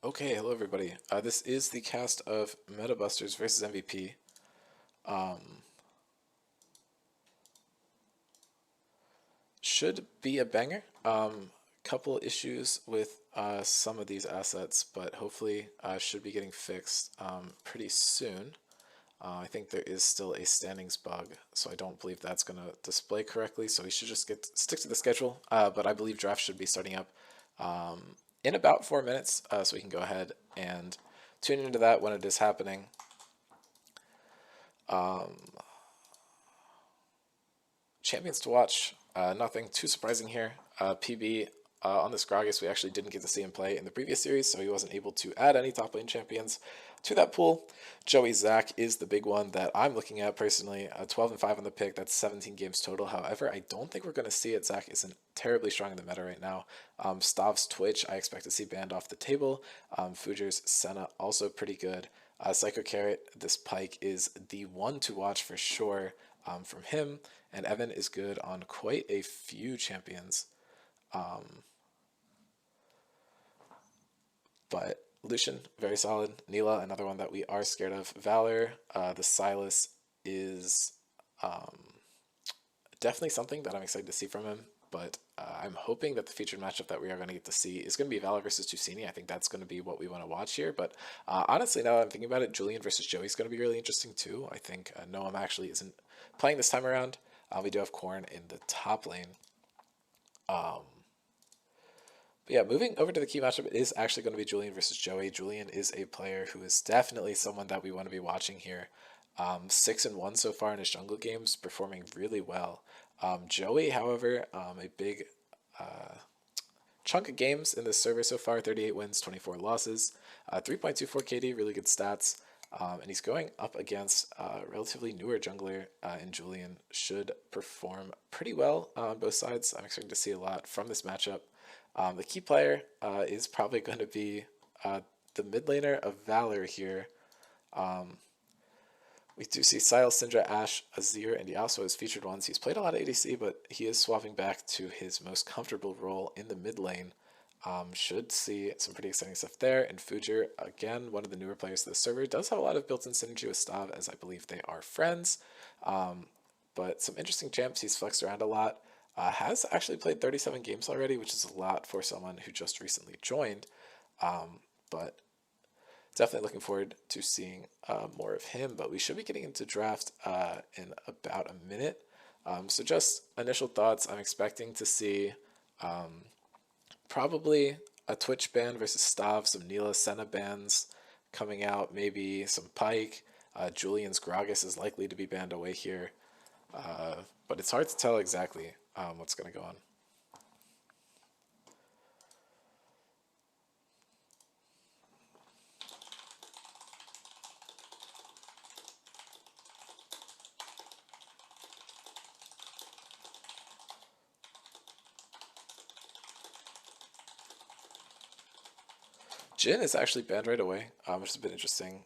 Okay, hello everybody. This is the cast of Meta Busters versus MVP. Should be a banger. Couple issues with some of these assets, but hopefully should be getting fixed pretty soon. I think there is still a standings bug, so I don't believe that's going to display correctly, so we should just stick to the schedule. But I believe draft should be starting up in about 4 minutes, so we can go ahead and tune into that when it is happening. Champions to watch, nothing too surprising here. PB on this Gragas, we actually didn't get to see him play in the previous series, so he wasn't able to add any top lane champions to that pool. Joey Zach is the big one that I'm looking at personally. 12-5 on the pick, that's 17 games total. However, I don't think we're going to see it. Zach isn't terribly strong in the meta right now. Stav's Twitch, I expect to see banned off the table. Fujer's Senna, also pretty good. Psycho Carrot, this Pike is the one to watch for sure from him. And Evan is good on quite a few champions. But Lucian, very solid. Neela, another one that we are scared of. Valor, the Silas is definitely something that I'm excited to see from him. But I'm hoping that the featured matchup that we are going to get to see is going to be Valor versus Tusini. I think that's going to be what we want to watch here. But honestly, now that I'm thinking about it, Julian versus Joey is going to be really interesting too. I think Noam actually isn't playing this time around. We do have Korn in the top lane. But yeah, moving over to the key matchup, it is actually going to be Julian versus Joey. Julian is a player who is definitely someone that we want to be watching here. 6-1 so far in his jungle games, performing really well. Joey, however, a big chunk of games in this server so far, 38 wins, 24 losses, 3.24 KD, really good stats. And he's going up against a relatively newer jungler in Julian. Should perform pretty well on both sides. I'm expecting to see a lot from this matchup. The key player is probably going to be the mid laner of Valor here. We do see Sylas, Syndra, Ashe, Azir, and he also has featured ones. He's played a lot of ADC, but he is swapping back to his most comfortable role in the mid lane. Should see some pretty exciting stuff there. And Fujer, again, one of the newer players to the server, does have a lot of built-in synergy with Stav, as I believe they are friends. But some interesting champs. He's flexed around a lot. Has actually played 37 games already, which is a lot for someone who just recently joined. But definitely looking forward to seeing more of him. But we should be getting into draft in about a minute. So just initial thoughts. I'm expecting to see probably a Twitch ban versus Stav, some Neela Senna bans coming out, maybe some Pike. Julian's Gragas is likely to be banned away here. But it's hard to tell exactly what's going to go on. Jhin is actually banned right away, which has been interesting.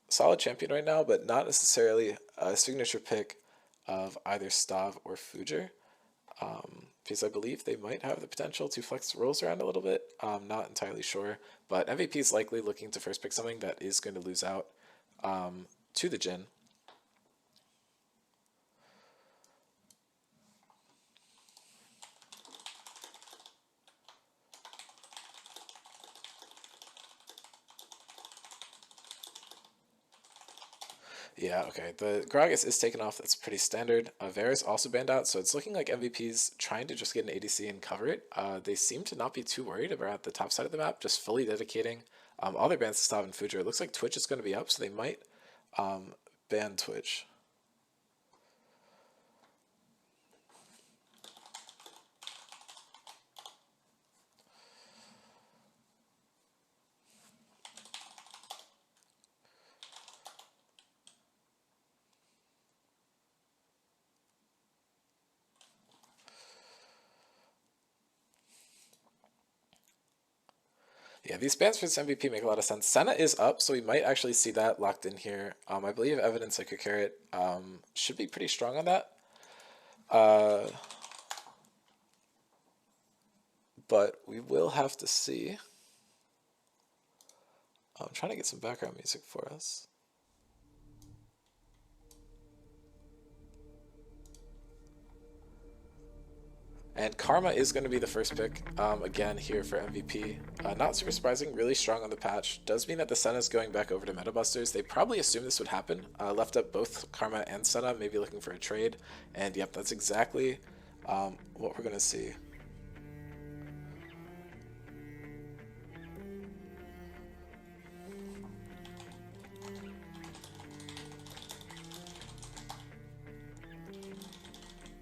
Solid champion right now, but not necessarily a signature pick of either Stav or Fujer. Because I believe they might have the potential to flex roles around a little bit. Not entirely sure, but MVP is likely looking to first pick something that is going to lose out to the Jhin. Yeah, okay. The Gragas is taken off. That's pretty standard. Vera's also banned out, so it's looking like MVP's trying to just get an ADC and cover it. They seem to not be too worried about the top side of the map, just fully dedicating all their bans to Stav and Fujer. It looks like Twitch is going to be up, so they might ban Twitch. Yeah, these bans for this MVP make a lot of sense. Senna is up, so we might actually see that locked in here. I believe Evidence like a carrot should be pretty strong on that. But we will have to see. I'm trying to get some background music for us. And Karma is going to be the first pick, again, here for MVP. Not super surprising, really strong on the patch. Does mean that the Senna is going back over to Meta Busters. They probably assumed this would happen. Left up both Karma and Senna, maybe looking for a trade. And yep, that's exactly what we're going to see.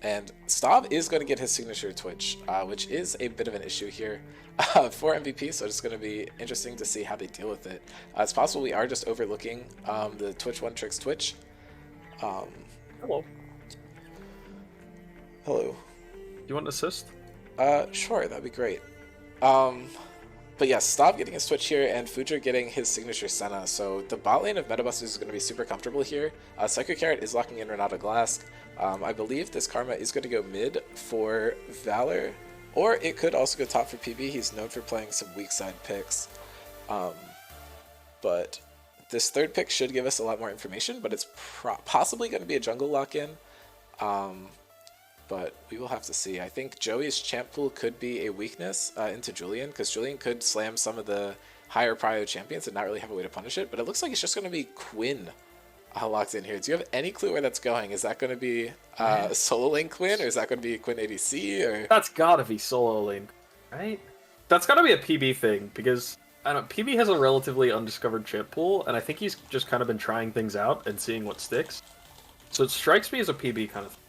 And Stav is going to get his signature Twitch, which is a bit of an issue here for MVP, so it's going to be interesting to see how they deal with it. It's possible we are just overlooking the Twitch One Tricks Twitch. Hello. Hello. You want an assist? Sure, that'd be great. But yes, Stav getting his Twitch here, and Fujer getting his signature Senna. So the bot lane of Metabusters is going to be super comfortable here. Psycho Carrot is locking in Renata Glass. I believe this Karma is going to go mid for Valor, or it could also go top for PB. He's known for playing some weak side picks. But this third pick should give us a lot more information, but it's possibly going to be a jungle lock-in. But we will have to see. I think Joey's champ pool could be a weakness into Julian, because Julian could slam some of the higher prio champions and not really have a way to punish it. But it looks like it's just going to be Quinn locked in here. Do you have any clue where that's going? Is that going to be solo lane Quinn, or is that going to be Quinn ADC? Or That's got to be solo lane, right? That's got to be a PB thing, because I don't know, PB has a relatively undiscovered champ pool, and I think he's just kind of been trying things out and seeing what sticks. So it strikes me as a PB kind of thing.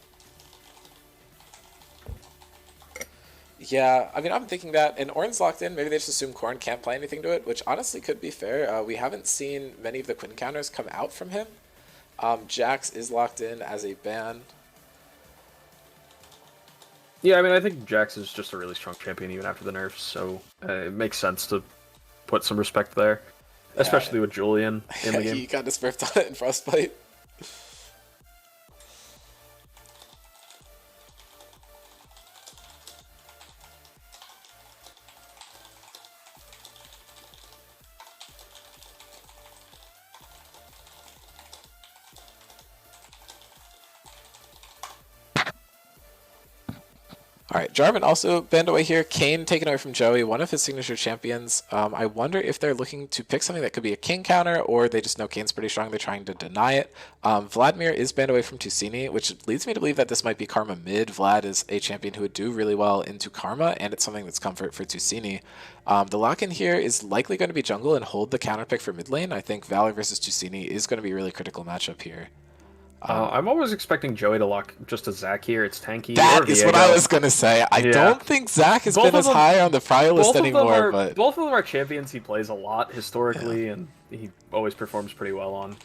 Yeah, I mean, I'm thinking that, and Ornn's locked in, maybe they just assume Korn can't play anything to it, which honestly could be fair. We haven't seen many of the Quinn counters come out from him. Jax is locked in as a ban. Yeah, I mean, I think Jax is just a really strong champion even after the nerfs, so it makes sense to put some respect there, especially with Julian in the game. He got dispersed on it in Frostbite. Alright, Jarvan also banned away here. Kayn taken away from Joey, one of his signature champions. I wonder if they're looking to pick something that could be a King counter, or they just know Kayn's pretty strong, they're trying to deny it. Vladimir is banned away from Tusini, which leads me to believe that this might be Karma mid. Vlad is a champion who would do really well into Karma, and it's something that's comfort for Tusini. The lock-in here is likely going to be jungle and hold the counter pick for mid lane. I think Valor versus Tusini is going to be a really critical matchup here. I'm always expecting Joey to lock just a Zac here. It's tanky. That is what I was going to say. I don't think Zac has been as high on the prio list anymore. But both of them are champions he plays a lot historically, and he always performs pretty well on.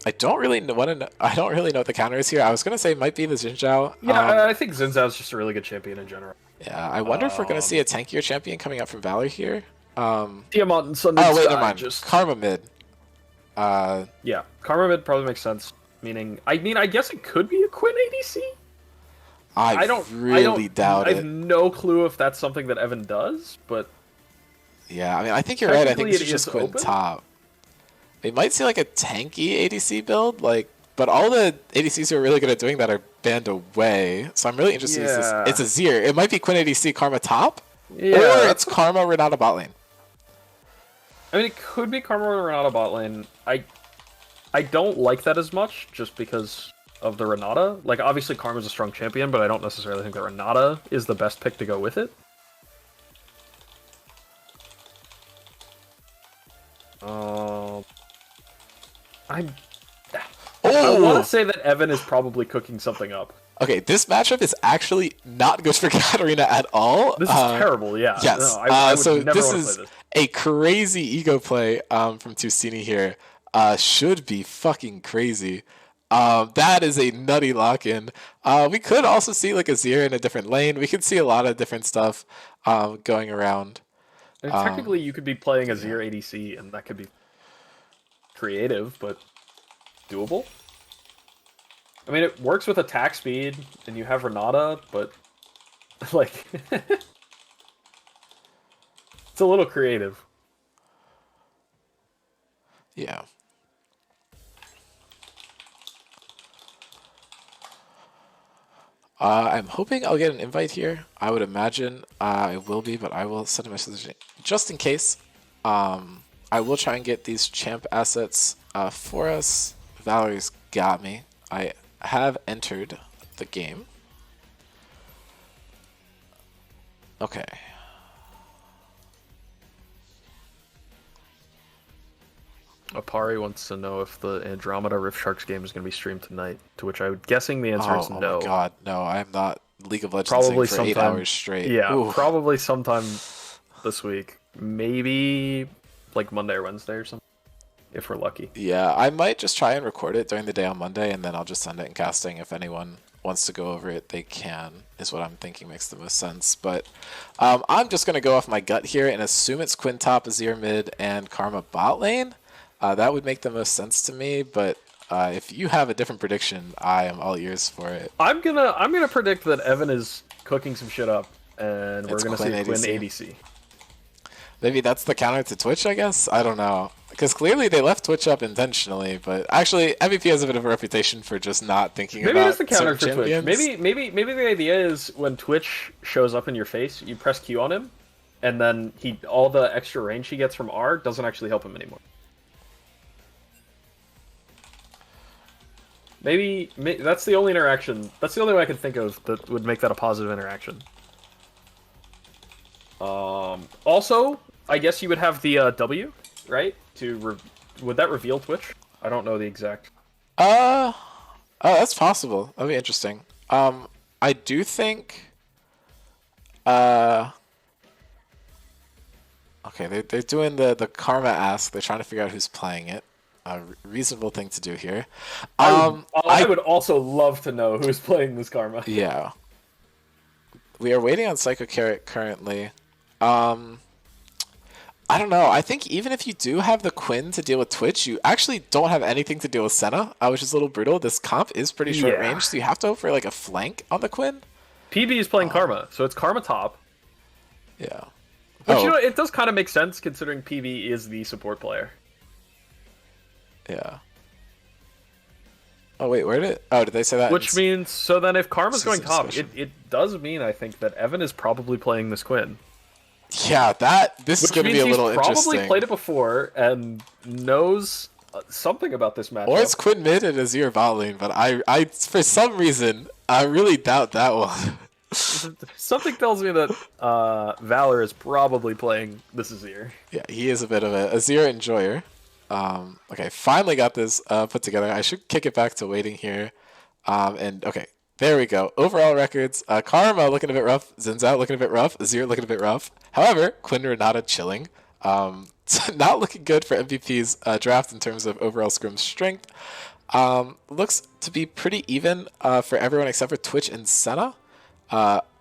I don't really know what the counter is here. I was gonna say it might be the Xin Zhao. Yeah, I think Xin Zhao's just a really good champion in general. Yeah, I wonder if we're gonna see a tankier champion coming up from Valor here. Tiamat and Sunday oh wait, never mind. Just Karma mid. Yeah, Karma mid probably makes sense. I guess it could be a Quinn ADC. I don't doubt it. I have no clue if that's something that Evan does, but yeah, I mean, I think you're right. I think it's just Quinn top. We might see like a tanky ADC build, but all the ADCs who are really good at doing that are banned away. So I'm really interested. Yeah. It's a Zir. It might be Quinn ADC Karma top, yeah, or it's Karma Renata bot lane. I mean, it could be Karma Renata bot lane. I don't like that as much, just because of the Renata. Like, obviously Karma's a strong champion, but I don't necessarily think that Renata is the best pick to go with it. I want to say that Evan is probably cooking something up. Okay, this matchup is actually not good for Katarina at all. This is terrible, yeah. Yes. No, I would so never this want to is play this. a crazy ego play from Tusini here. Should be fucking crazy. That is a nutty lock-in. We could also see like a Zir in a different lane. We could see a lot of different stuff going around. And technically, you could be playing a Zir ADC, and that could be creative, but doable. I mean, it works with attack speed, and you have Renata, but like, it's a little creative. Yeah. I'm hoping I'll get an invite here. I would imagine I will be, but I will send a message just in case. I will try and get these champ assets for us. Valerie's got me. I have entered the game. Okay. Apari wants to know if the Andromeda Rift Sharks game is going to be streamed tonight, to which I'm guessing the answer is no. Oh my god, no, I'm not League of Legends Probably for 8 hours straight. Yeah, Ooh. probably sometime this week. Maybe like Monday or Wednesday or something, if we're lucky. Yeah, I might just try and record it during the day on Monday, and then I'll just send it in casting. If anyone wants to go over it, they can, is what I'm thinking makes the most sense. But I'm just going to go off my gut here and assume it's Quinn top, Azir mid, and Karma bot lane. That would make the most sense to me, but if you have a different prediction, I am all ears for it. I'm gonna predict that Evan is cooking some shit up, and we're gonna see Quinn ADC. Maybe that's the counter to Twitch, I guess? I don't know. Because clearly they left Twitch up intentionally, but actually MVP has a bit of a reputation for just not thinking about maybe it's the counter for champions. Twitch. Maybe the idea is when Twitch shows up in your face, you press Q on him, and then all the extra range he gets from R doesn't actually help him anymore. Maybe that's the only interaction. That's the only way I can think of that would make that a positive interaction. Also, I guess you would have the W, right? Would that reveal Twitch? I don't know the exact. Oh, that's possible. That'd be interesting. I do think. Okay, they're doing the Karma ask. They're trying to figure out who's playing it. A reasonable thing to do here. I would also love to know who's playing this Karma. Yeah. We are waiting on Psycho Carrot currently. I don't know. I think even if you do have the Quinn to deal with Twitch, you actually don't have anything to deal with Senna, which is a little brutal. This comp is pretty short range, so you have to hope for like a flank on the Quinn. PB is playing Karma, so it's Karma top. Yeah. Which, you know, it does kind of make sense considering PB is the support player. Yeah. Oh wait, did they say that? Which means, so then if Karma's going top, it does mean, I think, that Evan is probably playing this Quinn. Yeah, this is going to be a little interesting. He's probably played it before and knows something about this matchup. Or it's Quinn mid and Azir bot lane, but I for some reason, I really doubt that one. Something tells me that Valor is probably playing this Azir. Yeah, he is a bit of a Azir enjoyer. Okay, finally got this put together. I should kick it back to waiting here. And okay, there we go. Overall records, Karma looking a bit rough, Zin's out looking a bit rough, Azir looking a bit rough. However, Quinn Renata chilling. Not looking good for MVP's draft in terms of overall scrim strength. Looks to be pretty even for everyone except for Twitch and Senna.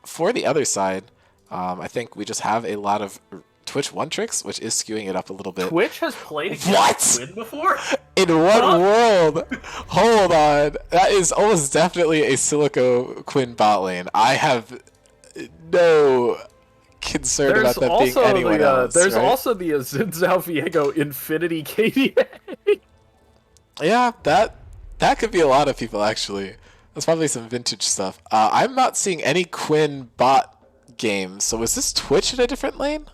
For the other side, I think we just have a lot of Twitch one tricks, which is skewing it up a little bit. Twitch has played against Quinn before? In what world? Hold on. That is almost definitely a Silico Quinn bot lane. I have no concern about that being anyone else. There's right? also the Xin Zhao Viego Infinity KDA. Yeah, that could be a lot of people, actually. That's probably some vintage stuff. I'm not seeing any Quinn bot games. So was this Twitch in a different lane?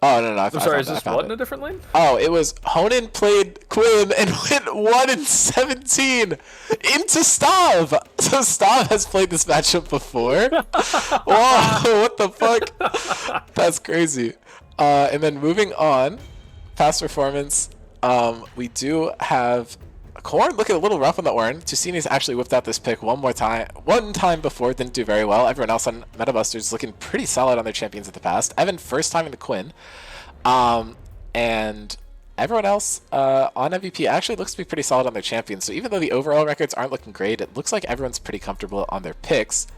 Oh, no. I'm sorry, is this what in a different lane? Oh, it was Honan played Quinn and went 1-17 into Stav. So Stav has played this matchup before. Whoa, what the fuck? That's crazy. And then moving on, past performance, we do have Korn looking a little rough on the Ornn. Tusini's actually whipped out this pick one time before, didn't do very well. Everyone else on Metabusters looking pretty solid on their champions of the past. Evan first time in the Quinn. And everyone else on MVP actually looks to be pretty solid on their champions. So even though the overall records aren't looking great, it looks like everyone's pretty comfortable on their picks.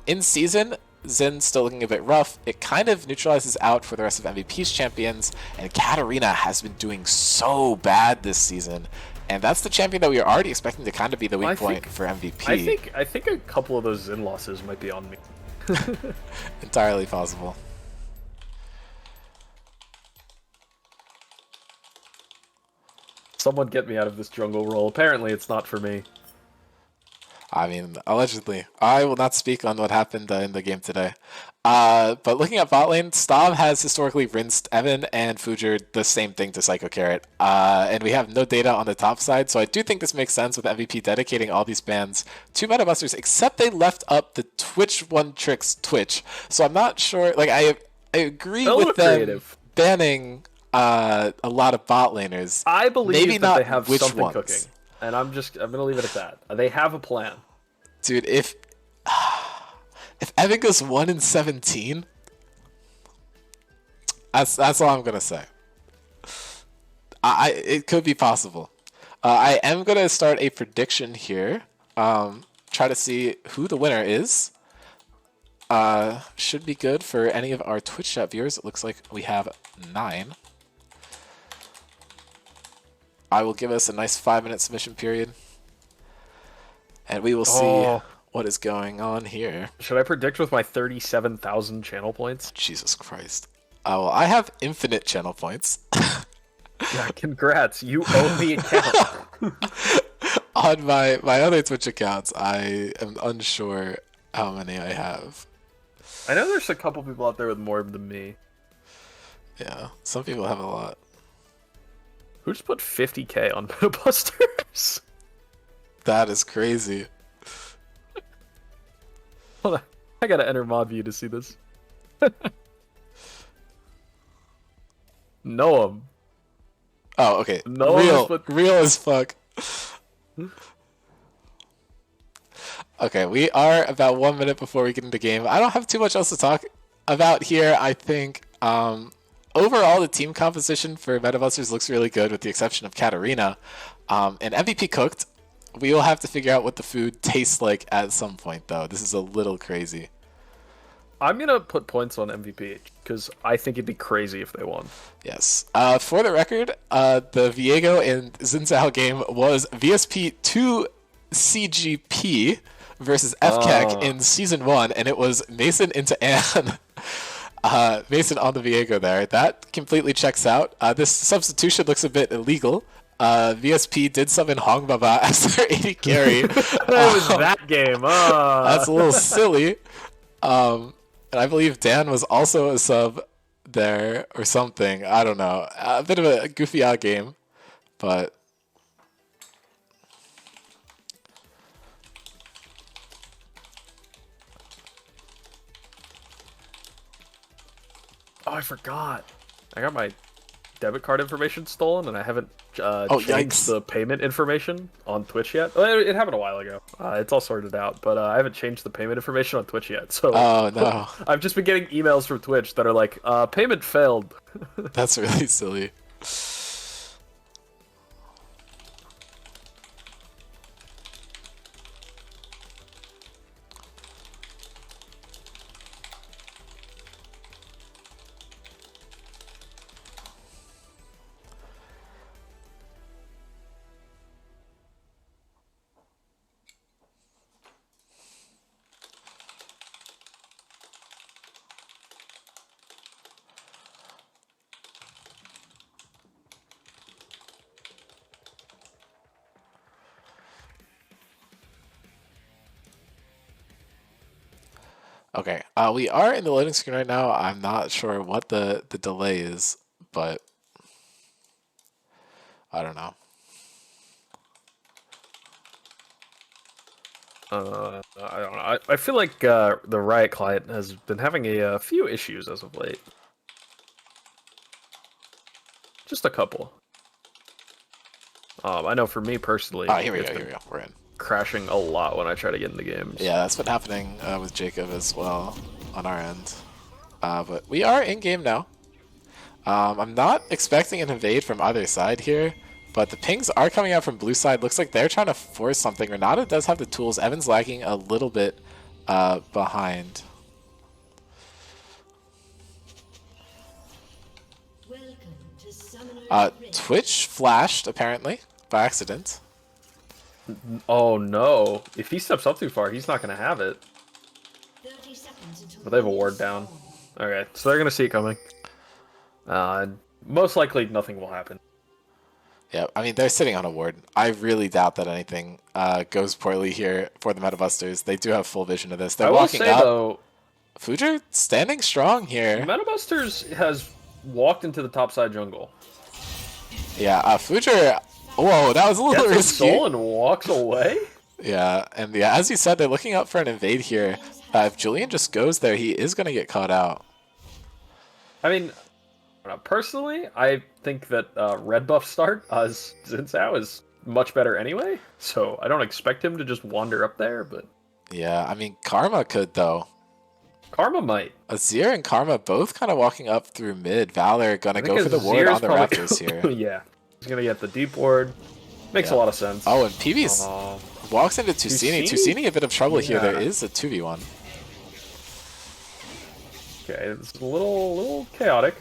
In season, Zin's still looking a bit rough. It kind of neutralizes out for the rest of MVP's champions, and Katarina has been doing so bad this season. And that's the champion that we were already expecting to kind of be the weak point for MVP. I think a couple of those Zin losses might be on me. Entirely possible. Someone get me out of this jungle role. Apparently it's not for me. I mean, allegedly. I will not speak on what happened in the game today. But looking at bot lane, Stav has historically rinsed Evan and Fujer the same thing to Psycho Carrot. And we have no data on the top side, so I do think this makes sense with MVP dedicating all these bans to Meta Busters, except they left up the Twitch one tricks Twitch. So I'm not sure, like, I agree with them banning a lot of bot laners. I believe maybe that not they have which something ones. cooking. And I'm gonna leave it at that. They have a plan. Dude, if Evan goes 1-17, that's all I'm gonna say. It could be possible. I am gonna start a prediction here. Try to see who the winner is. Should be good for any of our Twitch chat viewers. It looks like we have 9. I will give us a nice 5-minute submission period. And we will see what is going on here. Should I predict with my 37,000 channel points? Jesus Christ. Well, I have infinite channel points. Yeah, congrats. You own the account. On my other Twitch accounts, I am unsure how many I have. I know there's a couple people out there with more than me. Yeah, some people have a lot. Who just put 50k on Meta Busters? That is crazy. Hold on. I gotta enter mod view to see this. Noam. Oh, okay. Noam real as fuck. Okay, we are about 1 minute before we get into game. I don't have too much else to talk about here. I think overall the team composition for Meta Busters looks really good with the exception of Katarina. And MVP cooked. We will have to figure out what the food tastes like at some point, though. This is a little crazy. I'm gonna put points on MVP because I think it'd be crazy if they won. Yes. For the record, the Viego and Zinzao game was VSP 2 CGP versus FCAC in Season 1, and it was Mason into Anne. Mason on the Viego there. That completely checks out. This substitution looks a bit illegal. VSP did summon Hong Baba as their AD carry. It was that game. That's a little silly. And I believe Dan was also a sub there or something. I don't know. A bit of a goofy out game, but oh, I forgot. I got my debit card information stolen, and I haven't changed yikes. the payment information on Twitch yet. Well, it happened a while ago. It's all sorted out, but I haven't changed the payment information on Twitch yet. So oh no, I've just been getting emails from Twitch that are like, payment failed. that's really silly. Okay, we are in the loading screen right now. I'm not sure what the delay is, but I don't know. I don't know. I feel like the Riot client has been having a few issues as of late. Just a couple. I know for me personally. Oh, here we go. We're in. Crashing a lot when I try to get into games. Yeah, that's been happening with Jacob as well on our end. But we are in game now. I'm not expecting an invade from either side here, but the pings are coming out from blue side. Looks like they're trying to force something. Renata does have the tools. Evan's lagging a little bit behind. Twitch flashed, apparently, by accident. Oh no. If he steps up too far, he's not going to have it. But they have a ward down. Okay, so they're going to see it coming. Most likely nothing will happen. Yeah, I mean, they're sitting on a ward. I really doubt that anything goes poorly here for the Metabusters. They do have full vision of this. They're walking up. Though, Fujer standing strong here. Metabusters has walked into the top side jungle. Yeah, Fujer. Whoa, that was a little risky. Soul and walks away. Yeah, and yeah, as you said, they're looking up for an invade here. If Julian just goes there, he is going to get caught out. I mean, personally, I think that red buff start as Xin Zhao is much better anyway. So I don't expect him to just wander up there, but yeah, I mean, Karma could though. Karma might. Azir and Karma both kind of walking up through mid. Valor gonna go for the ward on the Raptors here. Yeah, he's gonna get the deep ward. Makes a lot of sense. Oh, and PB's walks into Tusini. Tusini a bit of trouble here. There is a 2v1. Okay, it's a little chaotic.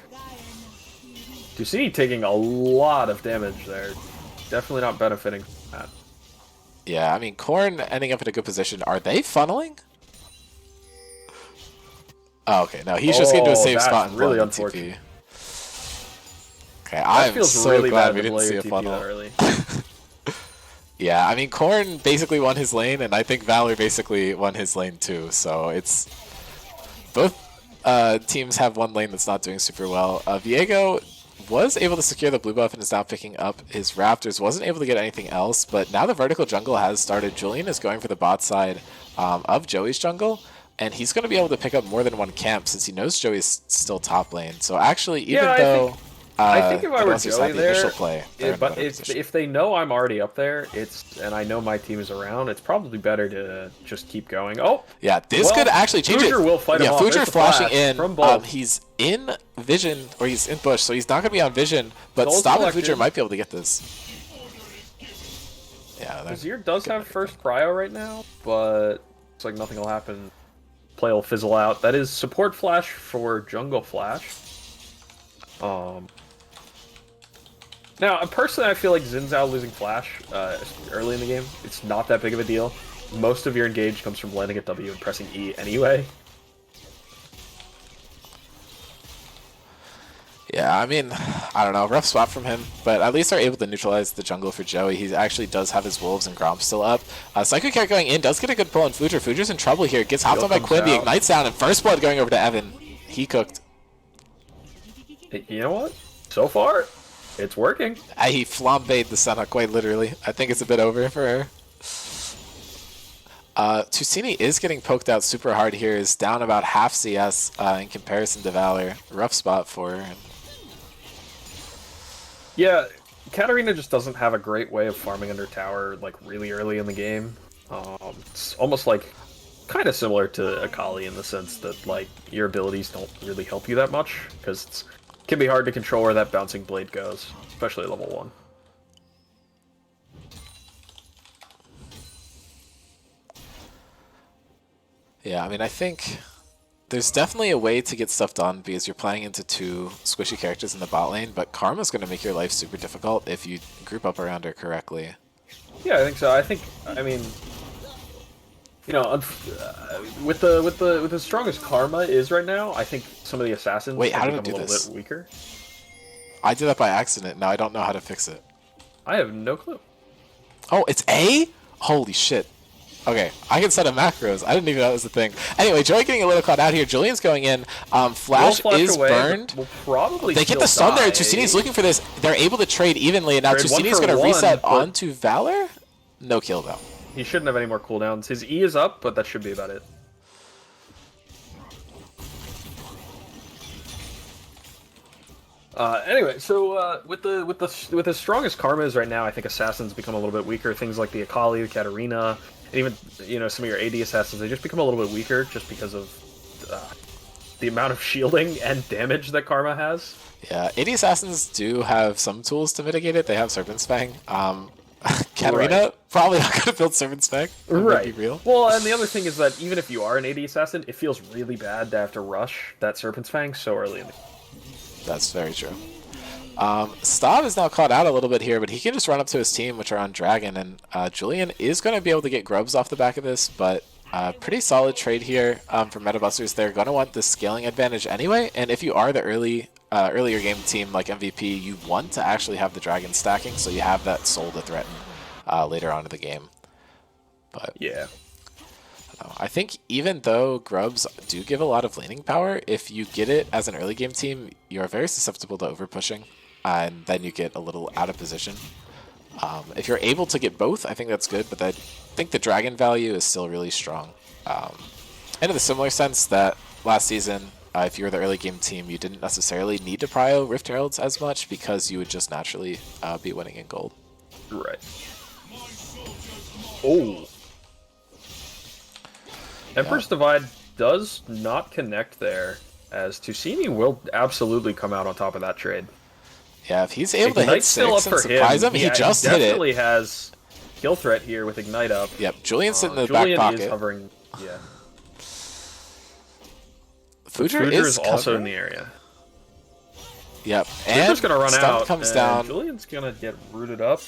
Tusini taking a lot of damage there. Definitely not benefiting from that. Yeah, I mean, Korn ending up in a good position. Are they funneling? Oh, okay. No, he's just getting to a safe spot and really unfortunate. Okay, I'm so really glad we didn't see a funnel. Yeah, I mean, Korn basically won his lane, and I think Valor basically won his lane too. So it's both teams have one lane that's not doing super well. Viego was able to secure the blue buff and is now picking up his Raptors. Wasn't able to get anything else, but now the vertical jungle has started. Julian is going for the bot side of Joey's jungle, and he's going to be able to pick up more than one camp since he knows Joey's still top lane. So actually, even though I think if I were Joey the initial play, but if they know I'm already up there, and I know my team is around, it's probably better to just keep going. Oh, yeah, this could actually change Fujer it. Will fight him off. Fujer flashing in. From both. He's in vision, or he's in bush, so he's not going to be on vision. But Stop and Fujer might be able to get this. Yeah, Azir does have first cryo right now, but looks like nothing will happen. Play will fizzle out. That is support flash for jungle flash. Now, personally, I feel like Xin Zhao losing flash early in the game, it's not that big of a deal. Most of your engage comes from landing at W and pressing E anyway. Yeah, I mean, I don't know, rough spot from him, but at least they're able to neutralize the jungle for Joey. He actually does have his wolves and Grom still up. Psycho Cat going in, does get a good pull on Fujer. Fujer's in trouble here, gets hopped on by Quimby, ignites down, and first blood going over to Evan. He cooked. You know what? So far, it's working. He flambéed the Senna, quite literally. I think it's a bit over for her. Tusini is getting poked out super hard here, is down about half CS in comparison to Valor. Rough spot for her. Yeah, Katarina just doesn't have a great way of farming under tower like really early in the game. It's almost like kind of similar to Akali in the sense that like your abilities don't really help you that much because it can be hard to control where that bouncing blade goes, especially level 1. Yeah, I mean, I think there's definitely a way to get stuff done because you're playing into two squishy characters in the bot lane, but Karma's going to make your life super difficult if you group up around her correctly. Yeah, I think so. I mean, you know, with the strongest Karma is right now, I think some of the assassins Wait, how did become I do a little this? bit weaker. I did that by accident. Now I don't know how to fix it. I have no clue. Oh, it's A? Holy shit. Okay, I can set up macros. I didn't even know that was the thing. Anyway, Joey getting a little caught out here. Julian's going in. Flash is away, burned. We'll probably they get the stun there. Tusini's looking for this. They're able to trade evenly, and now Tusini's going to reset onto Valor. No kill, though. He shouldn't have any more cooldowns. His E is up, but that should be about it. Anyway, so with the strongest Karmas right now, I think assassins become a little bit weaker. Things like the Akali, the Katarina, and even some of your AD assassins, they just become a little bit weaker just because of the amount of shielding and damage that Karma has. Yeah, AD assassins do have some tools to mitigate it. They have Serpent's Fang. Katarina probably not going to build Serpent's Fang. Right. Be real. Well, and the other thing is that even if you are an AD assassin, it feels really bad to have to rush that Serpent's Fang so early in the game. That's very true. Stav is now caught out a little bit here, but he can just run up to his team, which are on Dragon, and Julian is going to be able to get grubs off the back of this, but pretty solid trade here for Metabusters. They're going to want the scaling advantage anyway, and if you are the earlier game team like MVP, you want to actually have the Dragon stacking, so you have that soul to threaten later on in the game. But yeah. I think even though grubs do give a lot of laning power, if you get it as an early game team, you're very susceptible to overpushing, and then you get a little out of position. If you're able to get both, I think that's good, but I think the dragon value is still really strong. And in a similar sense that last season, if you were the early game team, you didn't necessarily need to prio Rift Heralds as much because you would just naturally be winning in gold. Right. Oh. Emperor's Divide does not connect there, as Tusini will absolutely come out on top of that trade. Yeah, if he's able to hit still 6 and surprise him, he just hit it. Definitely has kill threat here with Ignite up. Yep, Julian's sitting in the back pocket. Is hovering, yeah. Fujer is also in the area. Yep, and going to run out, comes down. Julian's going to get rooted up.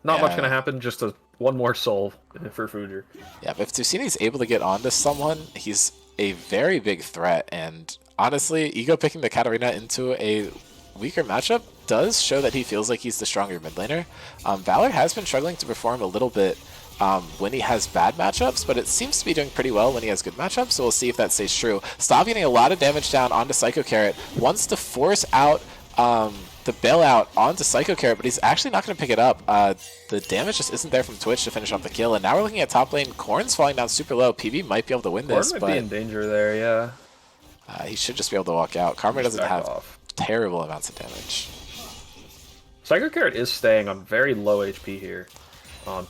Not much going to happen, just one more soul for Fujer. Yeah, but if Tusini's able to get onto someone, he's a very big threat. And honestly, Ego picking the Katarina into a weaker matchup does show that he feels like he's the stronger mid laner. Valor has been struggling to perform a little bit when he has bad matchups, but it seems to be doing pretty well when he has good matchups, so we'll see if that stays true. Stav getting a lot of damage down onto Psycho Carrot, wants to force out the bailout onto Psycho Carrot, but he's actually not going to pick it up. The damage just isn't there from Twitch to finish off the kill, and now we're looking at top lane. Corn's falling down super low. PB might be able to win this, Corn but might be in danger there, yeah. He should just be able to walk out. Karma doesn't have terrible amounts of damage. Psycho Carrot is staying on very low HP here.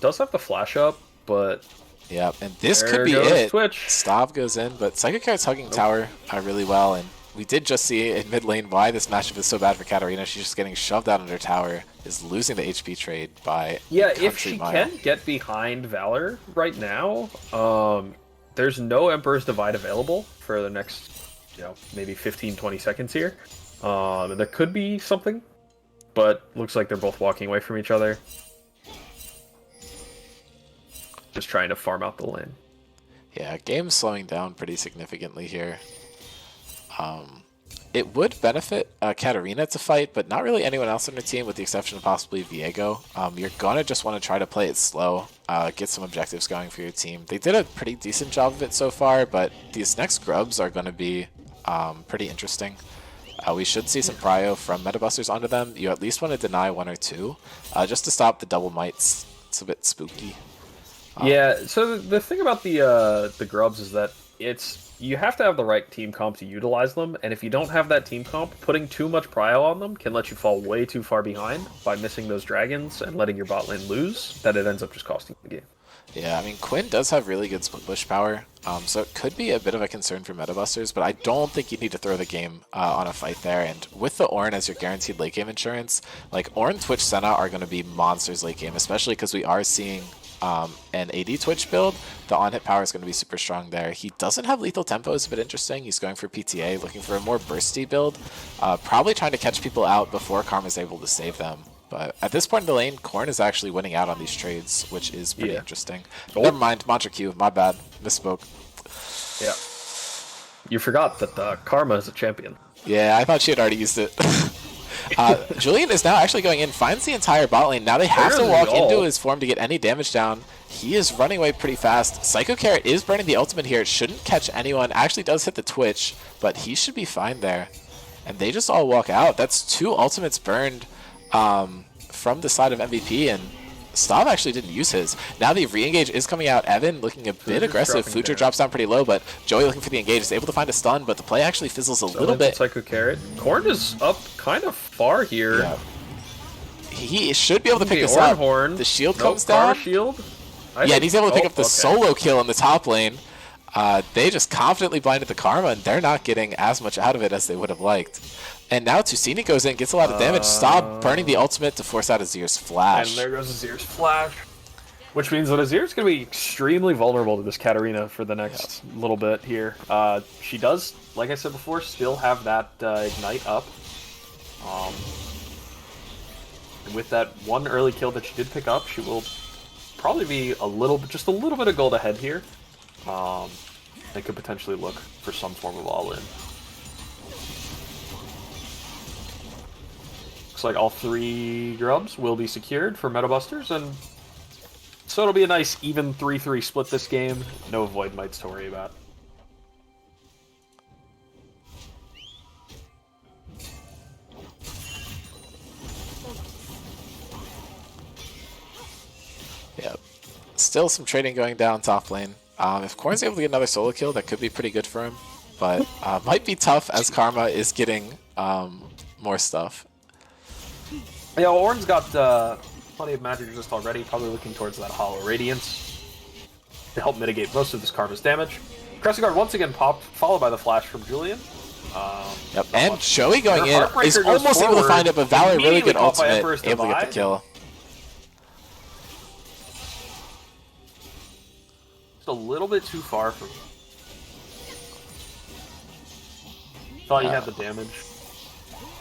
Does have the flash up, but... Yeah, and this could be it. Twitch. Stav goes in, but Psycho Carrot's hugging tower really well, and we did just see in mid lane why this matchup is so bad for Katarina. She's just getting shoved out under tower, is losing the HP trade by if she can get behind Valor right now, there's no Emperor's Divide available for the next, maybe 15-20 seconds here. There could be something, but looks like they're both walking away from each other. Just trying to farm out the lane. Yeah, game's slowing down pretty significantly here. It would benefit Katarina to fight, but not really anyone else on her team with the exception of possibly Viego. You're gonna just want to try to play it slow, get some objectives going for your team. They did a pretty decent job of it so far, but these next grubs are going to be pretty interesting. We should see some prio from Metabusters onto them. You at least want to deny 1 or 2, just to stop the double mites. It's a bit spooky. Yeah, so the thing about the grubs is that you have to have the right team comp to utilize them, and if you don't have that team comp, putting too much prio on them can let you fall way too far behind by missing those dragons and letting your bot lane lose, that it ends up just costing the game. Yeah, I mean, Quinn does have really good split push power, so it could be a bit of a concern for Metabusters, but I don't think you need to throw the game on a fight there. And with the Ornn as your guaranteed late game insurance, like Ornn, Twitch, Senna are going to be monsters late game, especially because we are seeing an AD Twitch build. The on-hit power is going to be super strong there. He doesn't have lethal tempo, is a bit interesting. He's going for PTA, looking for a more bursty build, probably trying to catch people out before Karma's able to save them. But at this point in the lane, Corn is actually winning out on these trades, which is pretty interesting. Oh. Never mind, Mantra Q, my bad, misspoke. Yeah. You forgot that Karma is a champion. Yeah, I thought she had already used it. Julian is now actually going in, finds the entire bot lane. Now they have to walk into his form to get any damage down. He is running away pretty fast. Psycho Carrot is burning the ultimate here. It shouldn't catch anyone. Actually does hit the Twitch, but he should be fine there. And they just all walk out. That's 2 ultimates burned from the side of MVP, and Stav actually didn't use his. Now the re-engage is coming out. Evan looking a bit aggressive. Future drops down pretty low, but Joey looking for the engage is able to find a stun, but the play actually fizzles a little bit. Psycho Carrot. Corn is up kind of far here. Yeah. He should be able to pick this up. The shield comes down. Shield? Yeah, and he's able to pick up the solo kill in the top lane. They just confidently blinded the Karma, and they're not getting as much out of it as they would have liked. And now Tusini goes in, gets a lot of damage. Stop burning the ultimate to force out Azir's flash. And there goes Azir's flash. Which means that Azir's going to be extremely vulnerable to this Katarina for the next little bit here. She does, like I said before, still have that Ignite up. And with that one early kill that she did pick up, she will probably be just a little bit of gold ahead here. And could potentially look for some form of all-in. Looks like all 3 grubs will be secured for Meta Busters, and so it'll be a nice even 3-3 split this game. No Void Mites to worry about. Yep. Still some trading going down top lane. If Korn's able to get another solo kill, that could be pretty good for him. But might be tough as Karma is getting more stuff. Yeah, well, Ornn's got plenty of magic resist already, probably looking towards that Hollow Radiance to help mitigate most of this Karma's damage. Crescent Guard once again popped, followed by the flash from Julian. Yep, and Joey going in is almost able to find it, but Valor really good ultimate, able to get the kill. A little bit too far from. Thought you had the damage.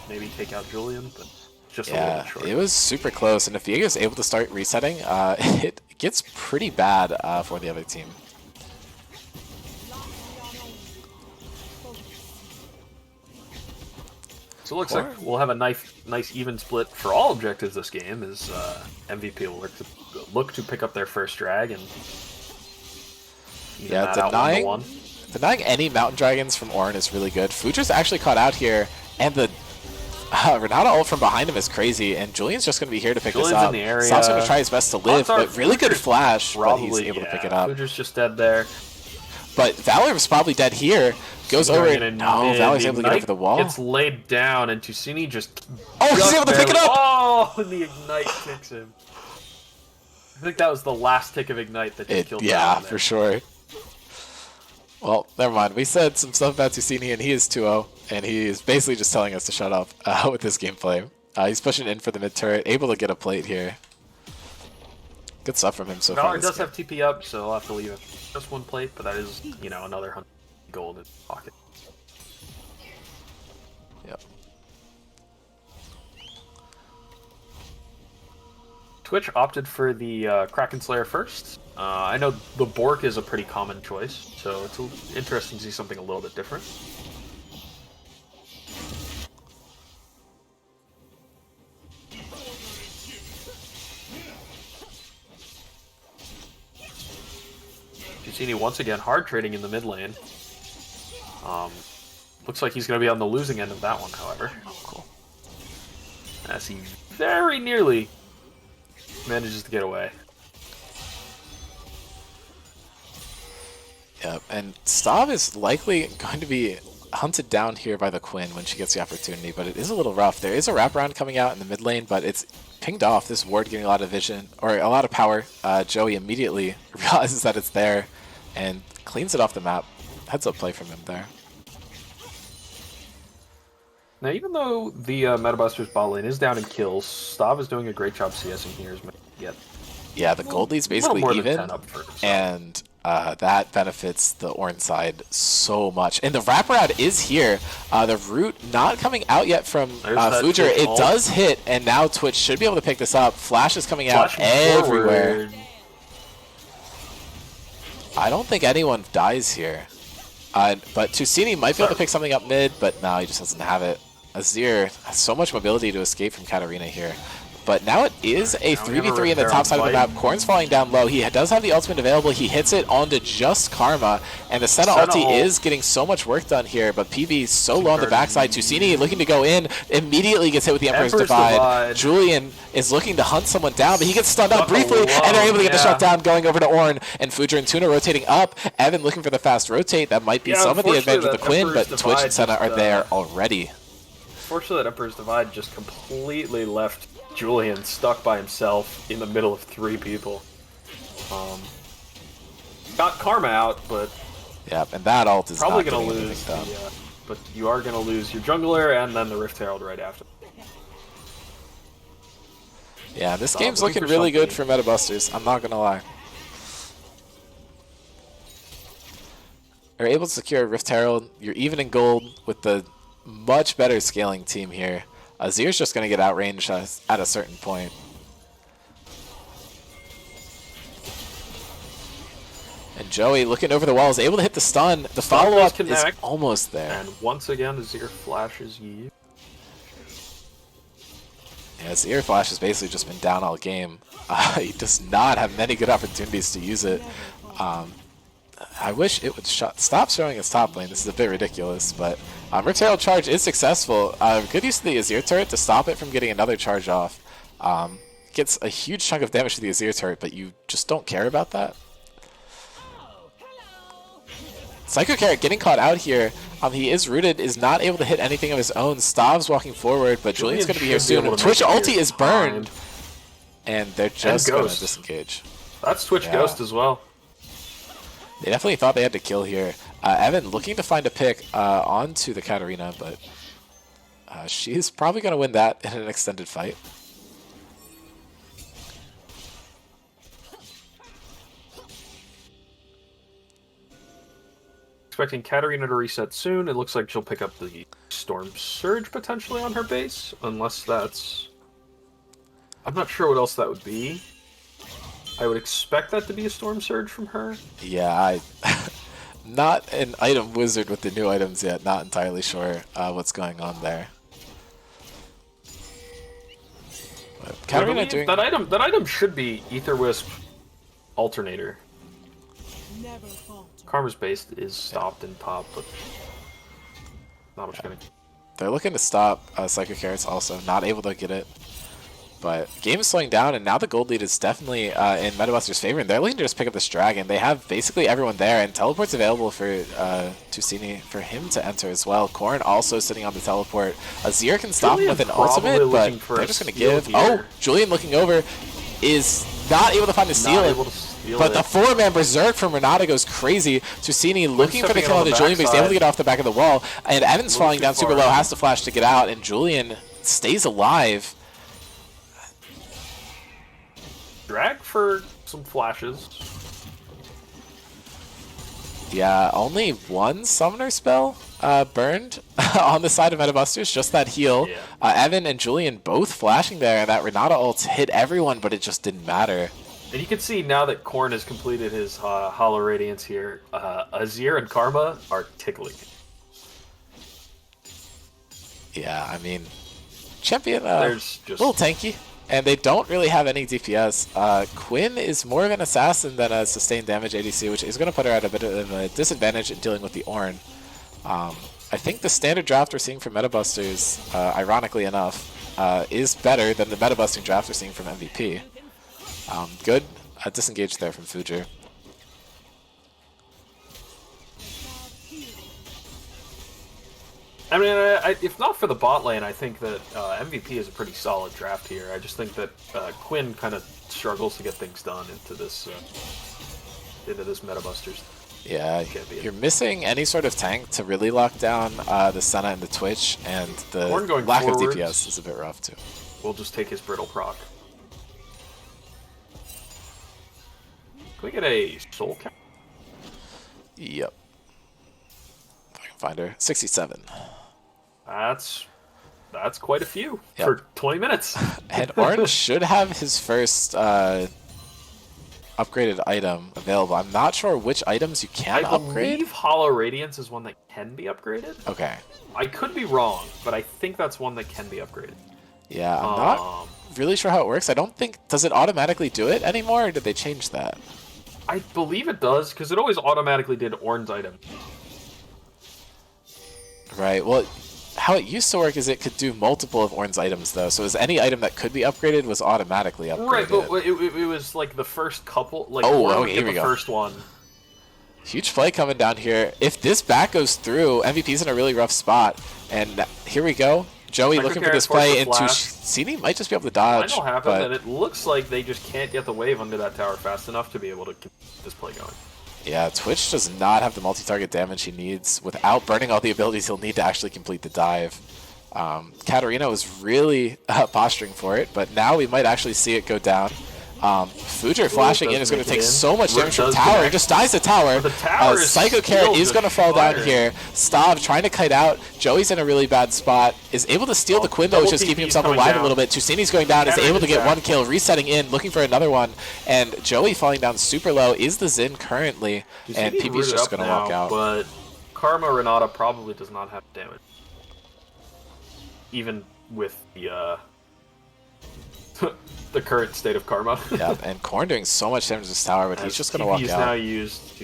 Maybe take out Julian, but just a little bit short. It was super close, and if Viega's able to start resetting, it gets pretty bad for the other team. So it looks like we'll have a nice even split for all objectives this game. As MVP will look to pick up their first drag and. Yeah, denying any mountain dragons from Ornn is really good. Fudra's actually caught out here, and the Renata ult from behind him is crazy, and Julian's just going to be here to pick this up. Sop's going to try his best to live, but really good flash, but he's able to pick it up. Fudra's just dead there. But Valor was probably dead here. Goes over and no, Valor's able to get over the wall. Gets laid down, and Tusini just... Oh, he's able to pick it up! Oh, and the Ignite kicks him. I think that was the last tick of Ignite that just killed him. Yeah, for sure. Well, never mind. We said some stuff about Tusini, and he is 2-0, and he is basically just telling us to shut up with this gameplay. He's pushing in for the mid turret, able to get a plate here. Good stuff from him so far. Valor does have TP up, so I'll have to leave it. Just one plate, but that is, you know, another 100 gold in his pocket. Yep. Twitch opted for the Kraken Slayer first. I know the Bork is a pretty common choice, so it's interesting to see something a little bit different. Tusini once again hard trading in the mid lane. Looks like he's going to be on the losing end of that one, however. Oh, cool. As he very nearly manages to get away. Yep, and Stav is likely going to be hunted down here by the Quinn when she gets the opportunity, but it is a little rough. There is a wraparound coming out in the mid lane, but it's pinged off. This ward getting a lot of vision, or a lot of power. Joey immediately realizes that it's there and cleans it off the map. Heads up play from him there. Now, even though the Metabusters bot lane is down in kills, Stav is doing a great job CSing here as yet. Yeah, the gold lead's basically even, and that benefits the Ornn side so much. And the wraparound is here. The root not coming out yet from Fujr. It does hit, and now Twitch should be able to pick this up. Flash is coming out everywhere. I don't think anyone dies here. But Tusini might be able to pick something up mid, but no, he just doesn't have it. Azir has so much mobility to escape from Katarina here. But now it is a 3v3 in the top side of the map. Korn's falling down low. He does have the ultimate available. He hits it onto just Karma. And the Senna ulti is getting so much work done here. But PB is so low on the backside. Tusini looking to go in. Immediately gets hit with the Emperor's Divide. Julian is looking to hunt someone down. But he gets stunned up briefly. And they're able to get the shutdown going over to Ornn. And Fujr and Tuna rotating up. Evan looking for the fast rotate. That might be some of the advantage of the Quinn. But Twitch and Senna are there already. Unfortunately, that Emperor's Divide just completely left Julian stuck by himself in the middle of 3 people. Got Karma out, but yep, and that ult is probably going to lose. But you are going to lose your jungler and then the Rift Herald right after. Yeah, this game's looking really good for Metabusters. I'm not going to lie. They're able to secure Rift Herald. You're even in gold with the much better scaling team here. Azir's just going to get outranged at a certain point. And Joey, looking over the wall, is able to hit the stun. The follow-up is almost there. And once again, Azir flashes you. Yeah, Azir Flash has basically just been down all game. He does not have many good opportunities to use it. I wish it would stop showing its top lane. This is a bit ridiculous, but Rift Herald charge is successful. Good use of the Azir turret to stop it from getting another charge off. Gets a huge chunk of damage to the Azir turret, but you just don't care about that. Psycho Carrot getting caught out here. He is rooted, is not able to hit anything of his own. Stav's walking forward, but Julian's going to be here soon. Twitch ulti is burned, and they're just going to disengage. That's Twitch Ghost as well. They definitely thought they had to kill here. Evan looking to find a pick onto the Katarina, but she's probably going to win that in an extended fight. Expecting Katarina to reset soon. It looks like she'll pick up the Storm Surge potentially on her base, unless that's... I'm not sure what else that would be. I would expect that to be a Storm Surge from her. Yeah, not an item wizard with the new items yet. Not entirely sure what's going on there. Katarina doing... that item should be Ether Wisp Alternator. Karma's base is stopped in top, but not much gonna. They're looking to stop Psycho Carrots also, not able to get it. But game is slowing down, and now the gold lead is definitely in MetaBuster's favor, and they're looking to just pick up this dragon. They have basically everyone there, and teleport's available for Tusini for him to enter as well. Korn also sitting on the teleport. Azir can stop him with an ultimate, but they're just going to give. Oh, Julian looking over is not able to find the steal. But the 4-man Berserk from Renata goes crazy. Tusini looking for the kill on Julian, but he's able to get off the back of the wall. And Evan's falling down super low, has to flash to get out, and Julian stays alive. Drag for some flashes. Yeah, only one summoner spell burned on the side of MetaBusters, just that heal. Yeah. Evan and Julian both flashing there, and that Renata ult hit everyone, but it just didn't matter. And you can see now that Korn has completed his Hollow Radiance here, Azir and Karma are tickling. Yeah, I mean, champion There's just... a little tanky, and they don't really have any DPS. Quinn is more of an assassin than a sustained damage ADC, which is going to put her at a bit of a disadvantage in dealing with the Ornn. I think the standard draft we're seeing from MetaBusters, ironically enough, is better than the MetaBusting draft we're seeing from MVP. Good disengage there from Fujir. I mean, if not for the bot lane, I think that MVP is a pretty solid draft here. I just think that Quinn kind of struggles to get things done into this MetaBusters. Yeah, you're missing any sort of tank to really lock down the Senna and the Twitch, and the lack of DPS is a bit rough too. We'll just take his brittle proc. Can we get a soul count? Yep. If I can find her. 67. That's quite a few for 20 minutes. And Orange should have his first upgraded item available. I'm not sure which items you can upgrade. I believe Hollow Radiance is one that can be upgraded. Okay. I could be wrong, but I think that's one that can be upgraded. Yeah, I'm not really sure how it works. I don't think... Does it automatically do it anymore, or did they change that? I believe it does, because it always automatically did Ornn's item. Right, well, how it used to work is it could do multiple of Ornn's items, though. So it was any item that could be upgraded was automatically upgraded. Right, but it was like the first couple... Like, here we go. First one. Huge play coming down here. If this back goes through, MVP's in a really rough spot. And here we go. Joey looking for this play into Tusini might just be able to dodge. I know happens, and it looks like they just can't get the wave under that tower fast enough to be able to keep this play going. Yeah, Twitch does not have the multi-target damage he needs. Without burning all the abilities, he'll need to actually complete the dive. Katarina was really posturing for it, but now we might actually see it go down. Future flashing in is going to take so much damage from does tower. connect. He just dies to tower. The tower is Psycho still Carrot is just going to fall down firing. here. Stav trying to kite out. Joey's in a really bad spot. Is able to steal the Quinn though, which is keeping himself alive a little bit. Tusini's going down. Is able to get one kill. Resetting in, looking for another one. And Joey falling down super low is the Xin currently. And PB's just going to walk out. But Karma Renata probably does not have damage. Even with the the current state of Karma. Yep, and Korn doing so much damage to this tower, but he's just going to walk out. He's now used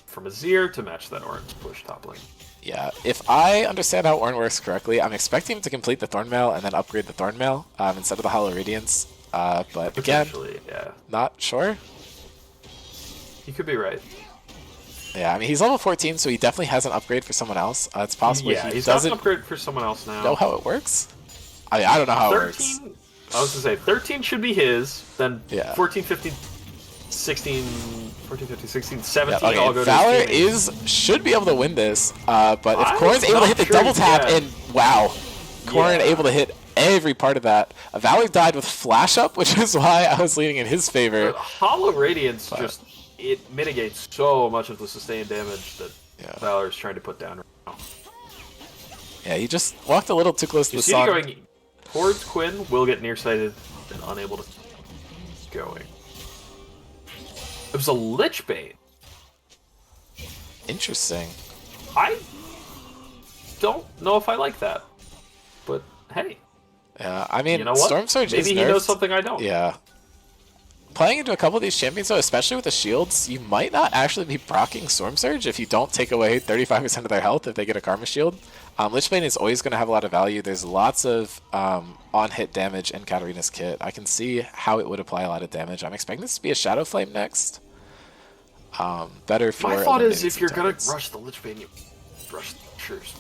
from Azir to match that orange push top lane. Yeah, if I understand how Ornn works correctly, I'm expecting him to complete the Thornmail and then upgrade the Thornmail instead of the Hollow Radiance. But again, yeah. Not sure. You could be right. Yeah, I mean, he's level 14, so he definitely has an upgrade for someone else. It's possible he's got an upgrade for someone else now. Know how it works? I mean, I don't know how it works. I was going to say, 13 should be his, then Yeah. 14, 15, 16, 14, 15, 16, 17 Yeah, okay, all go Valor to his should be able to win this, but if I'm Korn's able to hit the not double sure tap, yet. and wow, Korn able to hit every part of that. Valor died with flash up, which is why I was leaning in his favor. Hollow Radiance it mitigates so much of the sustained damage that Valor is trying to put down right now. Yeah, he just walked a little too close to the see sun. going towards Quinn, will get nearsighted and unable to going. It was a Lich Bait. Interesting. I don't know if I like that, but hey. Yeah, I mean, You know what? Storm Surge is Maybe he nerfed. knows something I don't. Yeah. Playing into a couple of these champions, though, especially with the shields, you might not actually be proccing Storm Surge if you don't take away 35% of their health if they get a Karma Shield. Lich Bane is always going to have a lot of value. There's lots of on-hit damage in Katarina's kit. I can see how it would apply a lot of damage. I'm expecting this to be a Shadow Flame next. Better for My thought is eliminating if you're some going targets. to rush the Lich Bane, you rush the Nashers.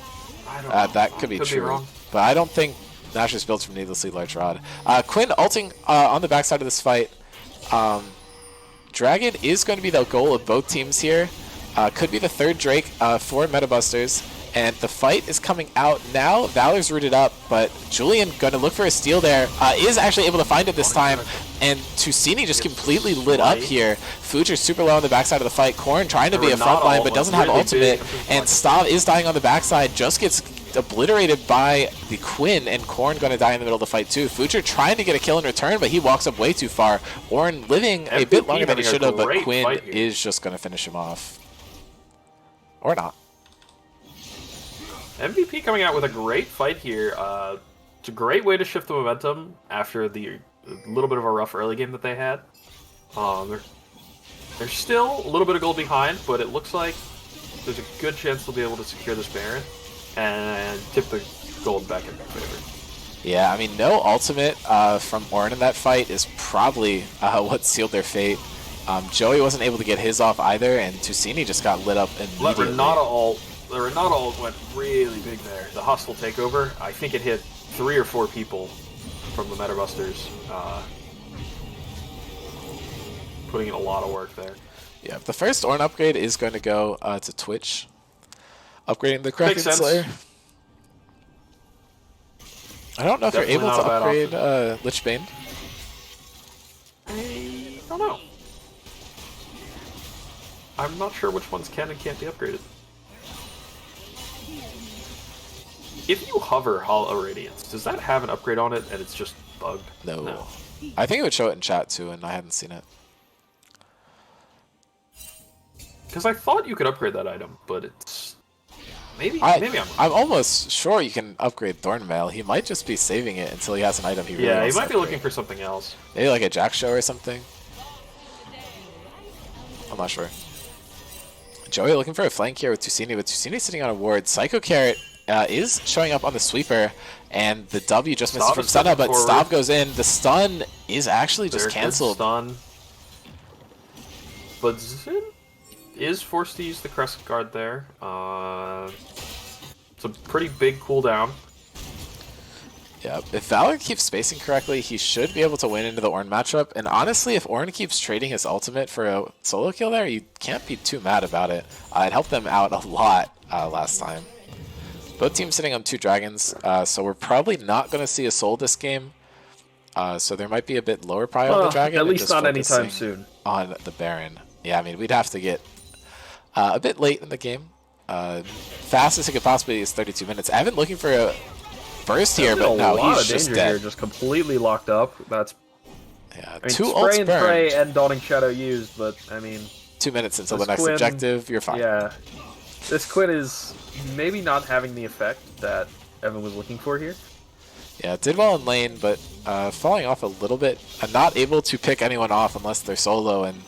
I don't know. That could be Could true. Be wrong. But I don't think Nashor's built from Needlessly Large Rod. Quinn ulting on the backside of this fight. Dragon is going to be the goal of both teams here. Could be the third Drake for Metabusters. And the fight is coming out now. Valor's rooted up, but Julian going to look for a steal there. Is actually able to find it this time. And Tusini just completely lit up here. Future's super low on the backside of the fight. Korn trying to be a front line, but doesn't have ultimate. And Stav is dying on the backside. Just gets obliterated by the Quinn, and Korn going to die in the middle of the fight too. Future trying to get a kill in return, but he walks up way too far. Ornn living a bit longer than he should have, but Quinn is just going to finish him off. Or not. MVP coming out with a great fight here. It's a great way to shift the momentum after the little bit of a rough early game that they had. They're still a little bit of gold behind, but it looks like there's a good chance they'll be able to secure this Baron and tip the gold back in their favor. Yeah, I mean, no ultimate from Ornn in that fight is probably what sealed their fate. Joey wasn't able to get his off either, and Tusini just got lit up immediately. The Renata ult went really big there. The hostile takeover, I think it hit 3 or 4 people from the Metabusters. Putting in a lot of work there. Yeah, the first Ornn upgrade is going to go to Twitch. Upgrading the Kraken Slayer. I don't know if Definitely you're able to upgrade option. Lich Bane. I don't know. I'm not sure which ones can and can't be upgraded. If you hover Hollow Radiance, does that have an upgrade on it and it's just bugged? No. I think it would show it in chat too, and I hadn't seen it. Because I thought you could upgrade that item, but it's... Maybe I'm wrong. I'm almost sure you can upgrade Thornmail. He might just be saving it until he has an item he really Yeah, he wants to might be upgrade. looking for something else. Maybe like a Jack Show or something. I'm not sure. Joey looking for a flank here with Tusini, but Tusini sitting on a ward. Psycho Carrot is showing up on the sweeper, and the W just misses from stun up, but Stav goes in. The stun is actually just cancelled. Stun. But Xin is forced to use the Crescent Guard there. It's a pretty big cooldown. Yeah, if Valor keeps spacing correctly, he should be able to win into the Ornn matchup. And honestly, if Ornn keeps trading his ultimate for a solo kill there, you can't be too mad about it. It helped them out a lot last time. Both teams sitting on 2 dragons, so we're probably not going to see a soul this game. So there might be a bit lower prio on the Dragon. At and least just not anytime focusing soon. On the Baron. Yeah, I mean, we'd have to get a bit late in the game. Fastest it could possibly be is 32 minutes. Evan looking for a burst here, but no, he's just dead. Here, just completely locked up. That's yeah, I mean, 2 Spray ults and burned. Pray and Dawning Shadow used, but I mean, 2 minutes until the next Quinn, objective, you're fine. Yeah, this Quinn is maybe not having the effect that Evan was looking for here. Yeah, it did well in lane, but falling off a little bit. Not able to pick anyone off unless they're solo, and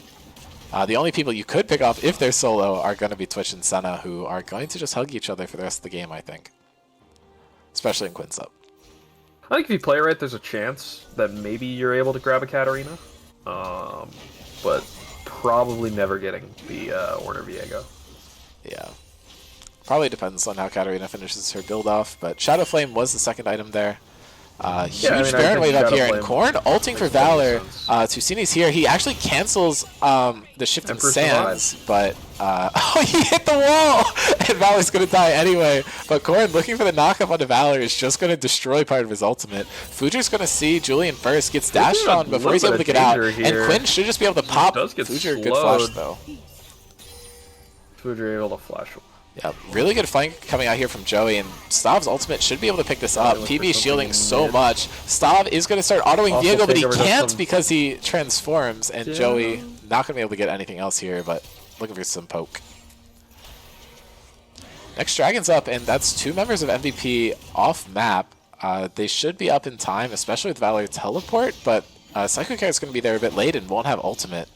the only people you could pick off if they're solo are going to be Twitch and Senna, who are going to just hug each other for the rest of the game, I think. Especially in Quinn's up. I think if you play right, there's a chance that maybe you're able to grab a Katarina. But probably never getting the Orner Viego. Yeah. Probably depends on how Katarina finishes her build off, but Shadow Flame was the second item there. Huge Baron wave up here, and Korn ulting for Valor. Tusini's here. He actually cancels the Shift in Sands, but oh, he hit the wall! And Valor's going to die anyway. But Korn, looking for the knockup onto Valor, is just going to destroy part of his ultimate. Fujer's going to see Julian first, gets dashed on before he's able to get out, and Quinn should just be able to pop Fujer. Good flash, though. Fujer able to flash. Yeah, really good flank coming out here from Joey, and Stav's ultimate should be able to pick this up. PB shielding so much. Stav is going to start autoing Viego, but he can't because he transforms, and Joey not going to be able to get anything else here, but looking for some poke. Next Dragon's up, and that's 2 members of MVP off map. They should be up in time, especially with Valor teleport, but Psycho Carrot's going to be there a bit late and won't have ultimate.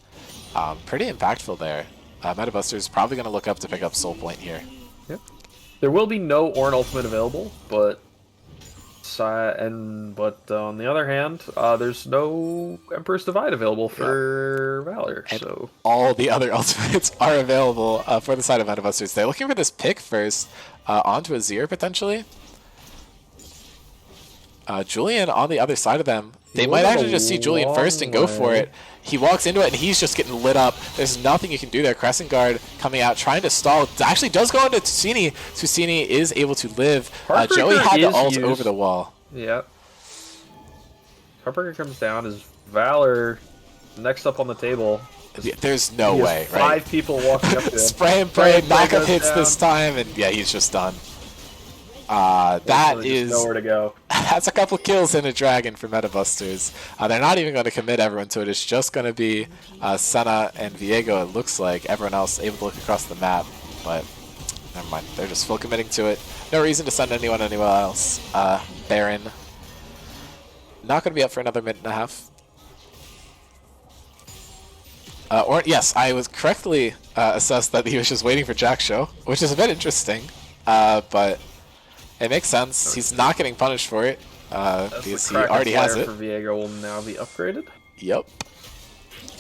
Pretty impactful there. Metabuster's probably going to look up to pick up Soul Point here. Yep. There will be no Ornn ultimate available, but on the other hand, there's no Emperor's Divide available for Valor. And so all the other ultimates are available for the side of Metabusters. They're looking for this pick first onto Azir potentially. Julian on the other side of them. They might actually just see Julian first and go for it. He walks into it, and he's just getting lit up. There's nothing you can do there. Crescent Guard coming out, trying to stall. Actually does go into Tusini. Tusini is able to live. Joey had the ult over the wall. Yep. Heartbreaker comes down. Is Valor next up on the table? There's no way, right? 5 people walking up to him. Spray and pray, knockup hits this time, and yeah, he's just done. That is nowhere to go. That's a couple kills in a Dragon for Metabusters. They're not even going to commit everyone to it. It's just going to be Senna and Viego, it looks like. Everyone else able to look across the map, but never mind. They're just full committing to it. No reason to send anyone anywhere else. Baron. Not going to be up for another minute and a half. Yes, I was correctly assessed that he was just waiting for Jack Show, which is a bit interesting, but it makes sense. He's not getting punished for it because he already has it. For Viego will now be upgraded. Yep.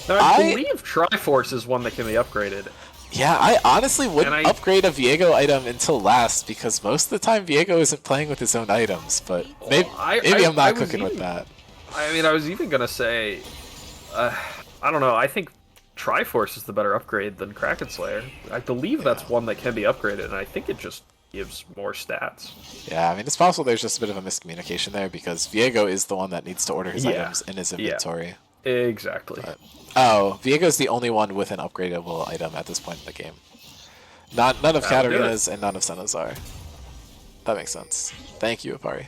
Now, I believe Triforce is one that can be upgraded. Yeah, I honestly wouldn't upgrade a Viego item until last because most of the time Viego isn't playing with his own items, but maybe I'm not cooking with that. I mean, I was even going to say, I don't know, I think Triforce is the better upgrade than Kraken Slayer. I believe that's one that can be upgraded, and I think it just gives more stats. Yeah, I mean, it's possible there's just a bit of a miscommunication there because Viego is the one that needs to order his items in his inventory. Yeah, exactly. But, Viego's the only one with an upgradable item at this point in the game. None of Katarina's and none of Senna's are. That makes sense. Thank you, Apari.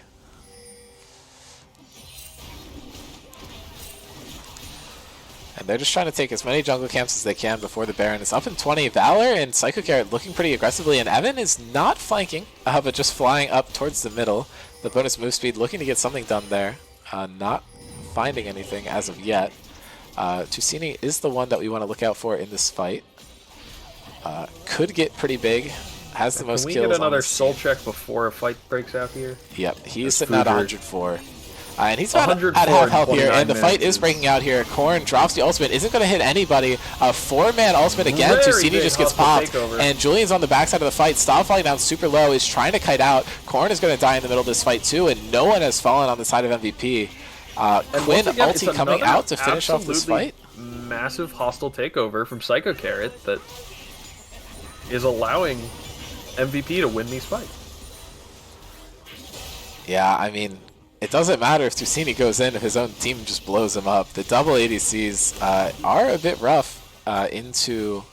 And they're just trying to take as many jungle camps as they can before the Baron is up in 20. Valor and Psycho Carrot looking pretty aggressively, and Evan is not flanking, but just flying up towards the middle. The bonus move speed looking to get something done there. Not finding anything as of yet. Tusini is the one that we want to look out for in this fight. Could get pretty big. Has the most kills. Can we get another soul check before a fight breaks out here? Yep, he's sitting at 104. And he's about at half health here, and the fight is breaking out here. Korn drops the ultimate, isn't going to hit anybody. A 4-man ultimate again. Tusini just gets popped, and Julian's on the backside of the fight. Stav falling down super low, is trying to kite out. Korn is going to die in the middle of this fight too, and no one has fallen on the side of MVP. Quinn ulti coming out to finish off this fight. Massive hostile takeover from Psycho Carrot that is allowing MVP to win these fights. Yeah, I mean, it doesn't matter if Tusini goes in if his own team just blows him up. The double ADCs are a bit rough into...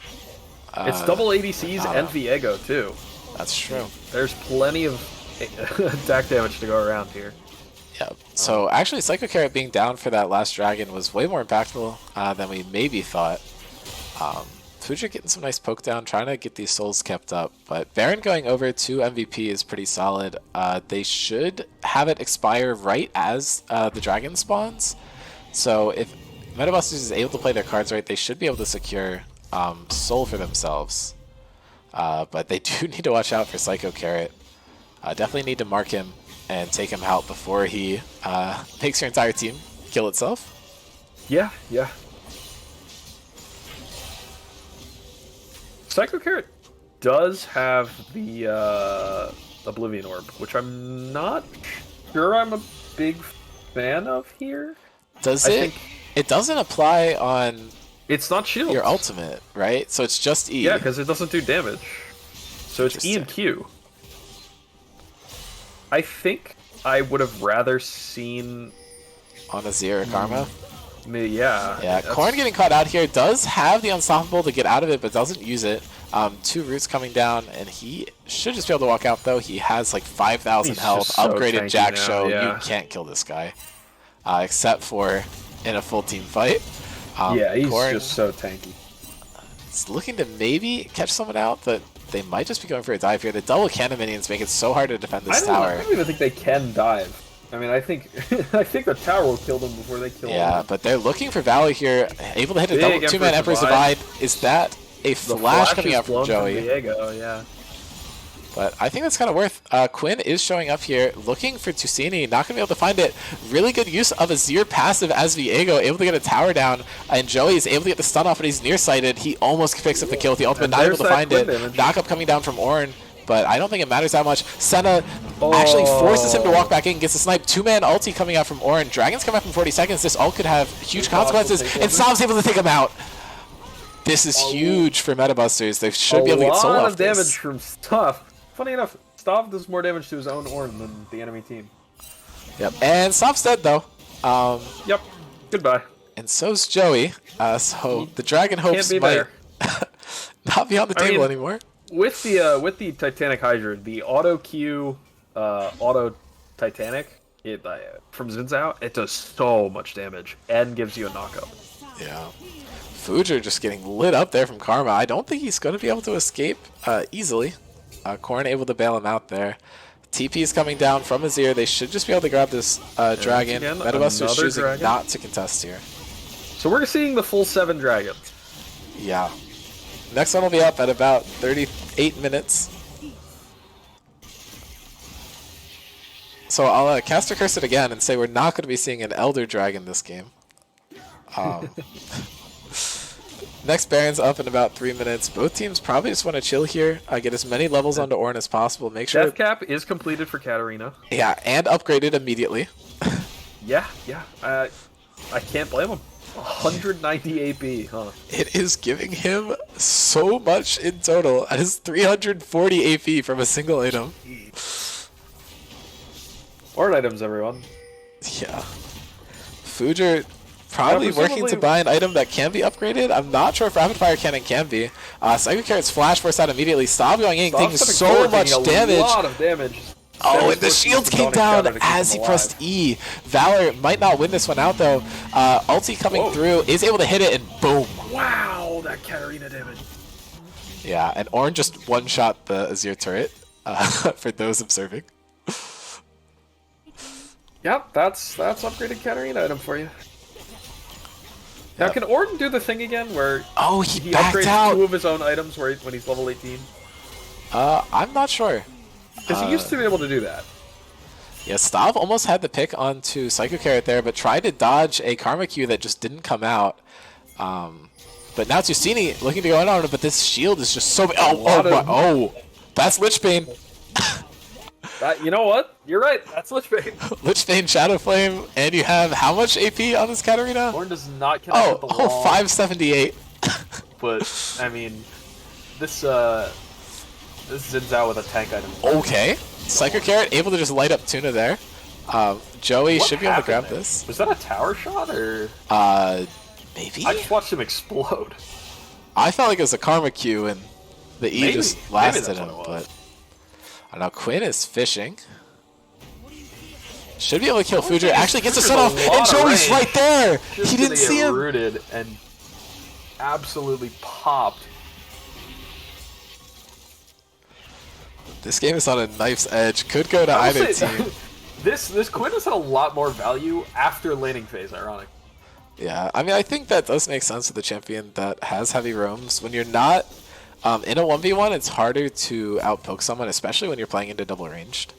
it's double ADCs and Viego, too. That's true. There's plenty of attack damage to go around here. Yeah. So actually, Psycho Carrot being down for that last dragon was way more impactful than we maybe thought. Fuja getting some nice poke down, trying to get these souls kept up. But Baron going over to MVP is pretty solid. They should have it expire right as the dragon spawns. So if MetaBusters is able to play their cards right, they should be able to secure soul for themselves. But they do need to watch out for Psycho Carrot. Definitely need to mark him and take him out before he makes your entire team kill itself. Yeah, yeah. Psycho Carrot does have the Oblivion Orb, which I'm not sure I'm a big fan of here. Does it? It doesn't apply on... It's not shield. Your ultimate, right? So it's just E. Yeah, because it doesn't do damage. So it's E and Q. I think I would have rather seen... On Azir or Karma? Yeah. Yeah, Korn getting caught out here does have the Unstoppable to get out of it, but doesn't use it. 2 roots coming down, and he should just be able to walk out, though. He has like 5,000 health, so upgraded Jack now, Show. yeah. You can't kill this guy, except for in a full team fight. Yeah, he's Korn just so tanky. is looking to maybe catch someone out, but they might just be going for a dive here. The double cannon minions make it so hard to defend this tower. I don't even think they can dive. I mean, I think I think the tower will kill them before they kill them. Yeah, but they're looking for Valor here. Able to hit a double 2-man Emperor's Divide. Is that a flash coming out from Joey? Viego, yeah. But I think that's kind of worth. Quinn is showing up here, looking for Tusini. Not going to be able to find it. Really good use of Azir passive as Viego, able to get a tower down. And Joey is able to get the stun off, but he's nearsighted. He almost picks up the kill with the ultimate, not able to find it. Knockup coming down from Ornn, but I don't think it matters that much. Senna actually forces him to walk back in, gets a snipe. 2-man ulti coming out from Ornn. Dragon's coming up in 40 seconds. This ult could have huge consequences. And Stav's able to take him out. This is huge for MetaBusters. They should be able to get soul off A lot of damage this. from Stav. Funny enough, Stav does more damage to his own Ornn than the enemy team. Yep, and Stav's dead though. Yep, goodbye. And so's Joey. So the Dragon hopes might not be on the table anymore. With the Titanic Hydra, the auto Q, auto Titanic, from Zinzao, it does so much damage and gives you a knockup. Yeah. Fuja just getting lit up there from Karma. I don't think he's going to be able to escape easily. Korn able to bail him out there. TP is coming down from Azir. They should just be able to grab this dragon. MetaBusters choosing not to contest here. So we're seeing the full 7 dragons. Yeah. Next one will be up at about 38 minutes. So I'll caster curse it again and say we're not going to be seeing an Elder Dragon this game. Next Baron's up in about 3 minutes. Both teams probably just want to chill here, get as many levels onto Ornn as possible. Make sure Death cap is completed for Katarina. Yeah, and upgraded immediately. Yeah. I can't blame him. 190 AP, huh? It is giving him so much in total. That is 340 AP from a single item. Ornn items, everyone. Yeah. Fuja probably working to buy an item that can be upgraded. I'm not sure if Rapid Fire Cannon can be. Psycho Carrot's flash force out immediately. Stop going in, taking so much damage. A lot of damage. Oh, and the shields came down as he pressed E. Valor might not win this one out, though. Ulti coming through, is able to hit it, and boom. Wow, that Katarina damage. Yeah, and Ornn just one-shot the Azir turret, for those observing. Yep, that's upgraded Katarina item for you. Now, can Ornn do the thing again where he backed out 2 of his own items when he's level 18? I'm not sure. Because he used to be able to do that. Yeah, Stav almost had the pick onto Psycho Carrot there, but tried to dodge a Karma Q that just didn't come out. But now Tusini looking to go in on it, but this shield is just so... Oh, that's Lich Bane. You know what? You're right. That's Lich Bane. Lich Bane, Shadow Flame, and you have how much AP on this Katarina? Ornn does not connect with the wall. 578. But, I mean, this Zinzao with a tank item. Okay. Psycho Carrot able to just light up Tuna there. Joey What should be able to happened grab there? this. Was that a tower shot or? Maybe? I just watched him explode. I felt like it was a karma Q and the E Maybe just maybe lasted that's what him, it but was. I don't know. Quinn is fishing. Should be able to kill The only Fujer. thing is Actually gets a Fujer's set off, a lot and of Joey's range. right there. Just He didn't gonna see get him. rooted and absolutely popped. This game is on a knife's edge. Could go to I will either say, team. this Quinn has had a lot more value after laning phase, ironic. Yeah, I mean, I think that does make sense with a champion that has heavy roams. When you're not in a 1v1, it's harder to outpoke someone, especially when you're playing into double ranged.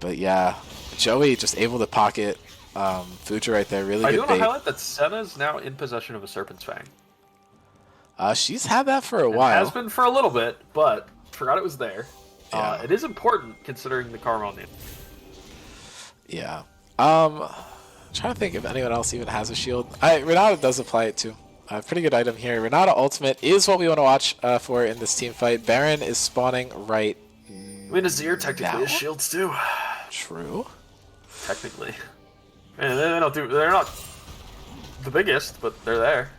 But yeah, Joey just able to pocket Fuja right there. Really I do good want to bait. highlight that Senna's now in possession of a Serpent's Fang. She's had that for a And while. has been for a little bit, but forgot it was there. Yeah. It is important considering the karma on the. Yeah. Trying to think if anyone else even has a shield. Renata does apply it too. Pretty good item here. Renata ultimate is what we want to watch for in this team fight. Baron is spawning right I mean, Azir technically has shields too. True. Technically. And they're not the biggest, but they're there.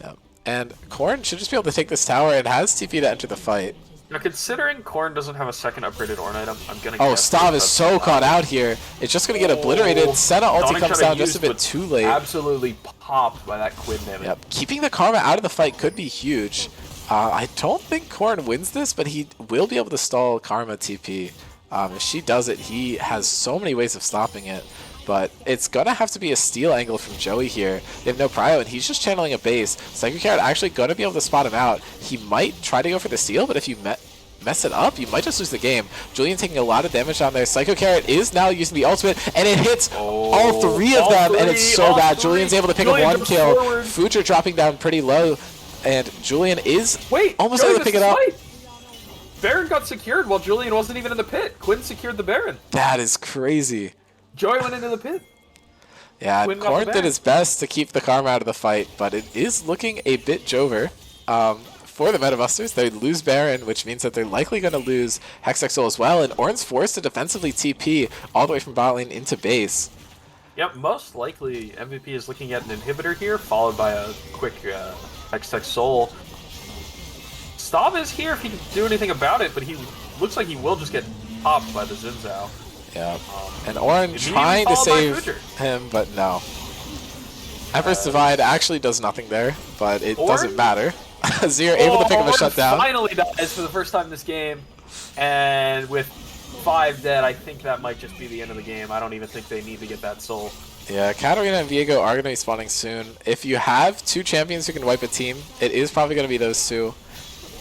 Yep. And Korn should just be able to take this tower and has TP to enter the fight. Now, considering Korn doesn't have a second upgraded Ornn item, I'm gonna Oh, guess Stav is that's so allowed. caught out here. It's just going to get obliterated. Senna ulti Dominic comes tried to down just a use, bit but too late. Absolutely popped by that Quinn damage. Yep. Keeping the Karma out of the fight could be huge. I don't think Korn wins this, but he will be able to stall Karma TP. If she does it, he has so many ways of stopping it. But it's going to have to be a steal angle from Joey here. They have no prio, and he's just channeling a base. Psycho Carrot actually going to be able to spot him out. He might try to go for the steal, but if you mess it up, you might just lose the game. Julian taking a lot of damage down there. Psycho Carrot is now using the ultimate, and it hits all three of them, and it's so bad. Julian's able to pick up one kill. Future dropping down pretty low, and Julian is almost able to pick it up. Baron got secured while Julian wasn't even in the pit. Quinn secured the Baron. That is crazy. Joey went into the pit. Yeah, Quinn Korn got the did his best to keep the Karma out of the fight, but it is looking a bit Jover. For the Metabusters, they lose Baron, which means that they're likely going to lose Hextech as well, and Ornn's forced to defensively TP all the way from bot lane into base. Yep, most likely MVP is looking at an inhibitor here, followed by a quick Hextech Soul. Stav is here if he can do anything about it, but he looks like he will just get popped by the Xin Zhao. Yeah, and Ornn trying to save him, but no. Empress Divide actually does nothing there, but it doesn't matter. Azir able to pick up a shutdown. Finally dies for the first time this game, and with 5 dead, I think that might just be the end of the game. I don't even think they need to get that soul. Yeah, Katarina and Viego are going to be spawning soon. If you have 2 champions who can wipe a team, it is probably going to be those 2.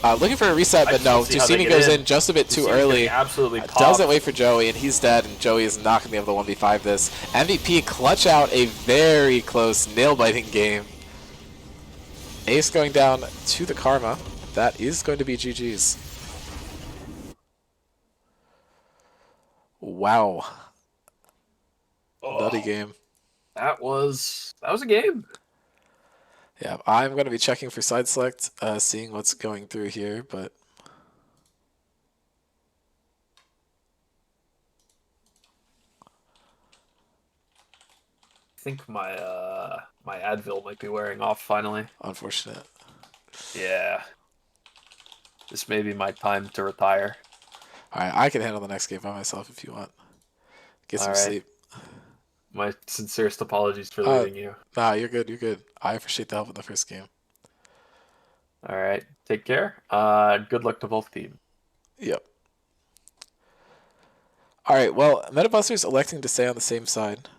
Looking for a reset, but no. Tusimi goes in just a bit too early. Absolutely doesn't wait for Joey, and he's dead, and Joey is not going to be able to 1v5 this. MVP clutch out a very close, nail-biting game. Ace going down to the Karma. That is going to be GG's. Wow. Nutty game. That was a game. Yeah, I'm going to be checking for side select, seeing what's going through here, but... I think my my Advil might be wearing off finally. Unfortunate. Yeah. This may be my time to retire. Alright, I can handle the next game by myself if you want. Get some sleep. My sincerest apologies for leaving you. Nah, you're good, you're good. I appreciate the help in the first game. Alright, take care. Good luck to both teams. Yep. Alright, well, Metabusters electing to stay on the same side.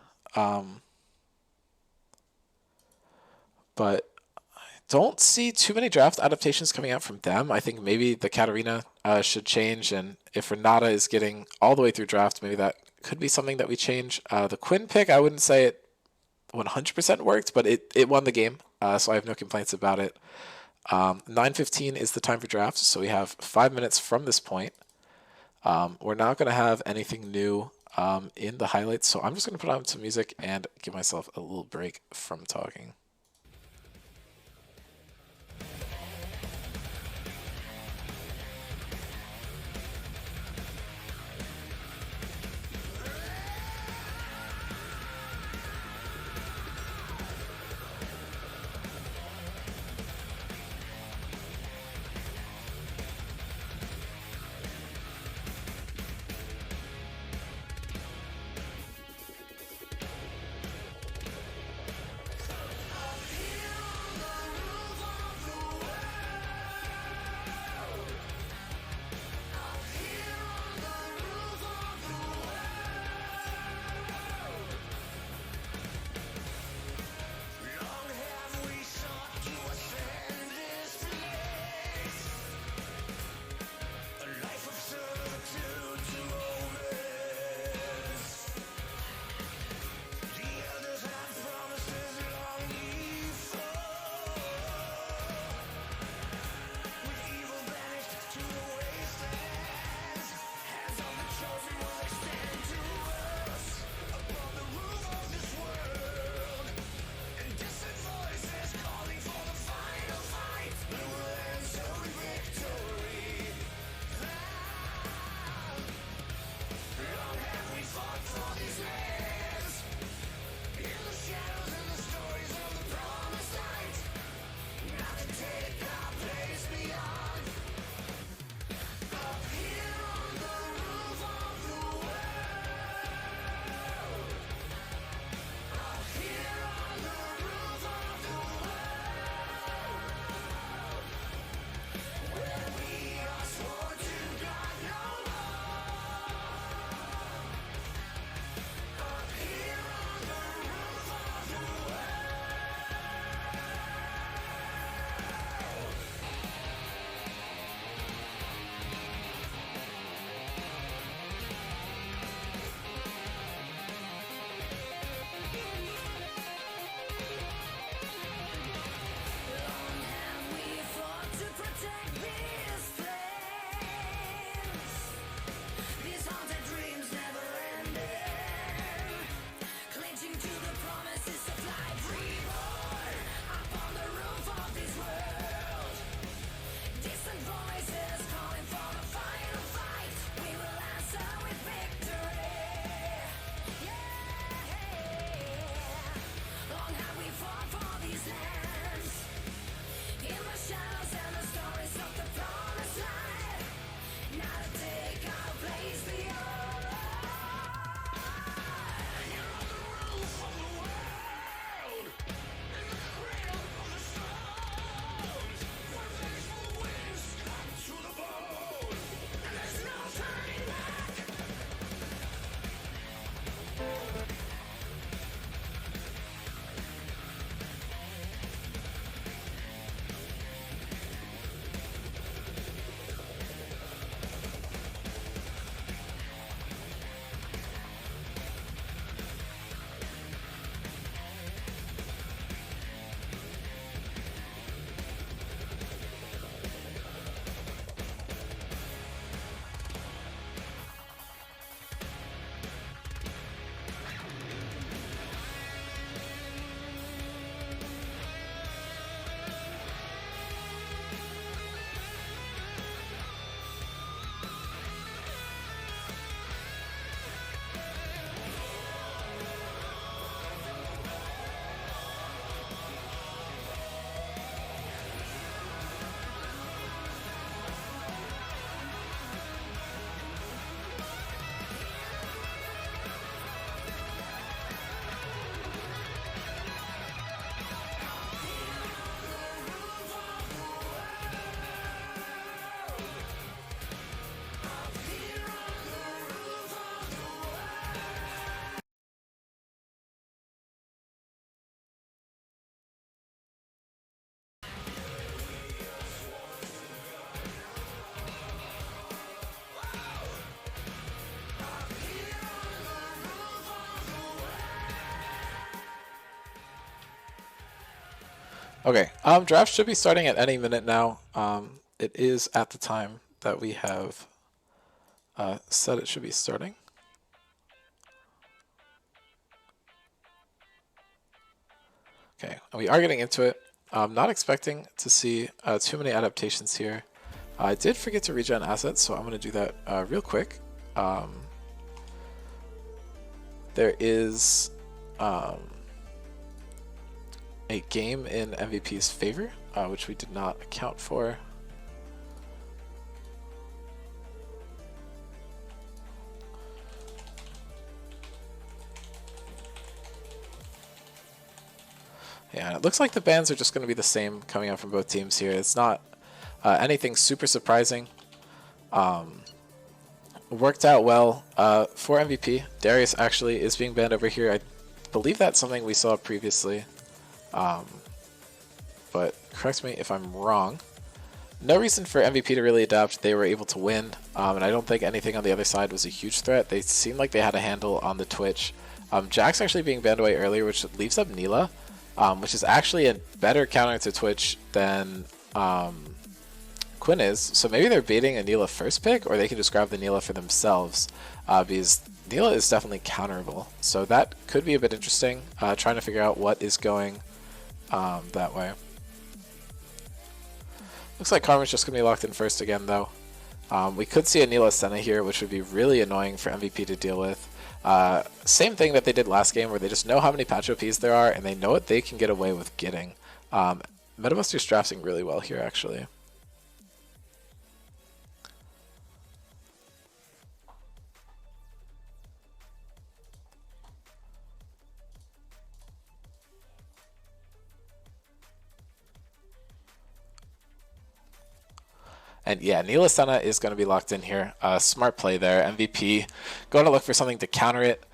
But I don't see too many draft adaptations coming out from them. I think maybe the Katarina should change, and if Renata is getting all the way through draft, maybe that could be something that we change. The Quinn pick, I wouldn't say it 100% worked, but it won the game, so I have no complaints about it. 9:15 is the time for drafts, so we have 5 minutes from this point. We're not going to have anything new in the highlights, so I'm just going to put on some music and give myself a little break from talking. Okay, draft should be starting at any minute now. It is at the time that we have said it should be starting. Okay, we are getting into it. I'm not expecting to see too many adaptations here. I did forget to regen assets, so I'm going to do that real quick. There is a game in MVP's favor, which we did not account for. Yeah, it looks like the bans are just going to be the same coming out from both teams here. It's not anything super surprising. Worked out well for MVP. Darius actually is being banned over here. I believe that's something we saw previously. But correct me if I'm wrong. No reason for MVP to really adapt. They were able to win, and I don't think anything on the other side was a huge threat. They seemed like they had a handle on the Twitch. Jack's actually being banned away earlier, which leaves up Neela, which is actually a better counter to Twitch than Quinn is. So maybe they're baiting a Neela first pick, or they can just grab the Neela for themselves, because Neela is definitely counterable. So that could be a bit interesting, trying to figure out what is going that way. Looks like Karma's just going to be locked in first again, though. We could see a Neela Senna here, which would be really annoying for MVP to deal with. Same thing that they did last game, where they just know how many patch OPs there are, and they know what they can get away with getting. Metabuster's drafting really well here, actually. And yeah, Neela Senna is going to be locked in here. Smart play there. MVP going to look for something to counter it.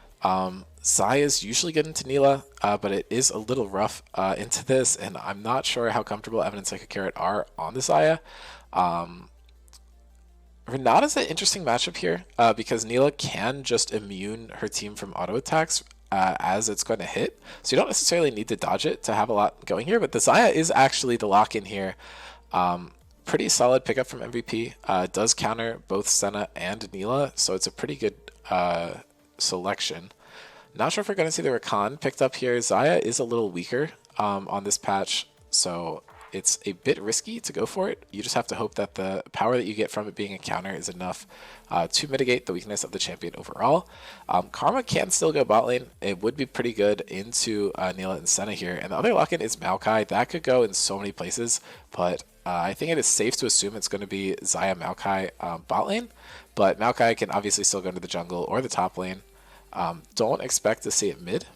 Zaya's usually good into Neela, but it is a little rough into this, and I'm not sure how comfortable Evidence Like a Carrot are on the Zaya. Renata's an interesting matchup here because Neela can just immune her team from auto attacks as it's going to hit. So you don't necessarily need to dodge it to have a lot going here, but the Zaya is actually the lock in here. Pretty solid pickup from MVP. Does counter both Senna and Neela, so it's a pretty good selection. Not sure if we're going to see the Rakan picked up here. Zaya is a little weaker on this patch, so it's a bit risky to go for it. You just have to hope that the power that you get from it being a counter is enough to mitigate the weakness of the champion overall. Karma can still go bot lane. It would be pretty good into Neela and Senna here. And the other lock-in is Maokai. That could go in so many places, but I think it is safe to assume it's going to be Zaya Maokai bot lane, but Maokai can obviously still go into the jungle or the top lane. Don't expect to see it mid.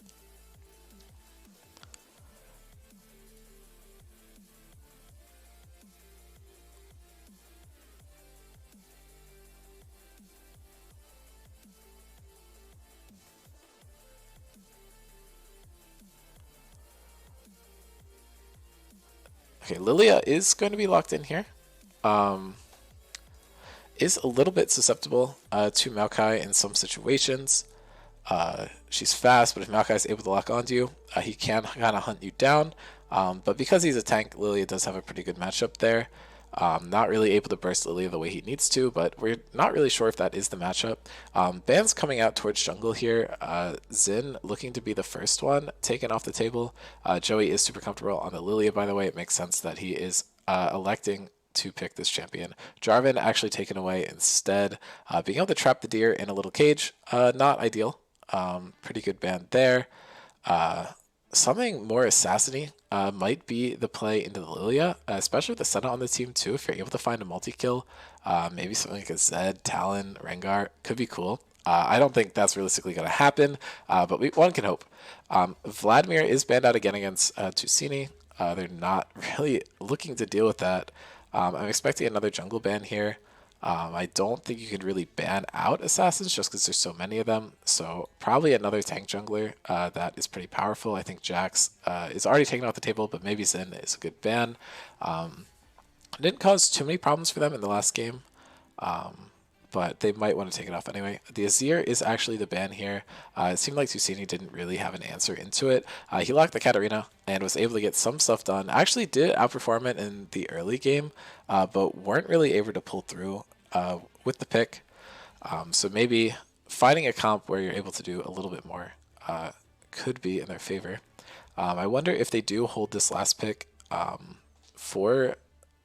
Okay, Lilia is going to be locked in here. Is a little bit susceptible to Maokai in some situations. She's fast, but if Maokai is able to lock onto you, he can kind of hunt you down. But because he's a tank, Lilia does have a pretty good matchup there. Not really able to burst Lilia the way he needs to, but we're not really sure if that is the matchup. Ban's coming out towards jungle here. Xin looking to be the first one taken off the table. Joey is super comfortable on the Lilia, by the way. It makes sense that he is electing to pick this champion. Jarvan actually taken away instead. Being able to trap the deer in a little cage, not ideal. Pretty good ban there. Something more assassiny might be the play into the Lilia, especially with the Senna on the team too. If you're able to find a multi-kill, maybe something like a Zed, Talon, Rengar could be cool. I don't think that's realistically going to happen, but one can hope. Vladimir is banned out again against Tusini. They're not really looking to deal with that. I'm expecting another jungle ban here. I don't think you could really ban out assassins just because there's so many of them. So probably another tank jungler that is pretty powerful. I think Jax is already taken off the table, but maybe Xin is a good ban. Didn't cause too many problems for them in the last game. but they might want to take it off anyway. The Azir is actually the ban here. It seemed like Tusini didn't really have an answer into it. He locked the Katarina and was able to get some stuff done. Actually did outperform it in the early game, but weren't really able to pull through with the pick. So maybe finding a comp where you're able to do a little bit more could be in their favor. I wonder if they do hold this last pick for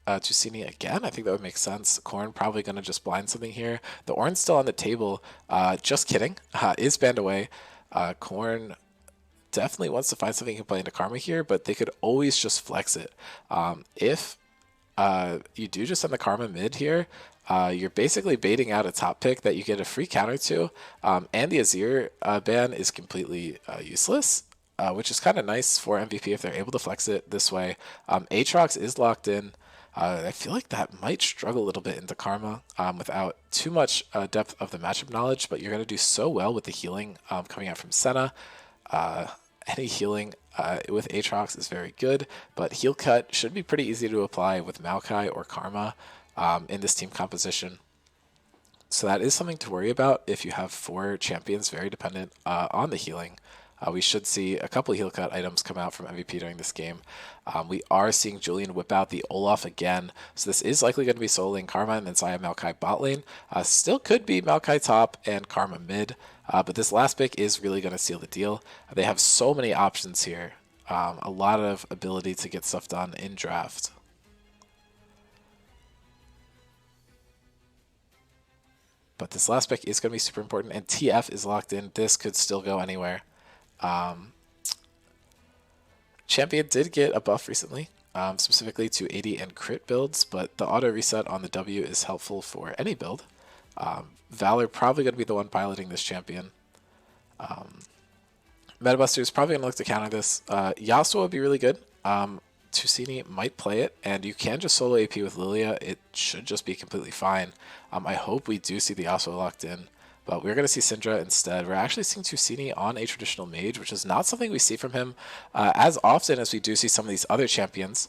Tusini again. I think that would make sense. Corn probably going to just blind something here. The Ornn's still on the table. Just kidding. Is banned away. Corn definitely wants to find something he can play into Karma here, but they could always just flex it. If you do just send the Karma mid here, you're basically baiting out a top pick that you get a free counter to, and the Azir ban is completely useless. Which is kind of nice for MVP if they're able to flex it this way. Aatrox is locked in. I feel like that might struggle a little bit into Karma without too much depth of the matchup knowledge, but you're going to do so well with the healing coming out from Senna. Any healing with Aatrox is very good, but heal cut should be pretty easy to apply with Maokai or Karma in this team composition. So that is something to worry about if you have 4 champions very dependent on the healing. We should see a couple of heal cut items come out from MVP during this game. We are seeing Julian whip out the Olaf again, so this is likely going to be solo lane Karma and then Xayah Maokai bot lane. Still could be Maokai top and Karma mid, but this last pick is really going to seal the deal. They have so many options here, a lot of ability to get stuff done in draft. But this last pick is going to be super important, and TF is locked in. This could still go anywhere. Champion did get a buff recently, specifically to 80 and crit builds, but the auto reset on the W is helpful for any build. Valor probably going to be the one piloting this champion. Metabuster is probably going to look to counter this. Yasuo would be really good. Tusini might play it, and you can just solo AP with Lilia. It should just be completely fine. I hope we do see the Yasuo locked in. But we're going to see Syndra instead. We're actually seeing Tusini on a traditional mage, which is not something we see from him as often as we do see some of these other champions.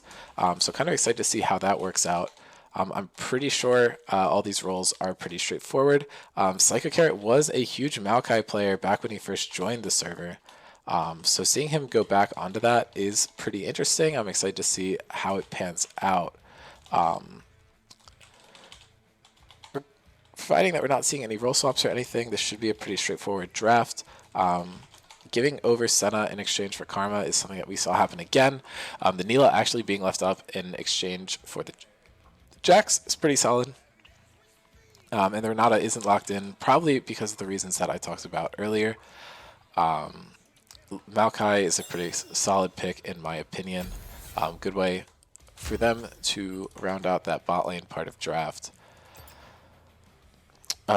So kind of excited to see how that works out. I'm pretty sure all these roles are pretty straightforward. Psycho Carrot was a huge Maokai player back when he first joined the server. So seeing him go back onto that is pretty interesting. I'm excited to see how it pans out. Providing that we're not seeing any role swaps or anything, this should be a pretty straightforward draft. Giving over Senna in exchange for Karma is something that we saw happen again. The Neela actually being left up in exchange for the Jax is pretty solid. And the Renata isn't locked in, probably because of the reasons that I talked about earlier. Maokai is a pretty solid pick in my opinion. Good way for them to round out that bot lane part of draft.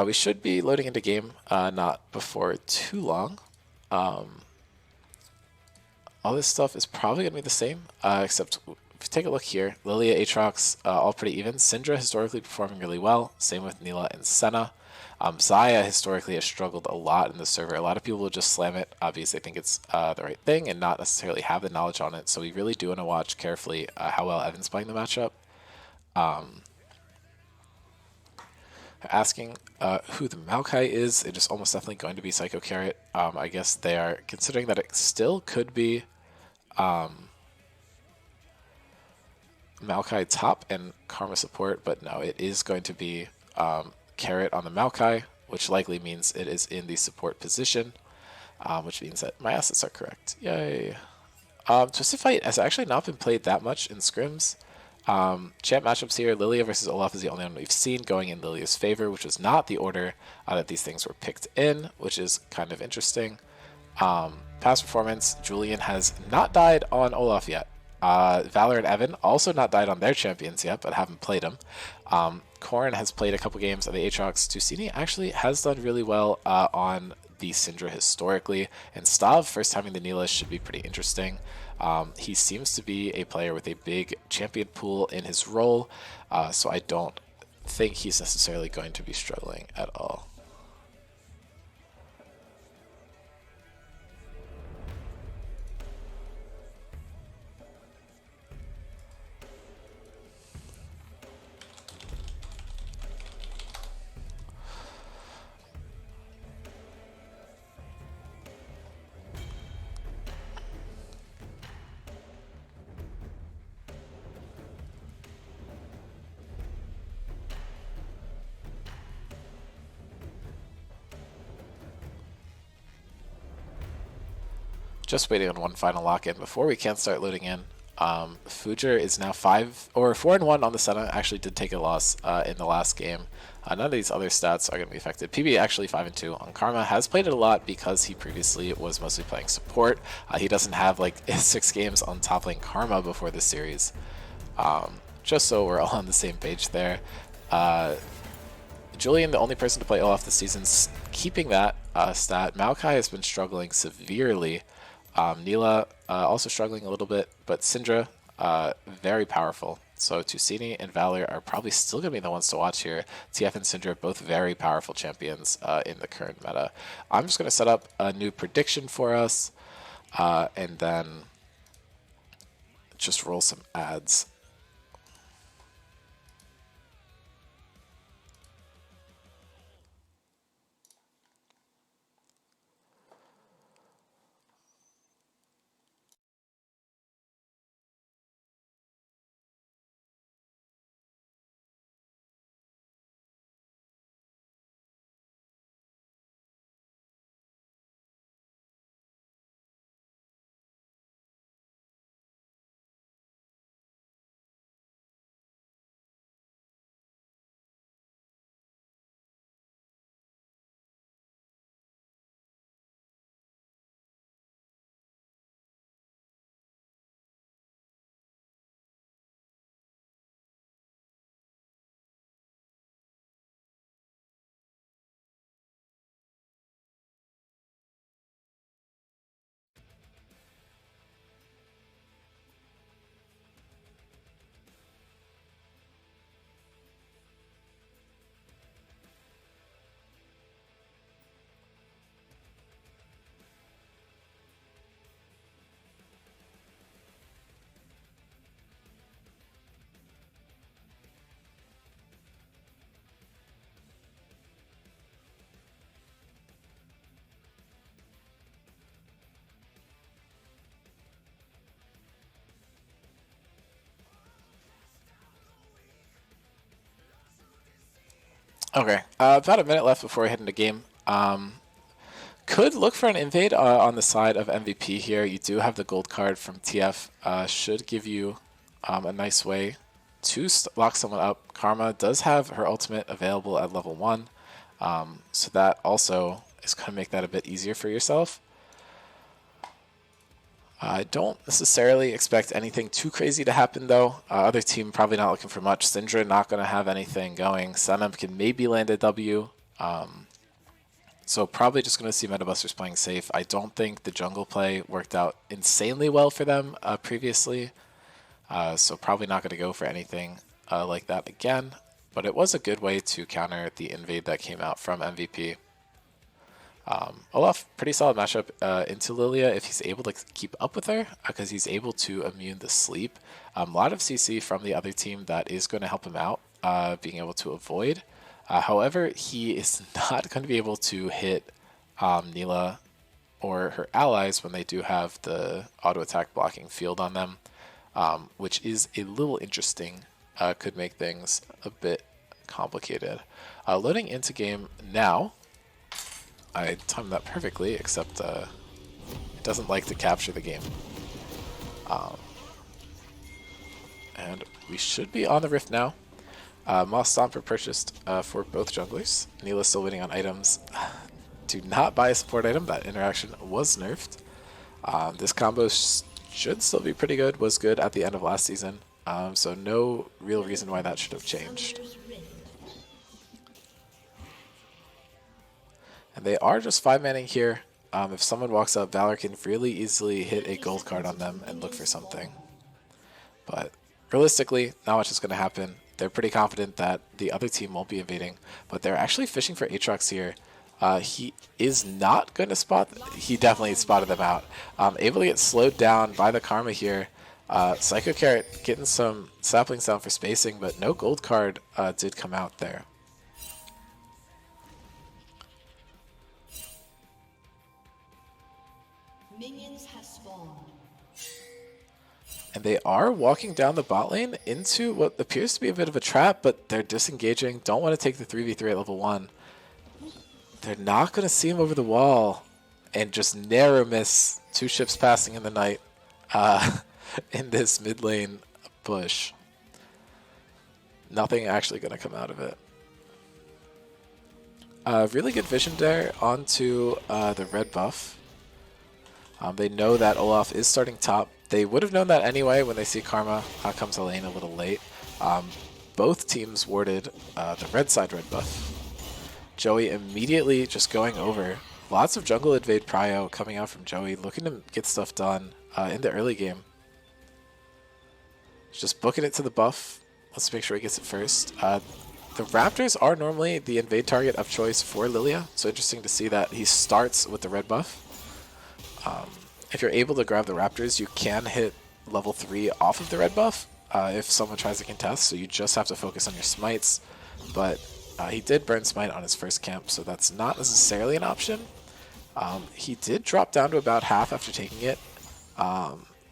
We should be loading into game not before too long. All this stuff is probably going to be the same, except if you take a look here, Lilia, Aatrox, all pretty even. Syndra historically performing really well, same with Neela and Senna. Xayah historically has struggled a lot in the server. A lot of people will just slam it, obviously they think it's the right thing and not necessarily have the knowledge on it, so we really do want to watch carefully how well Evan's playing the matchup. Asking who the Maokai is, it is almost definitely going to be Psycho Carrot. I guess they are considering that it still could be Maokai top and Karma support, but no, it is going to be Carrot on the Maokai, which likely means it is in the support position, which means that my assets are correct. Yay! Twisted Fight has actually not been played that much in scrims. Champ matchups here, Lilia versus Olaf is the only one we've seen going in Lilia's favor, which was not the order that these things were picked in, which is kind of interesting. Past performance, Julian has not died on Olaf yet. Valor and Evan also not died on their champions yet, but haven't played them. Corn has played a couple games of the Aatrox. Tusini actually has done really well on the Syndra historically, and Stav first timing the Neela should be pretty interesting. He seems to be a player with a big champion pool in his role, so I don't think he's necessarily going to be struggling at all. Just waiting on one final lock-in before we can start loading in. Fujer is now 4-1 on the Senna. Actually did take a loss in the last game. None of these other stats are going to be affected. PB actually 5-2 on Karma. Has played it a lot because he previously was mostly playing support. He doesn't have like 6 games on top lane Karma before this series. Just so we're all on the same page there. Julian, the only person to play Olaf this season, keeping that stat. Maokai has been struggling severely. Neela also struggling a little bit, but Syndra very powerful. So Tusini and Valor are probably still going to be the ones to watch here. TF and Syndra both very powerful champions in the current meta. I'm just going to set up a new prediction for us and then just roll some ads. Okay, about a minute left before we head into game. Could look for an invade on the side of MVP here. You do have the gold card from TF. Should give you a nice way to lock someone up. Karma does have her ultimate available at level 1. So that also is going to make that a bit easier for yourself. I don't necessarily expect anything too crazy to happen, though. Other team probably not looking for much. Syndra not going to have anything going. Sunum can maybe land a W. So probably just going to see Metabusters playing safe. I don't think the jungle play worked out insanely well for them previously. So probably not going to go for anything like that again. But it was a good way to counter the invade that came out from MVP. Olaf, pretty solid matchup into Lilia if he's able to keep up with her, because he's able to immune the sleep. A lot of CC from the other team that is going to help him out, being able to avoid. However, he is not going to be able to hit Neela or her allies when they do have the auto attack blocking field on them, which is a little interesting. Could make things a bit complicated. Loading into game now. I timed that perfectly, except it doesn't like to capture the game. And we should be on the Rift now. Moss Stomper purchased for both junglers. Neela's still waiting on items. Do not buy a support item. That interaction was nerfed. This combo should still be pretty good. Was good at the end of last season. So no real reason why that should have changed. And they are just 5-manning here. If someone walks up, Valor can really easily hit a gold card on them and look for something. But realistically, not much is going to happen. They're pretty confident that the other team won't be invading, but they're actually fishing for Aatrox here. He is not going to spot. He definitely spotted them out. Able to get slowed down by the Karma here. Psycho Carrot getting some saplings down for spacing, but no gold card did come out there. Minions have spawned. And they are walking down the bot lane into what appears to be a bit of a trap, but they're disengaging. Don't want to take the 3v3 at level 1. They're not going to see him over the wall. and just narrow miss. 2 ships passing in the night in this mid lane bush. Nothing actually going to come out of it. Really good vision there onto the red buff. They know that Olaf is starting top. They would have known that anyway when they see Karma comes to lane a little late. Both teams warded the red side red buff. Joey immediately just going over. Lots of jungle invade prio coming out from Joey, looking to get stuff done in the early game. Just booking it to the buff. Let's make sure he gets it first. The Raptors are normally the invade target of choice for Lilia, so interesting to see that he starts with the red buff. If you're able to grab the Raptors, you can hit level 3 off of the red buff if someone tries to contest, so you just have to focus on your smites. But he did burn smite on his first camp, so that's not necessarily an option. He did drop down to about half after taking it.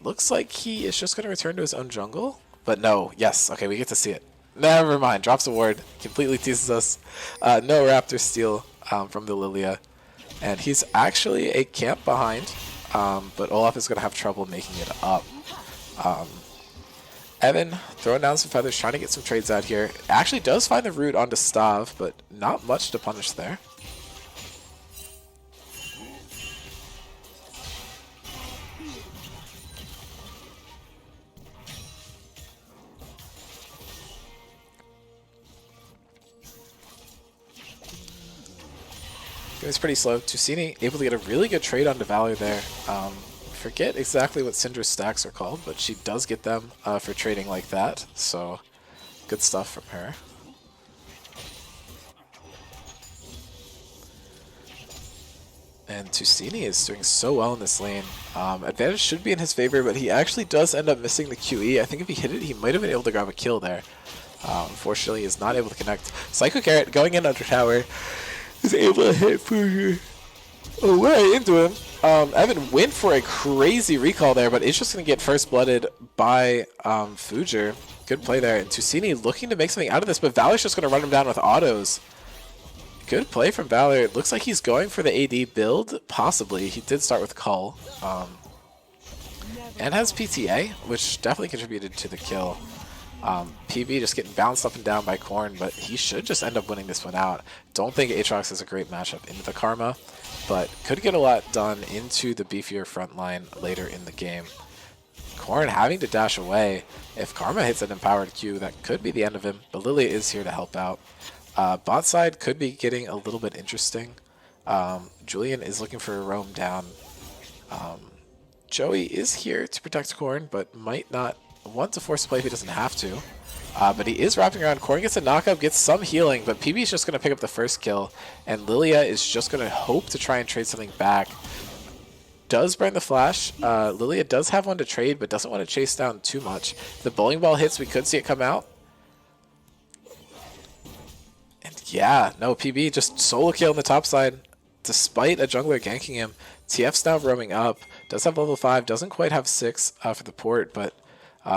Looks like he is just going to return to his own jungle. But no, yes, okay, we get to see it. Never mind, drops a ward, completely teases us. No Raptor steal from the Lilia. And he's actually a camp behind, but Olaf is going to have trouble making it up. Evan throwing down some feathers, trying to get some trades out here. Actually does find the root onto Stav, but not much to punish there. It was pretty slow. Tusini able to get a really good trade onto Valor there. Forget exactly what Syndra's stacks are called, but she does get them for trading like that. So good stuff from her. And Tusini is doing so well in this lane. Advantage should be in his favor, but he actually does end up missing the QE. I think if he hit it, he might have been able to grab a kill there. Unfortunately, he is not able to connect. Psycho Carrot going in under tower. Is able to hit Fuji away into him. Evan went for a crazy recall there, but it's just going to get first blooded by Fuji. Good play there. And Tusini looking to make something out of this, but Valor's just going to run him down with autos. Good play from Valor. It looks like he's going for the AD build, possibly. He did start with Cull. And has PTA, which definitely contributed to the kill. PB just getting bounced up and down by Korn, but he should just end up winning this one out. Don't think Aatrox is a great matchup into the Karma, but could get a lot done into the beefier front line later in the game. Korn having to dash away. If Karma hits an empowered Q, that could be the end of him, but Lilia is here to help out. Bot side could be getting a little bit interesting. Julian is looking for a roam down. Joey is here to protect Korn, but might not want to force play if he doesn't have to. But he is wrapping around. Korn gets a knockup, gets some healing, but PB is just going to pick up the first kill, and Lilia is just going to hope to try and trade something back. Does burn the flash. Lilia does have one to trade, but doesn't want to chase down too much. If the bowling ball hits, we could see it come out. And yeah, no, PB just solo kill on the top side, despite a jungler ganking him. TF's now roaming up. Does have level 5, doesn't quite have 6 for the port, but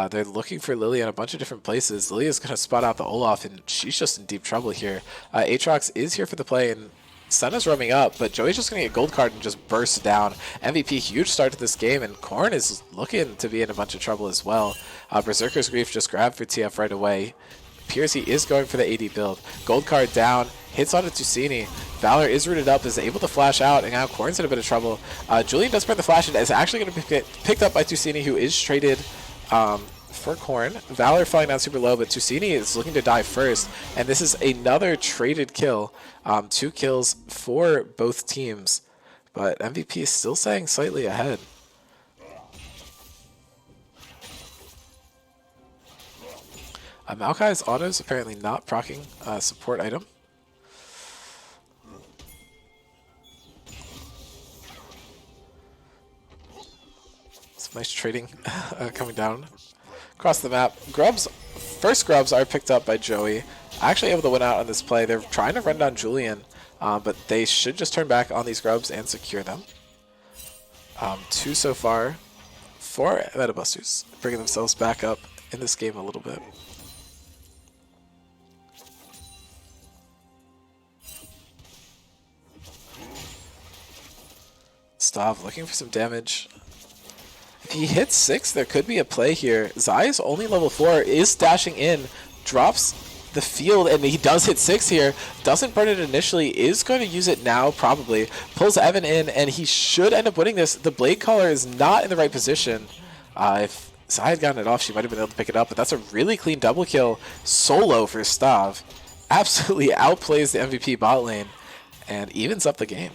they're looking for Lilia in a bunch of different places. Lilia's going to spot out the Olaf, and she's just in deep trouble here. Aatrox is here for the play, and Senna's roaming up, but Joey's just going to get gold card and just burst down. MVP, huge start to this game, and Korn is looking to be in a bunch of trouble as well. Berserker's Grief just grabbed for TF right away. Appears he is going for the AD build. Gold card down, hits onto Tusini. Valor is rooted up, is able to flash out, and now Korn's in a bit of trouble. Julian does burn the flash, and is actually going to get picked up by Tusini, who is traded for Korn. Valor falling down super low, but Tusini is looking to die first, and this is another traded kill. 2 kills for both teams, but MVP is still staying slightly ahead. Maokai's auto is apparently not proccing support item. Some nice trading coming down across the map. First grubs are picked up by Joey. Actually able to win out on this play. They're trying to run down Julian, but they should just turn back on these grubs and secure them. 2 so far. 4 Metabusters, bringing themselves back up in this game a little bit. Stav looking for some damage. If he hits 6, there could be a play here. Zai is only level 4, is dashing in, drops the field, and he does hit 6 here. Doesn't burn it initially, is going to use it now probably. Pulls Evan in, and he should end up winning this. The Blade Caller is not in the right position. If Zai had gotten it off, she might have been able to pick it up, but that's a really clean double kill solo for Stav. Absolutely outplays the MVP bot lane and evens up the game.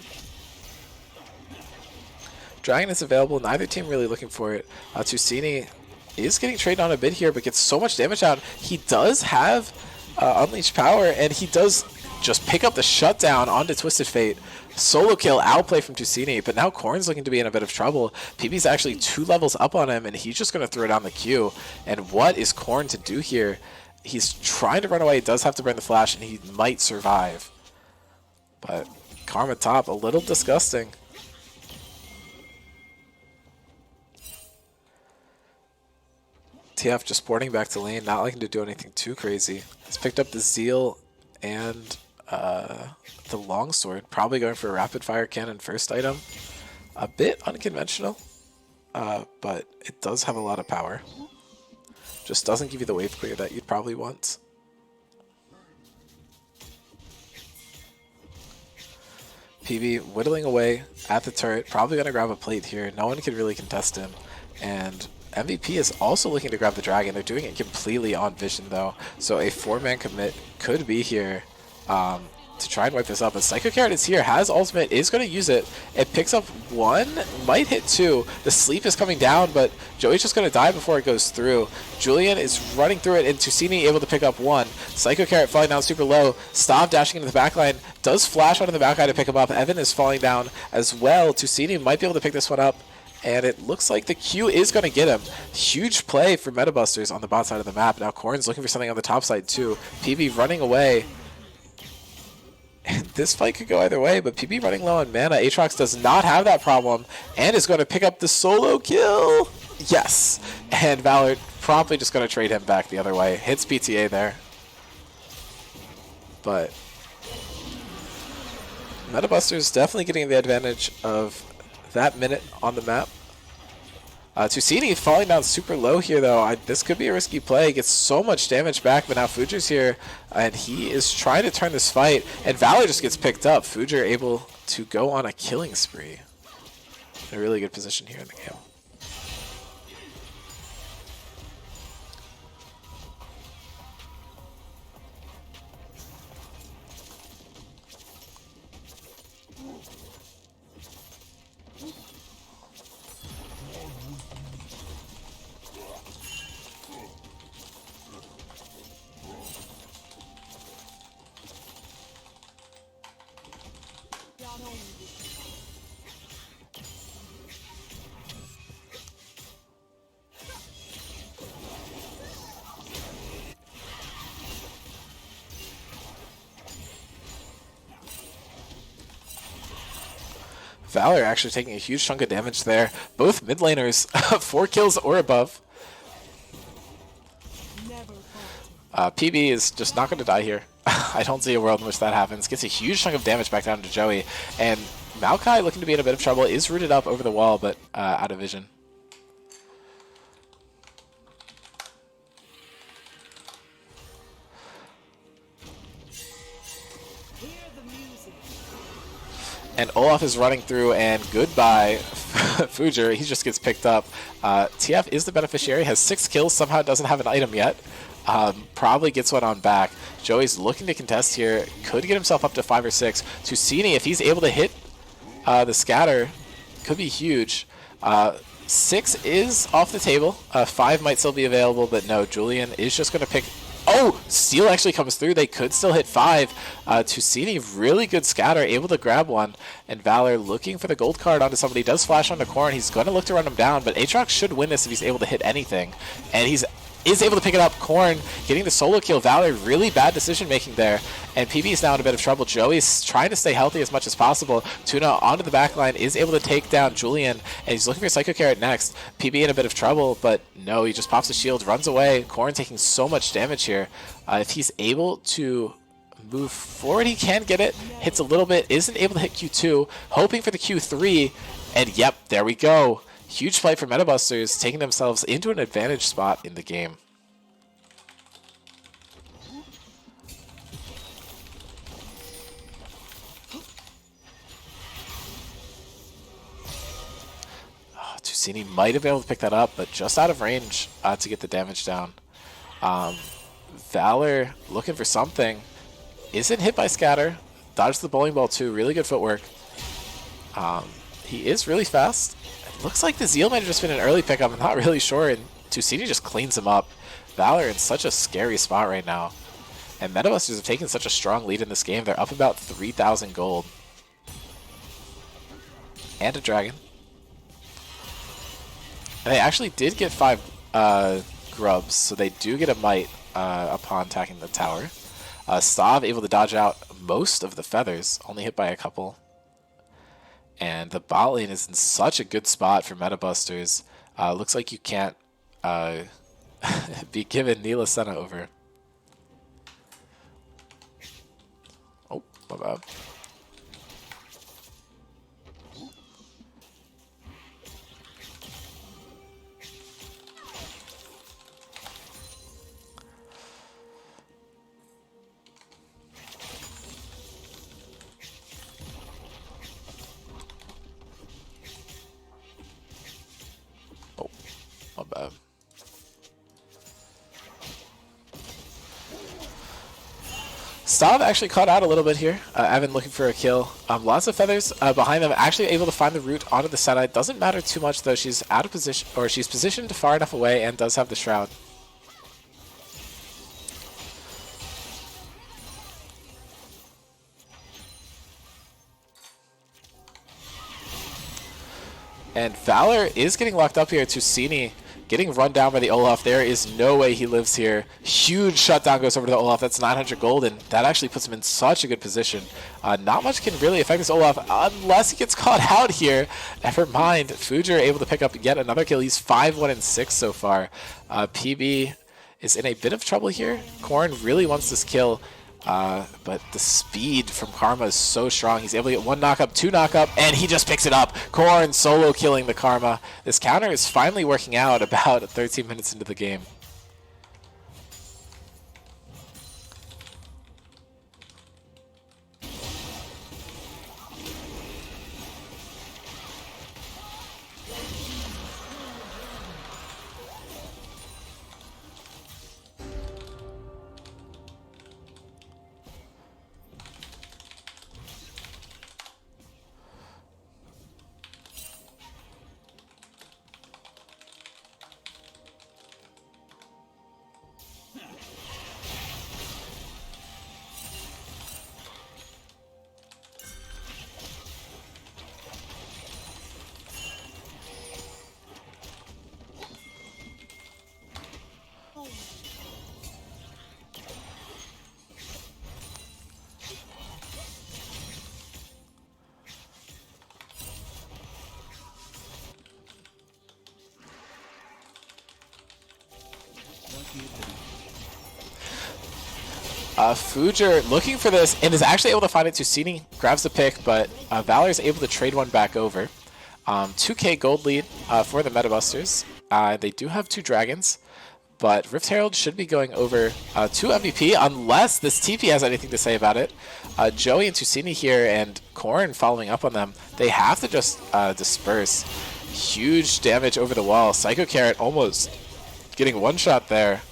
Dragon is available, neither team really looking for it. Tusini is getting traded on a bit here, but gets so much damage out. He does have Unleashed Power, and he does just pick up the shutdown onto Twisted Fate. Solo kill outplay from Tusini, but now Korn's looking to be in a bit of trouble. PB's actually 2 levels up on him, and he's just going to throw down the Q. And what is Korn to do here? He's trying to run away, does have to burn the flash, and he might survive. But Karma top, a little disgusting. TF just boarding back to lane, not liking to do anything too crazy. He's picked up the Zeal and the Longsword, probably going for a rapid fire cannon first item. A bit unconventional, but it does have a lot of power. Just doesn't give you the wave clear that you'd probably want. PB whittling away at the turret, probably going to grab a plate here. No one can really contest him. And MVP is also looking to grab the dragon. They're doing it completely on vision though. So a 4-man commit could be here to try and wipe this up. But Psycho Carrot is here, has ultimate, is going to use it. It picks up 1, might hit 2. The sleep is coming down, but Joey's just going to die before it goes through. Julian is running through it, and Tusini able to pick up 1. Psycho Carrot falling down super low. Stav dashing into the backline, does flash onto the back line to pick him up. Evan is falling down as well. Tusini might be able to pick this one up. And it looks like the Q is going to get him. Huge play for Metabusters on the bot side of the map. Now Korn's looking for something on the top side too. PB running away. And this fight could go either way, but PB running low on mana. Aatrox does not have that problem and is going to pick up the solo kill. Yes. And Valor promptly just going to trade him back the other way. Hits PTA there. But Metabusters definitely getting the advantage of that minute on the map. Tusini falling down super low here though. This could be a risky play. Gets so much damage back, but now Fujer's here and he is trying to turn this fight, and Valor just gets picked up. Fujer able to go on a killing spree. In a really good position here in the game. Valor actually taking a huge chunk of damage there. Both mid laners, 4 kills or above. PB is just not going to die here. I don't see a world in which that happens. Gets a huge chunk of damage back down to Joey. And Maokai, looking to be in a bit of trouble, is rooted up over the wall, but out of vision. And Olaf is running through, and goodbye, Fujer. He just gets picked up. TF is the beneficiary, has 6 kills, somehow doesn't have an item yet. Probably gets one on back. Joey's looking to contest here. Could get himself up to 5 or 6. Tusini, if he's able to hit the scatter, could be huge. 6 is off the table. 5 might still be available, but no, Julian is just going to pick... Oh, Steel actually comes through. They could still hit 5. Tusini, really good scatter, able to grab one. And Valor looking for the gold card onto somebody. Does flash onto Korn. He's going to look to run him down, but Aatrox should win this if he's able to hit anything. And he's able to pick it up. Korn getting the solo kill. Valor, really bad decision making there. And PB is now in a bit of trouble. Joey's trying to stay healthy as much as possible. Tuna onto the back line, is able to take down Julian, and he's looking for Psycho Carrot next. PB in a bit of trouble, but no, he just pops the shield, runs away. Korn taking so much damage here. If he's able to move forward, he can get it. Hits a little bit, isn't able to hit Q2, hoping for the Q3, And yep, there we go. Huge play for Metabusters, taking themselves into an advantage spot in the game. Tusini might have been able to pick that up, but just out of range to get the damage down. Valor looking for something. Isn't hit by Scatter. Dodged the bowling ball too. Really good footwork. He is really fast. It looks like the Zeal might have just been an early pickup. I'm not really sure. And Tusini just cleans him up. Valor in such a scary spot right now. And Metabusters have taken such a strong lead in this game. They're up about 3,000 gold. And a dragon. And they actually did get 5 grubs, so they do get a might upon attacking the tower. Stav able to dodge out most of the feathers, only hit by a couple. And the bot lane is in such a good spot for Metabusters. Looks like you can't be given Neela Senna over. Oh, my bad. My bad. Stav actually caught out a little bit here. Evan looking for a kill. Lots of feathers behind them. Actually able to find the route onto the side. Doesn't matter too much though. She's out of position, or she's positioned far enough away and does have the shroud. And Valor is getting locked up here. Tusini getting run down by the Olaf. There is no way he lives here. Huge shutdown goes over to the Olaf. That's 900 gold, and that actually puts him in such a good position. Not much can really affect this Olaf unless he gets caught out here. Never mind. Fujer able to pick up yet another kill. He's 5-1-6 so far. PB is in a bit of trouble here. Korn really wants this kill. But the speed from Karma is so strong. He's able to get 1 knock-up, 2 knock-up, and he just picks it up. Korn solo killing the Karma. This counter is finally working out about 13 minutes into the game. Fujer looking for this and is actually able to find it. Tusini grabs the pick, but Valor is able to trade one back over. 2k gold lead for the Metabusters. They do have 2 dragons, but Rift Herald should be going over to MVP unless this TP has anything to say about it. Joey and Tusini here and Korn following up on them. They have to just disperse. Huge damage over the wall. Psycho Carrot almost getting one shot there.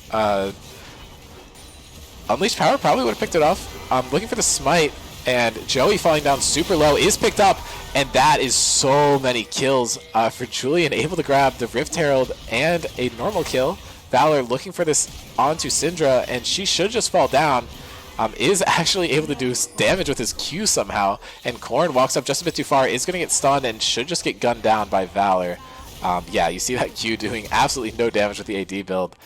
Unleashed Power probably would have picked it off. Looking for the smite, and Joey falling down super low is picked up, and that is so many kills for Julian, able to grab the Rift Herald and a normal kill. Valor looking for this onto Syndra, and she should just fall down. Is actually able to do damage with his Q somehow, and Korn walks up just a bit too far, is going to get stunned, and should just get gunned down by Valor. Yeah, you see that Q doing absolutely no damage with the AD build.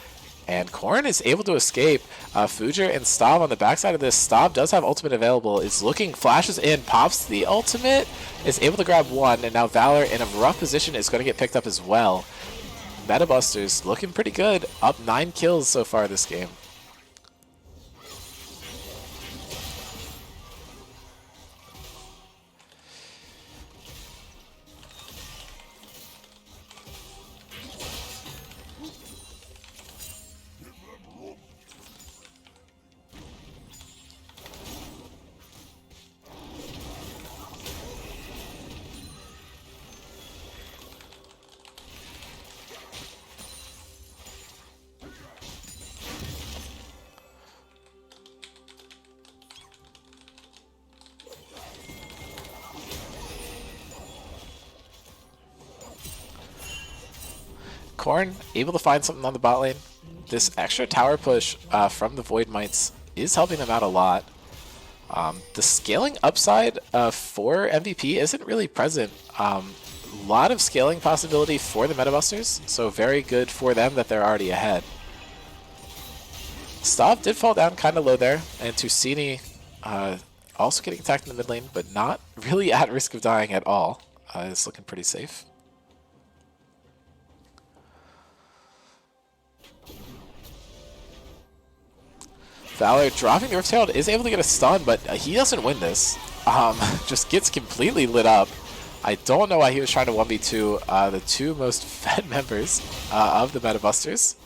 And Korn is able to escape. Fujer and Stav on the backside of this. Stav does have ultimate available, is looking, flashes in, pops the ultimate, is able to grab 1, and now Valor in a rough position is going to get picked up as well. Metabusters looking pretty good, up 9 kills so far this game. Korn able to find something on the bot lane. This extra tower push from the Void Mites is helping them out a lot. The scaling upside for MVP isn't really present. A lot of scaling possibility for the Metabusters, so very good for them that they're already ahead. Stav did fall down kind of low there, and Tusini also getting attacked in the mid lane, but not really at risk of dying at all. It's looking pretty safe. Valor dropping the Rift Herald is able to get a stun, but he doesn't win this. Just gets completely lit up. I don't know why he was trying to 1v2 the two most fed members of the Metabusters.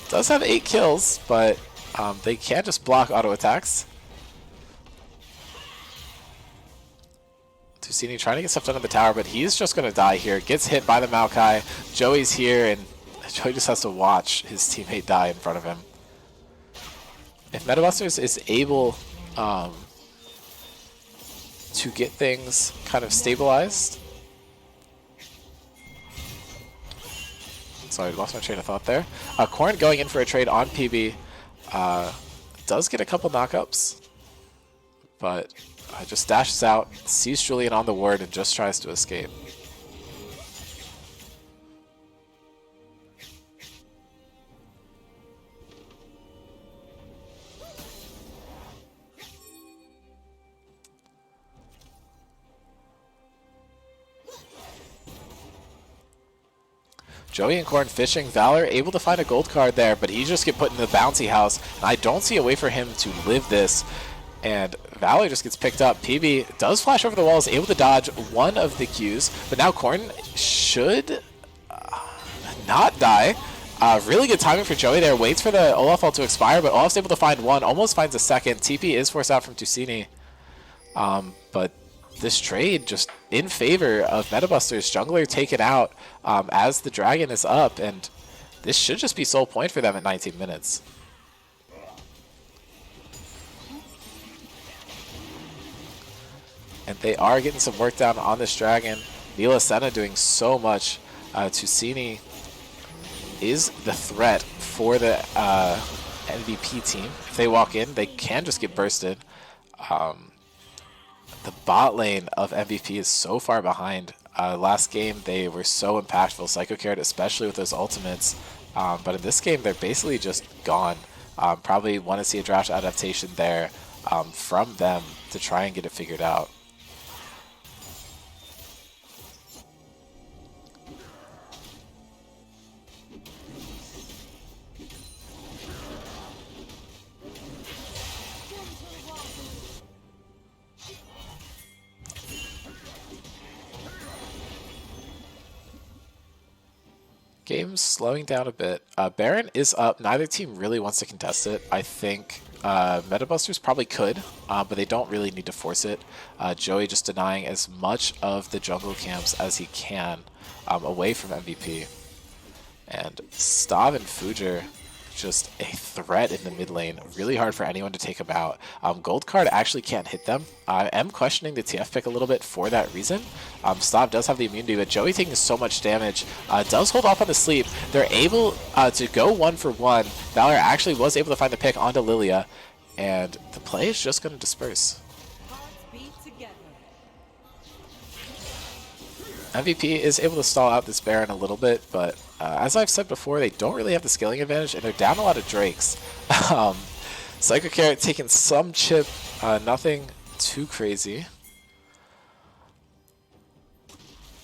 Does have 8 kills, but they can't just block auto attacks. Tusini trying to get stuff done in the tower, but he's just going to die here. Gets hit by the Maokai. Joey's here, and Joey just has to watch his teammate die in front of him. If Metabusters is able to get things kind of stabilized. Sorry, lost my train of thought there. Korn going in for a trade on PB. Does get a couple knockups, but just dashes out, sees Julian on the ward, and just tries to escape. Joey and Korn fishing. Valor able to find a gold card there, but he just get put in the bouncy house. And I don't see a way for him to live this. And Valor just gets picked up. PB does flash over the walls, able to dodge one of the Qs, but now Korn should not die. Really good timing for Joey there. Waits for the Olaf ult to expire, but Olaf's able to find one, almost finds a second. TP is forced out from Tusini. But this trade just in favor of Metabusters. Jungler taken out as the dragon is up, and this should just be sole point for them at 19 minutes. And they are getting some work done on this dragon. Mila Senna doing so much. Tusini is the threat for the MVP team. If they walk in, they can just get bursted. The bot lane of MVP is so far behind. Last game, they were so impactful. Psycho Carrot, especially with those ultimates. But in this game, they're basically just gone. Probably want to see a draft adaptation there from them to try and get it figured out. Game's slowing down a bit. Baron is up. Neither team really wants to contest it. I think Metabusters probably could, but they don't really need to force it. Joey just denying as much of the jungle camps as he can away from MVP. And Stav and Fujer, just a threat in the mid lane. Really hard for anyone to take them out. Gold card actually can't hit them. I am questioning the TF pick a little bit for that reason. Stav does have the immunity, but Joey taking so much damage does hold off on the sleep. They're able to go 1-for-1. Valor actually was able to find the pick onto Lilia, and the play is just going to disperse. MVP is able to stall out this Baron a little bit, but as I've said before, they don't really have the scaling advantage, and they're down a lot of Drakes. Psycho Carrot taking some chip, nothing too crazy.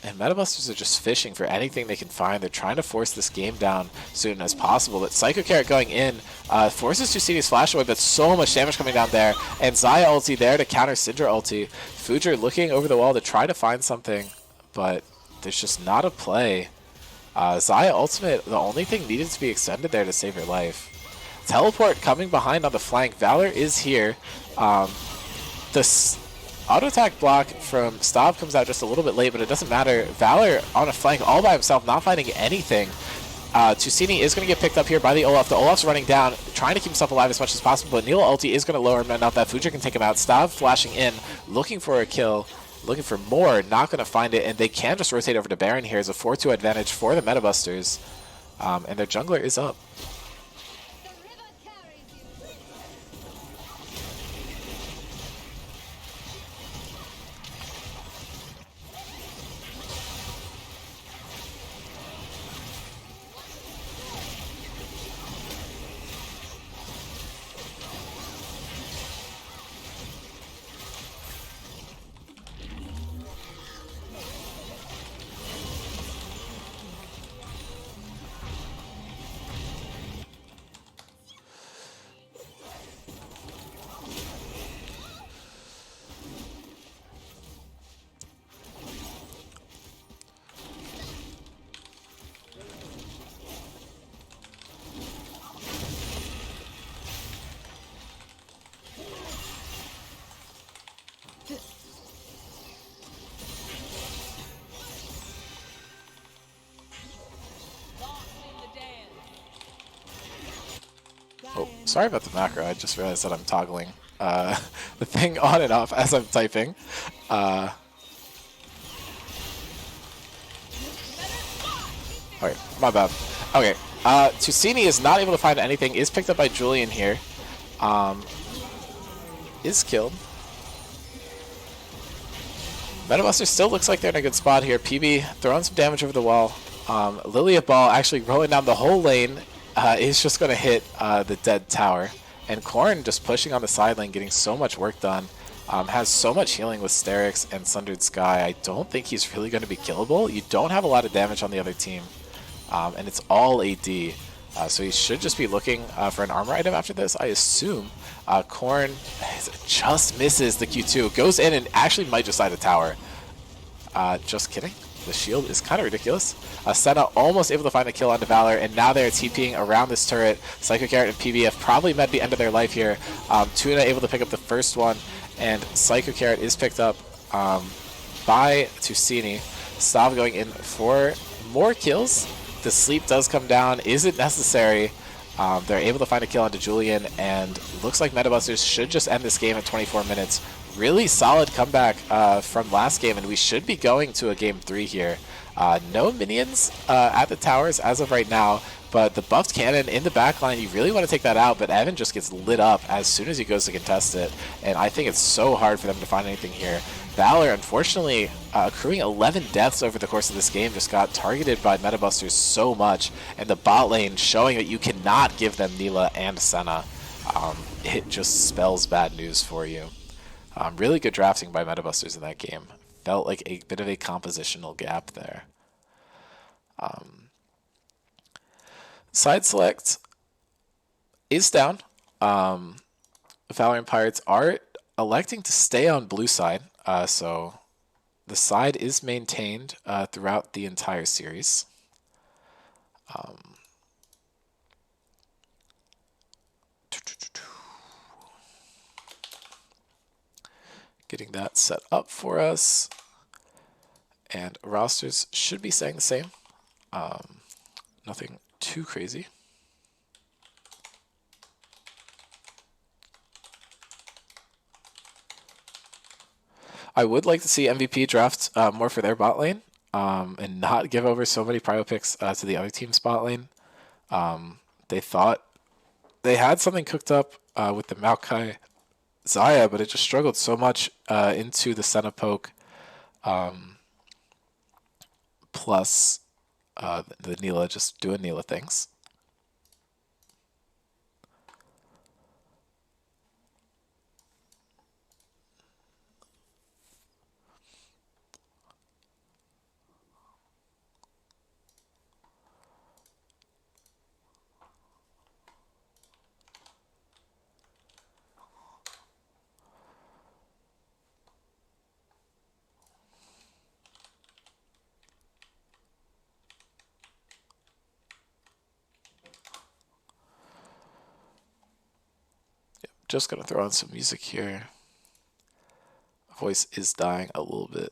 And Metabusters are just fishing for anything they can find. They're trying to force this game down as soon as possible. But Psycho Carrot going in forces Tusini's flash away, but so much damage coming down there. And Xayah ulti there to counter Syndra ulti. Fujer looking over the wall to try to find something, but there's just not a play. Xayah ultimate, the only thing needed to be extended there to save her life. Teleport coming behind on the flank. Valor is here. The auto attack block from Stav comes out just a little bit late, but it doesn't matter. Valor on a flank all by himself, not finding anything. Tusini is going to get picked up here by the Olaf. The Olaf's running down, trying to keep himself alive as much as possible, but Neil ulti is going to lower him enough that Fujer can take him out. Stav flashing in, looking for a kill. Looking for more, not going to find it, and they can just rotate over to Baron here as a 4-2 advantage for the Metabusters. And their jungler is up. Oh, sorry about the macro. I just realized that I'm toggling the thing on and off as I'm typing. Okay, my bad. Okay, Tusini is not able to find anything. Is picked up by Julian here. Is killed. Metabuster still looks like they're in a good spot here. PB throwing some damage over the wall. Lilia Ball actually rolling down the whole lane is just going to hit the dead tower. And Korn just pushing on the side lane, getting so much work done. Has so much healing with Sterix and Sundered Sky. I don't think he's really going to be killable. You don't have a lot of damage on the other team. And it's all AD. So he should just be looking for an armor item after this, I assume. Korn just misses the Q2. Goes in and actually might just die the tower. Just kidding. The shield is kind of ridiculous. Senna almost able to find a kill onto Valor, and now they're TPing around this turret. Psycho Carrot and PB have probably met the end of their life here. Tuna able to pick up the first one, and Psycho Carrot is picked up by Tusini. Stav going in for more kills. The sleep does come down. Isn't necessary. They're able to find a kill onto Julian, and looks like Metabusters should just end this game at 24 minutes. Really solid comeback from last game, and we should be going to a game 3 here. No minions at the towers as of right now, but the buffed cannon in the backline, you really want to take that out, but Evan just gets lit up as soon as he goes to contest it, and I think it's so hard for them to find anything here. Valor, unfortunately, accruing 11 deaths over the course of this game, just got targeted by Metabusters so much, and the bot lane showing that you cannot give them Neela and Senna. It just spells bad news for you. Really good drafting by Metabusters in that game. Felt like a bit of a compositional gap there. Side select is down. Valoran Pirates are electing to stay on blue side, so the side is maintained throughout the entire series. Getting that set up for us, and rosters should be staying the same. Nothing too crazy. I would like to see MVP draft more for their bot lane and not give over so many prio picks to the other team's bot lane. They thought they had something cooked up with the Maokai Zaya, but it just struggled so much into the Senna poke plus the Neela just doing Neela things. Just gonna throw on some music here. Voice is dying a little bit.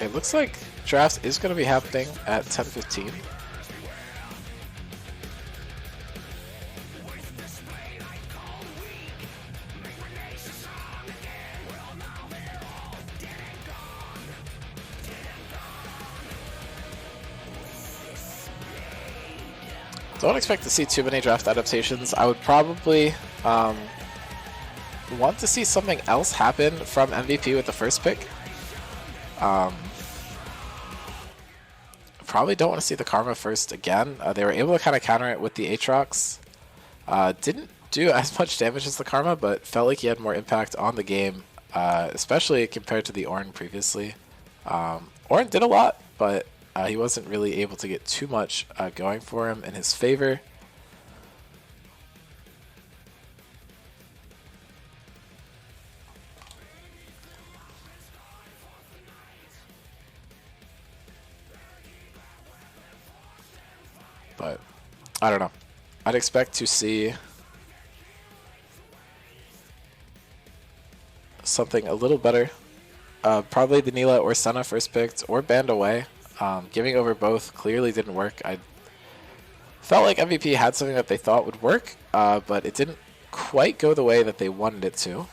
it looks like draft is going to be happening at 10:15. Don't expect to see too many draft adaptations. I would probably want to see something else happen from MVP with the first pick. Probably don't want to see the Karma first again. They were able to kind of counter it with the Aatrox. Didn't do as much damage as the Karma, but felt like he had more impact on the game, especially compared to the Ornn previously. Ornn did a lot, but he wasn't really able to get too much going for him in his favor. But I don't know. I'd expect to see something a little better. Probably the Neela or Senna first picked, or banned away. Giving over both clearly didn't work. I felt like MVP had something that they thought would work, but it didn't quite go the way that they wanted it to.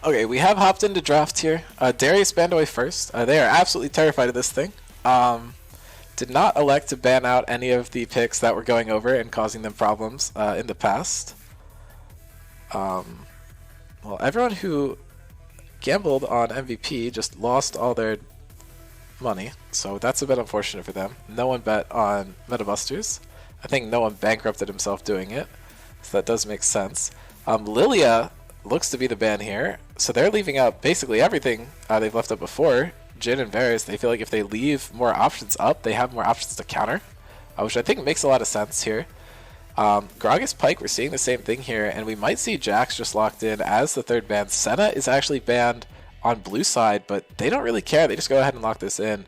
Okay, we have hopped into draft here. Darius banned away first. They are absolutely terrified of this thing. Did not elect to ban out any of the picks that were going over and causing them problems in the past. Well, everyone who gambled on MVP just lost all their money, so that's a bit unfortunate for them. No one bet on MetaBusters. I think no one bankrupted himself doing it, so that does make sense. Lilia looks to be the ban here, so they're leaving out basically everything they've left up before. Jin and Varus, they feel like if they leave more options up, they have more options to counter, which I think makes a lot of sense here. Gragas Pike, we're seeing the same thing here, and we might see Jax just locked in as the third ban. Senna is actually banned on blue side, but they don't really care. They just go ahead and lock this in.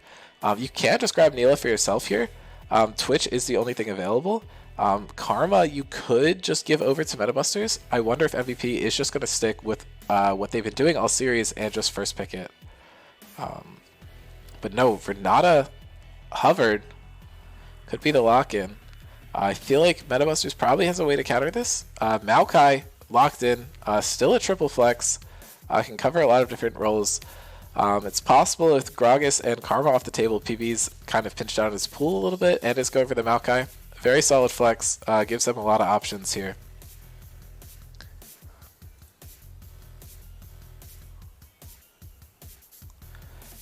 You can just grab Neela for yourself here. Twitch is the only thing available. Karma, you could just give over to MetaBusters. I wonder if MVP is just going to stick with what they've been doing all series and just first pick it. But no, Renata hovered. Could be the lock-in. I feel like MetaBusters probably has a way to counter this. Maokai locked in, still a triple flex. Can cover a lot of different roles. It's possible with Gragas and Karma off the table, PB's kind of pinched out his pool a little bit and is going for the Maokai. Very solid flex, gives them a lot of options here.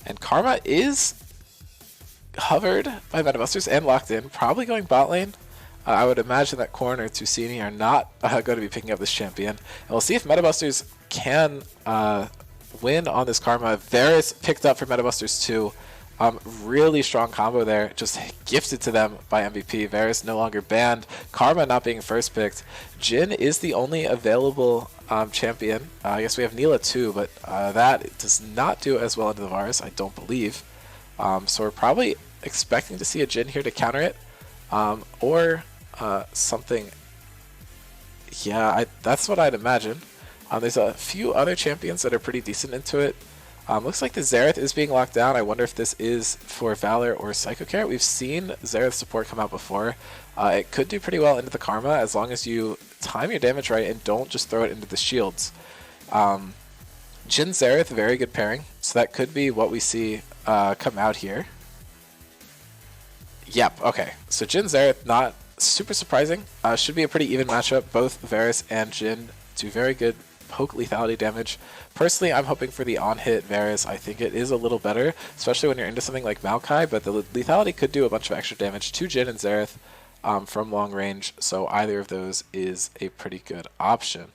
And Karma is hovered by MetaBusters and locked in, probably going bot lane. I would imagine that Korn or Tusini are not going to be picking up this champion. And we'll see if MetaBusters can win on this Karma. Varus picked up for MetaBusters too. Really strong combo there, just gifted to them by MVP. Varus no longer banned. Karma not being first picked. Jin is the only available champion. I guess we have Neela too, but that does not do as well into the Varus, I don't believe. So we're probably expecting to see a Jin here to counter it. Or something. Yeah, that's what I'd imagine. There's a few other champions that are pretty decent into it. Looks like the Xerath is being locked down. I wonder if this is for Valor or Psycho Care. We've seen Xerath support come out before. It could do pretty well into the Karma as long as you time your damage right and don't just throw it into the shields. Jin Xerath, very good pairing. So that could be what we see come out here. Yep, okay. So Jin Xerath, not super surprising. Should be a pretty even matchup. Both Varus and Jin do very good poke lethality damage. Personally, I'm hoping for the on-hit Varus. I think it is a little better, especially when you're into something like Maokai, but the lethality could do a bunch of extra damage to Jin and Xerath from long range, so either of those is a pretty good option.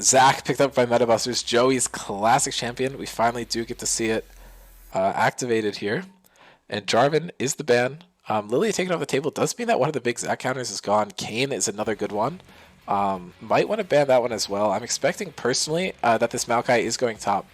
Zac picked up by MetaBusters, Joey's classic champion. We finally do get to see it activated here. And Jarvan is the ban. Lilia taken off the table does mean that one of the big Zac counters is gone. Kayn is another good one. Might want to ban that one as well. I'm expecting personally that this Maokai is going top.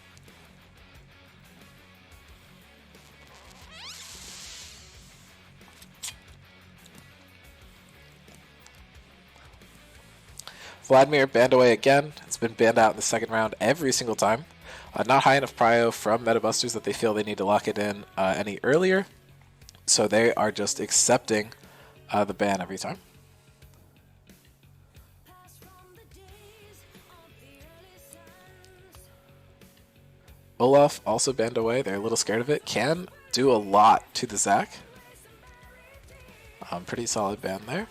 Vladimir banned away again. It's been banned out in the second round every single time. Not high enough prio from MetaBusters that they feel they need to lock it in any earlier. So they are just accepting the ban every time. Olaf also banned away. They're a little scared of it. Can do a lot to the Zac. Pretty solid ban there.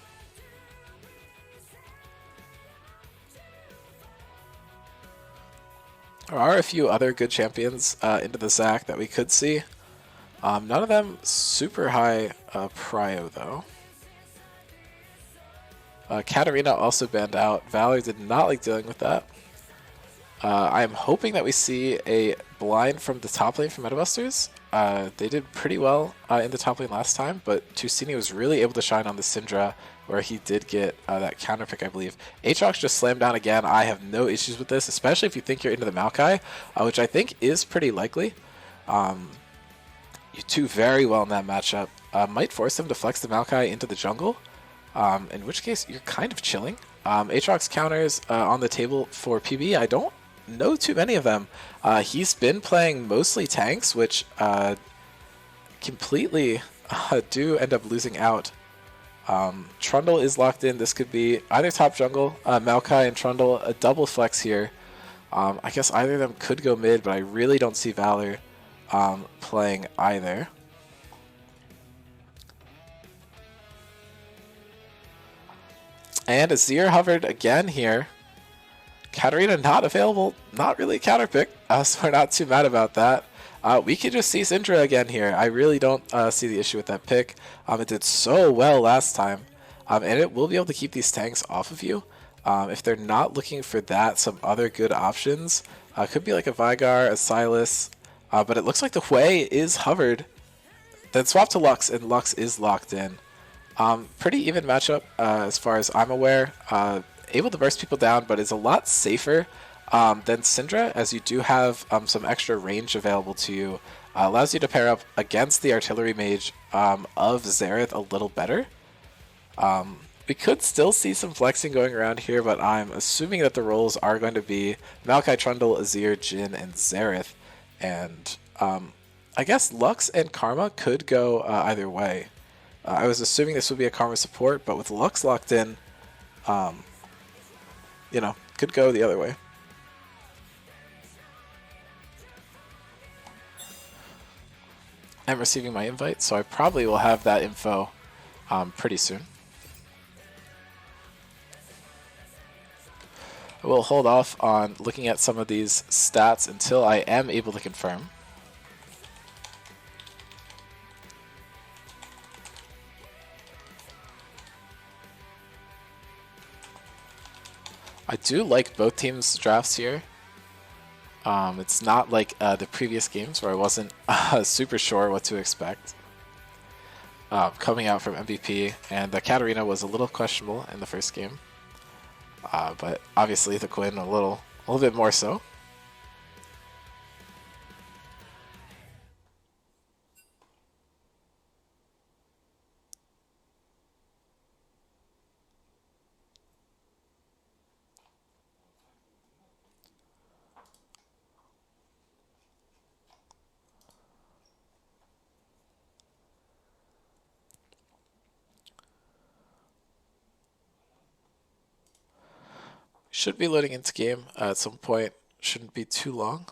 There are a few other good champions into the Zac that we could see. None of them super high prio though. Katarina also banned out. Valor did not like dealing with that. I am hoping that we see a blind from the top lane from MetaBusters. They did pretty well in the top lane last time, but Tusini was really able to shine on the Syndra, where he did get that counter pick, I believe. Aatrox just slammed down again. I have no issues with this, especially if you think you're into the Maokai, which I think is pretty likely. You do very well in that matchup. Might force them to flex the Maokai into the jungle, in which case you're kind of chilling. Aatrox counters on the table for PB. I don't know too many of them. He's been playing mostly tanks, which completely do end up losing out Trundle is locked in. This could be either top jungle, Maokai and Trundle, a double flex here. I guess either of them could go mid, but I really don't see Valor playing either. And Azir hovered again here. Katarina not available, not really a counter pick, so we're not too mad about that. We could just see Syndra again here. I really don't see the issue with that pick. It did so well last time, and it will be able to keep these tanks off of you. If they're not looking for that, some other good options could be like a Veigar, a Sylas, but it looks like the Hui is hovered. Then swap to Lux, and Lux is locked in. Pretty even matchup as far as I'm aware. Able to burst people down, but is a lot safer than Syndra, as you do have some extra range available to you. Allows you to pair up against the artillery mage of Xerath a little better. We could still see some flexing going around here, but I'm assuming that the roles are going to be Maokai, Trundle, Azir, Jhin, and Xerath. And I guess Lux and Karma could go either way. I was assuming this would be a Karma support, but with Lux locked in, you know, could go the other way. I'm receiving my invite, so I probably will have that info pretty soon. I will hold off on looking at some of these stats until I am able to confirm. I do like both teams' drafts here. It's not like the previous games where I wasn't super sure what to expect. Coming out from MVP, and the Katarina was a little questionable in the first game. But obviously the Quinn a little bit more so. Should be loading into game at some point. Shouldn't be too long.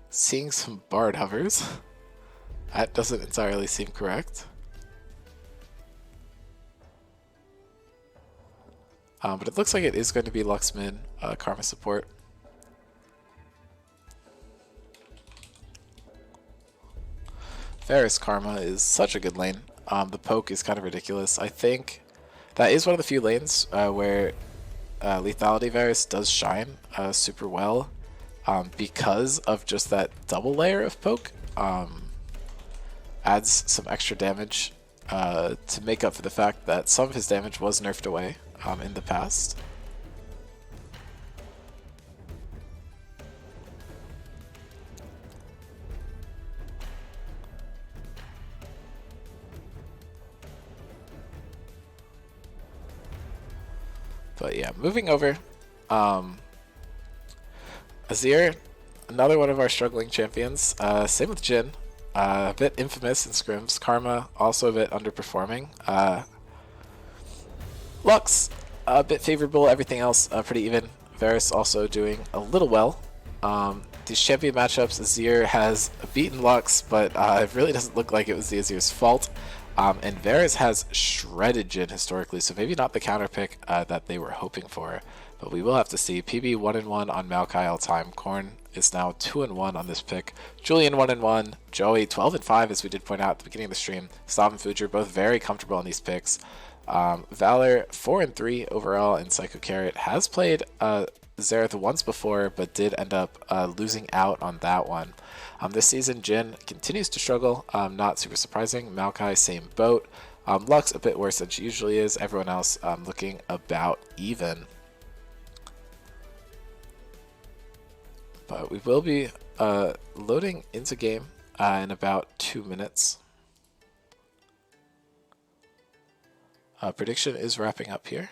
Seeing some Bard hovers. That doesn't entirely seem correct. But it looks like it is going to be Lux mid, Karma support. Varus Karma is such a good lane. The poke is kind of ridiculous. I think that is one of the few lanes where Lethality Varus does shine super well. Because of just that double layer of poke, adds some extra damage to make up for the fact that some of his damage was nerfed away in the past. But yeah, moving over. Azir, another one of our struggling champions. Same with Jhin. A bit infamous in scrims. Karma, also a bit underperforming. Lux, a bit favorable. Everything else pretty even. Varus also doing a little well. These champion matchups, Azir has beaten Lux, but it really doesn't look like it was the Azir's fault. And Varus has shredded Jhin historically, so maybe not the counter pick that they were hoping for. But we will have to see. PB 1-1 on Maokai all time. Korn is now 2-1 on this pick. Julian 1-1. Joey 12-5, as we did point out at the beginning of the stream. Stav and Fujer both very comfortable on these picks. Valor 4-3 overall, and Psycho Carrot has played Xerath once before, but did end up losing out on that one. This season, Jhin continues to struggle. Not super surprising. Maokai, same boat. Lux a bit worse than she usually is. Everyone else looking about even. But we will be loading into game in about 2 minutes. Prediction is wrapping up here.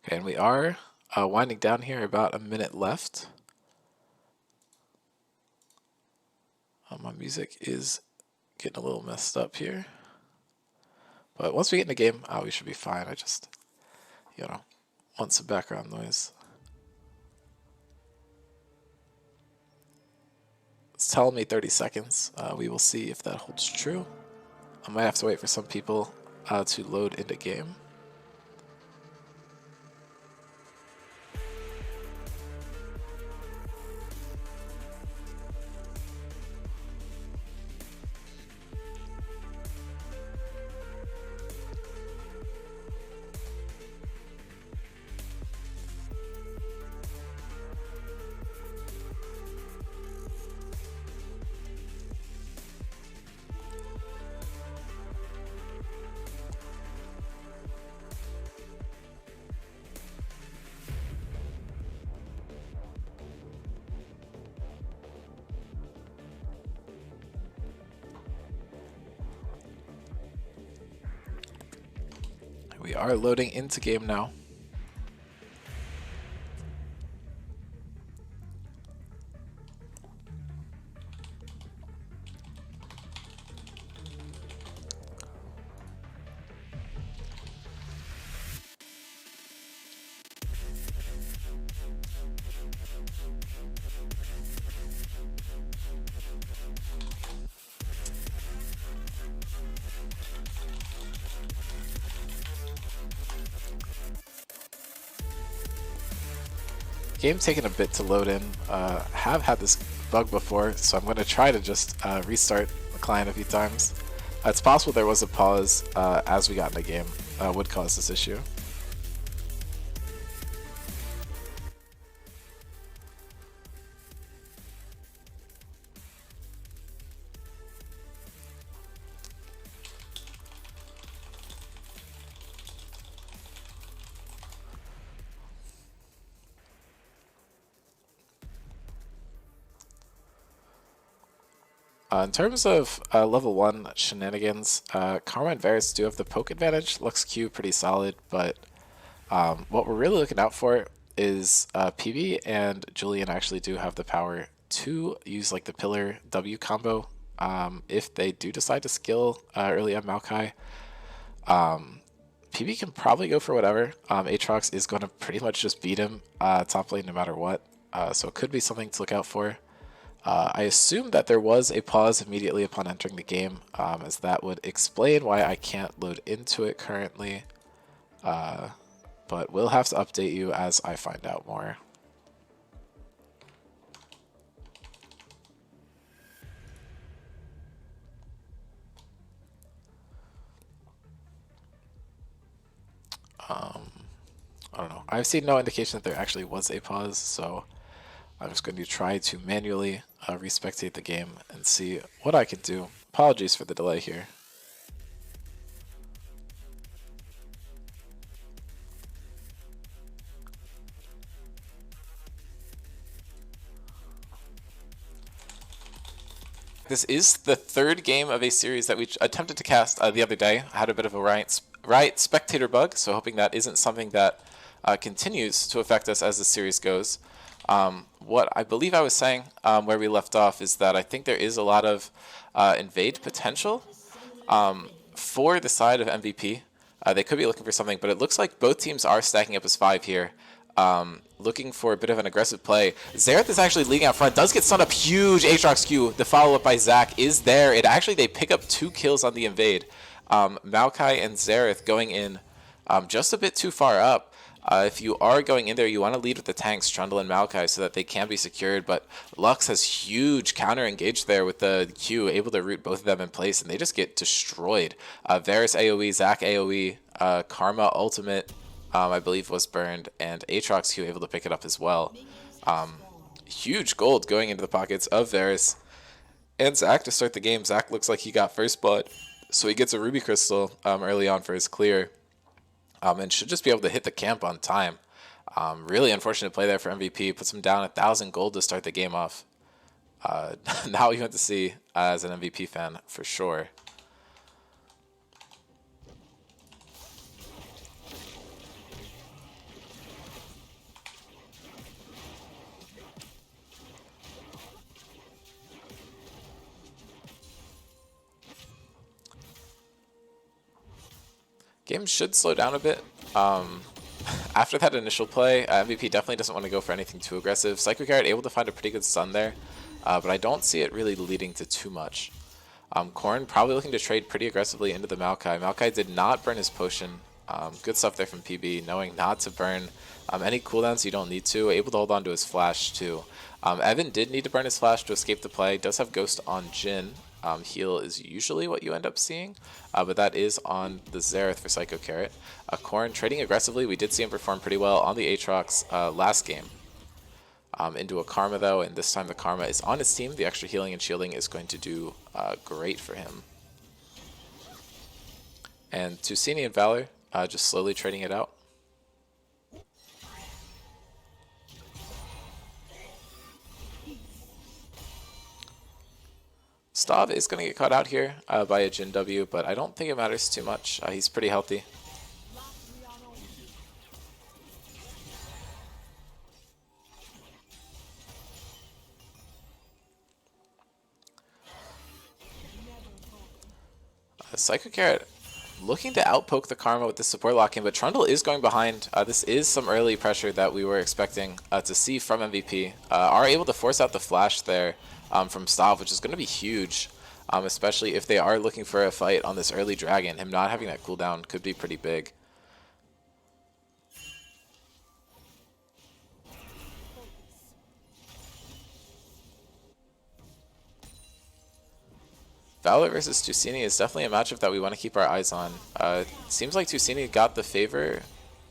Okay, and we are winding down here, about a minute left. My music is getting a little messed up here. But once we get in the game, we should be fine. I just, want some background noise. It's telling me 30 seconds. We will see if that holds true. I might have to wait for some people to load into game. We are loading into game now. Game taking a bit to load in. Have had this bug before, so I'm going to try to just restart the client a few times. It's possible there was a pause as we got in the game would cause this issue. In terms of level 1 shenanigans, Karma and Varus do have the poke advantage. Lux Q pretty solid, but what we're really looking out for is PB and Julian actually do have the power to use like the pillar W combo if they do decide to skill early on Maokai. PB can probably go for whatever. Aatrox is going to pretty much just beat him top lane no matter what, so it could be something to look out for. I assume that there was a pause immediately upon entering the game, as that would explain why I can't load into it currently. But we'll have to update you as I find out more. I've seen no indication that there actually was a pause, so I'm just going to try to manually respectate the game and see what I can do. Apologies for the delay here. This is the third game of a series that we attempted to cast the other day. I had a bit of a Riot spectator bug, so hoping that isn't something that continues to affect us as the series goes. What I believe I was saying where we left off is that I think there is a lot of invade potential for the side of MVP. They could be looking for something, but it looks like both teams are stacking up as 5 here. Looking for a bit of an aggressive play. Xerath is actually leading out front. Does get stunned up. Huge Aatrox Q. The follow-up by Zac is there. They pick up 2 kills on the invade. Maokai and Xerath going in just a bit too far up. If you are going in there, you want to lead with the tanks, Trundle and Maokai, so that they can be secured. But Lux has huge counter engaged there with the Q, able to root both of them in place, and they just get destroyed. Varus AoE, Zac AoE, Karma ultimate, I believe was burned, and Aatrox Q able to pick it up as well. Huge gold going into the pockets of Varus and Zac to start the game. Zac looks like he got first blood, so he gets a Ruby Crystal early on for his clear. And should just be able to hit the camp on time. Really unfortunate play there for MVP. Puts him down 1,000 gold to start the game off. Now you want to see as an MVP fan for sure. Game should slow down a bit. After that initial play, MVP definitely doesn't want to go for anything too aggressive. Psycho Carrot able to find a pretty good stun there, but I don't see it really leading to too much. Corrin probably looking to trade pretty aggressively into the Maokai. Maokai did not burn his potion. Good stuff there from PB, knowing not to burn any cooldowns you don't need to. Able to hold on to his flash too. Evan did need to burn his flash to escape the play. Does have Ghost on Jhin. Heal is usually what you end up seeing, but that is on the Xerath for Psycho Carrot. Corrin trading aggressively. We did see him perform pretty well on the Aatrox last game. Into a Karma though, and this time the Karma is on his team. The extra healing and shielding is going to do great for him. And Tusini and Valor just slowly trading it out. Stav is going to get caught out here by a Jhin W, but I don't think it matters too much. He's pretty healthy. Psycho Carrot looking to outpoke the Karma with the support lock-in, but Trundle is going behind. This is some early pressure that we were expecting to see from MVP. Are able to force out the flash there from Stav, which is going to be huge, especially if they are looking for a fight on this early dragon. Him not having that cooldown could be pretty big. Valor versus Tusini is definitely a matchup that we want to keep our eyes on. Seems like Tusini got the favor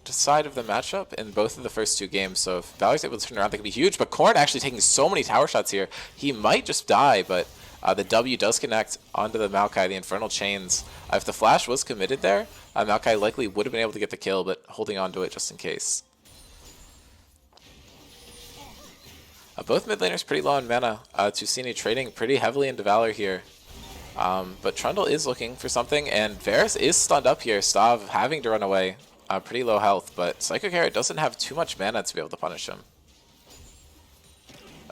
side of the matchup in both of the first 2 games, so if Valor's able to turn around, that could be huge. But Corrin actually taking so many tower shots here. He might just die, but the W does connect onto the Maokai, the Infernal Chains. If the flash was committed there, Maokai likely would have been able to get the kill, but holding on to it just in case. Both mid laners pretty low on mana. Tusini trading pretty heavily into Valor here. But Trundle is looking for something, and Varus is stunned up here. Stav having to run away. Pretty low health, but Psycho Carrot doesn't have too much mana to be able to punish him.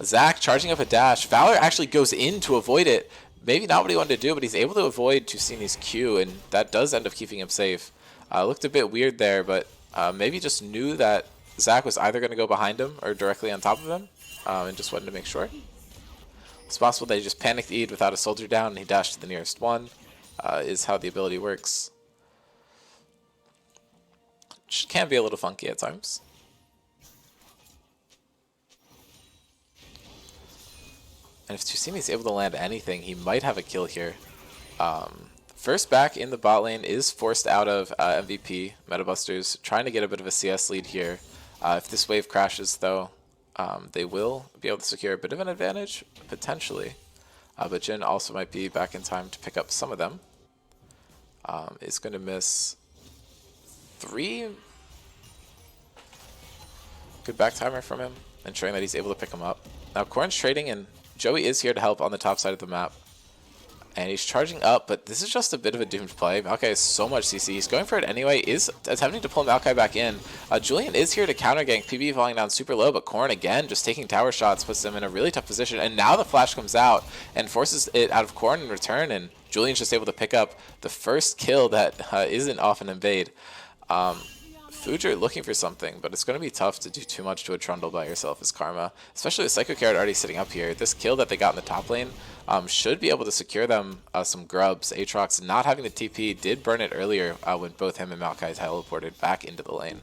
Zac charging up a dash. Valor actually goes in to avoid it. Maybe not what he wanted to do, but he's able to avoid Tusini's Q, and that does end up keeping him safe. Looked a bit weird there, but maybe just knew that Zac was either going to go behind him or directly on top of him, and just wanted to make sure. It's possible that he just panicked Eid without a soldier down and he dashed to the nearest one, is how the ability works. Which can be a little funky at times. And if Tusini is able to land anything, he might have a kill here. First back in the bot lane is forced out of MVP. Metabusters trying to get a bit of a CS lead here. If this wave crashes, though, they will be able to secure a bit of an advantage, potentially. But Jin also might be back in time to pick up some of them. Is going to miss 3. Good back timer from him, ensuring that he's able to pick him up. Now Corrin's trading, and Joey is here to help on the top side of the map. And he's charging up, but this is just a bit of a doomed play. Maokai has so much CC. He's going for it anyway, is attempting to pull Maokai back in. Julian is here to counter gank. PB falling down super low, but Corrin again just taking tower shots, puts him in a really tough position. And now the flash comes out and forces it out of Corrin in return, and Julian's just able to pick up the first kill that isn't often invade. Fujer looking for something, but it's going to be tough to do too much to a Trundle by yourself as Karma, especially with Psycho Carrot already sitting up here. This kill that they got in the top lane should be able to secure them some grubs. Aatrox not having the TP did burn it earlier when both him and Maokai teleported back into the lane.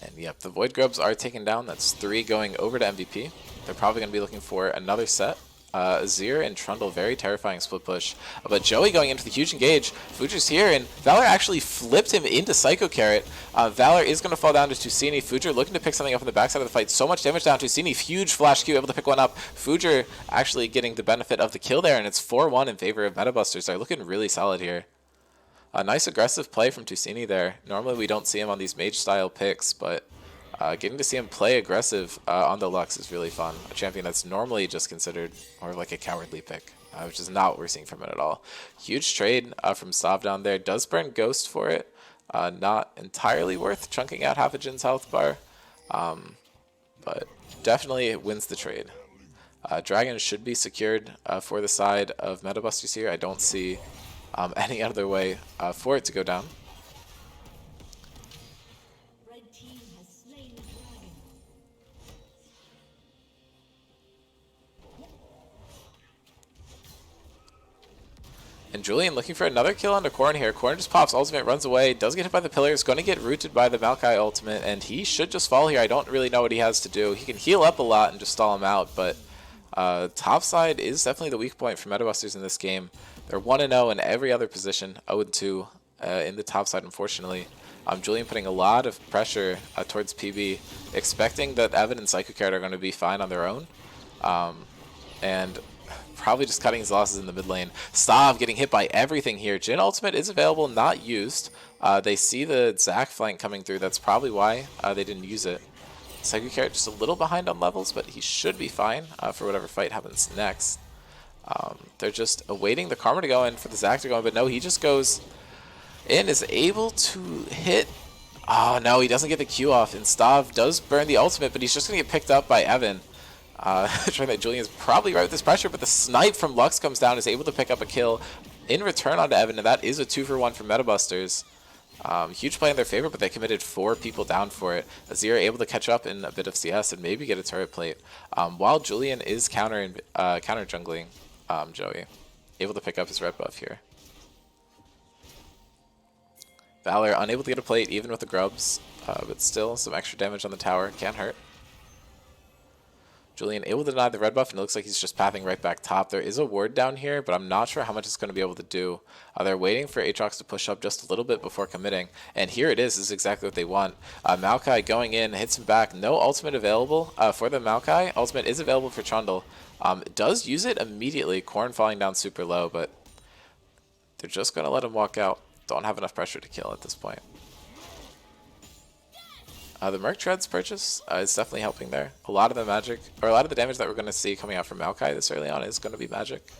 And yep, the Void Grubs are taken down. That's 3 going over to MVP. They're probably going to be looking for another set. Azir and Trundle, very terrifying split push. But Joey going into the huge engage. Fujer's here, and Valor actually flipped him into Psycho Carrot. Valor is going to fall down to Tusini. Fujer looking to pick something up on the backside of the fight. So much damage down. Tusini, huge flash Q, able to pick one up. Fujer actually getting the benefit of the kill there, and it's 4-1 in favor of Metabusters. They're looking really solid here. A nice aggressive play from Tusini there. Normally we don't see him on these mage-style picks, but getting to see him play aggressive on the Lux is really fun. A champion that's normally just considered more of like a cowardly pick, which is not what we're seeing from it at all. Huge trade from Stav down there. Does burn Ghost for it. Not entirely worth chunking out half a Jin's health bar, but definitely it wins the trade. Dragon should be secured for the side of Metabusters here. I don't see any other way for it to go down. Red team has slain the dragon. And Julian looking for another kill onto Corrin here. Corrin just pops ultimate, runs away, does get hit by the pillars, going to get rooted by the Maokai ultimate, and he should just fall here. I don't really know what he has to do. He can heal up a lot and just stall him out, but top side is definitely the weak point for Metabusters in this game. They're 1-0 in every other position, 0-2 in the top side, unfortunately. Julian putting a lot of pressure towards PB, expecting that Evan and Psycho Carrot are going to be fine on their own. And probably just cutting his losses in the mid lane. Stav getting hit by everything here. Jhin ultimate is available, not used. They see the Zac flank coming through. That's probably why they didn't use it. Psycho Carrot just a little behind on levels, but he should be fine for whatever fight happens next. They're just awaiting the Karma to go in for the Zac to go in, but no, he just goes in, is able to hit. Oh no, he doesn't get the Q off, and Stav does burn the ultimate, but he's just going to get picked up by Evan. Trying that Julian's probably right with this pressure, but the snipe from Lux comes down, is able to pick up a kill in return onto Evan, and that is a 2-for-1 for Metabusters. Huge play in their favor, but they committed 4 people down for it. Azir able to catch up in a bit of CS and maybe get a turret plate, while Julian is counter jungling Joey, able to pick up his red buff here. Valor unable to get a plate even with the grubs, but still some extra damage on the tower, can't hurt. Julian able to deny the red buff, and it looks like he's just pathing right back top. There is a ward down here, but I'm not sure how much it's going to be able to do. They're waiting for Aatrox to push up just a little bit before committing, and here it is. This is exactly what they want. Maokai going in, hits him back. No ultimate available for the Maokai. Ultimate is available for Trundle. Does use it immediately. Corrin falling down super low, but they're just going to let him walk out. Don't have enough pressure to kill at this point. The Merc Treads purchase is definitely helping there. A lot of the magic, or a lot of the damage that we're going to see coming out from Maokai this early on is going to be magic.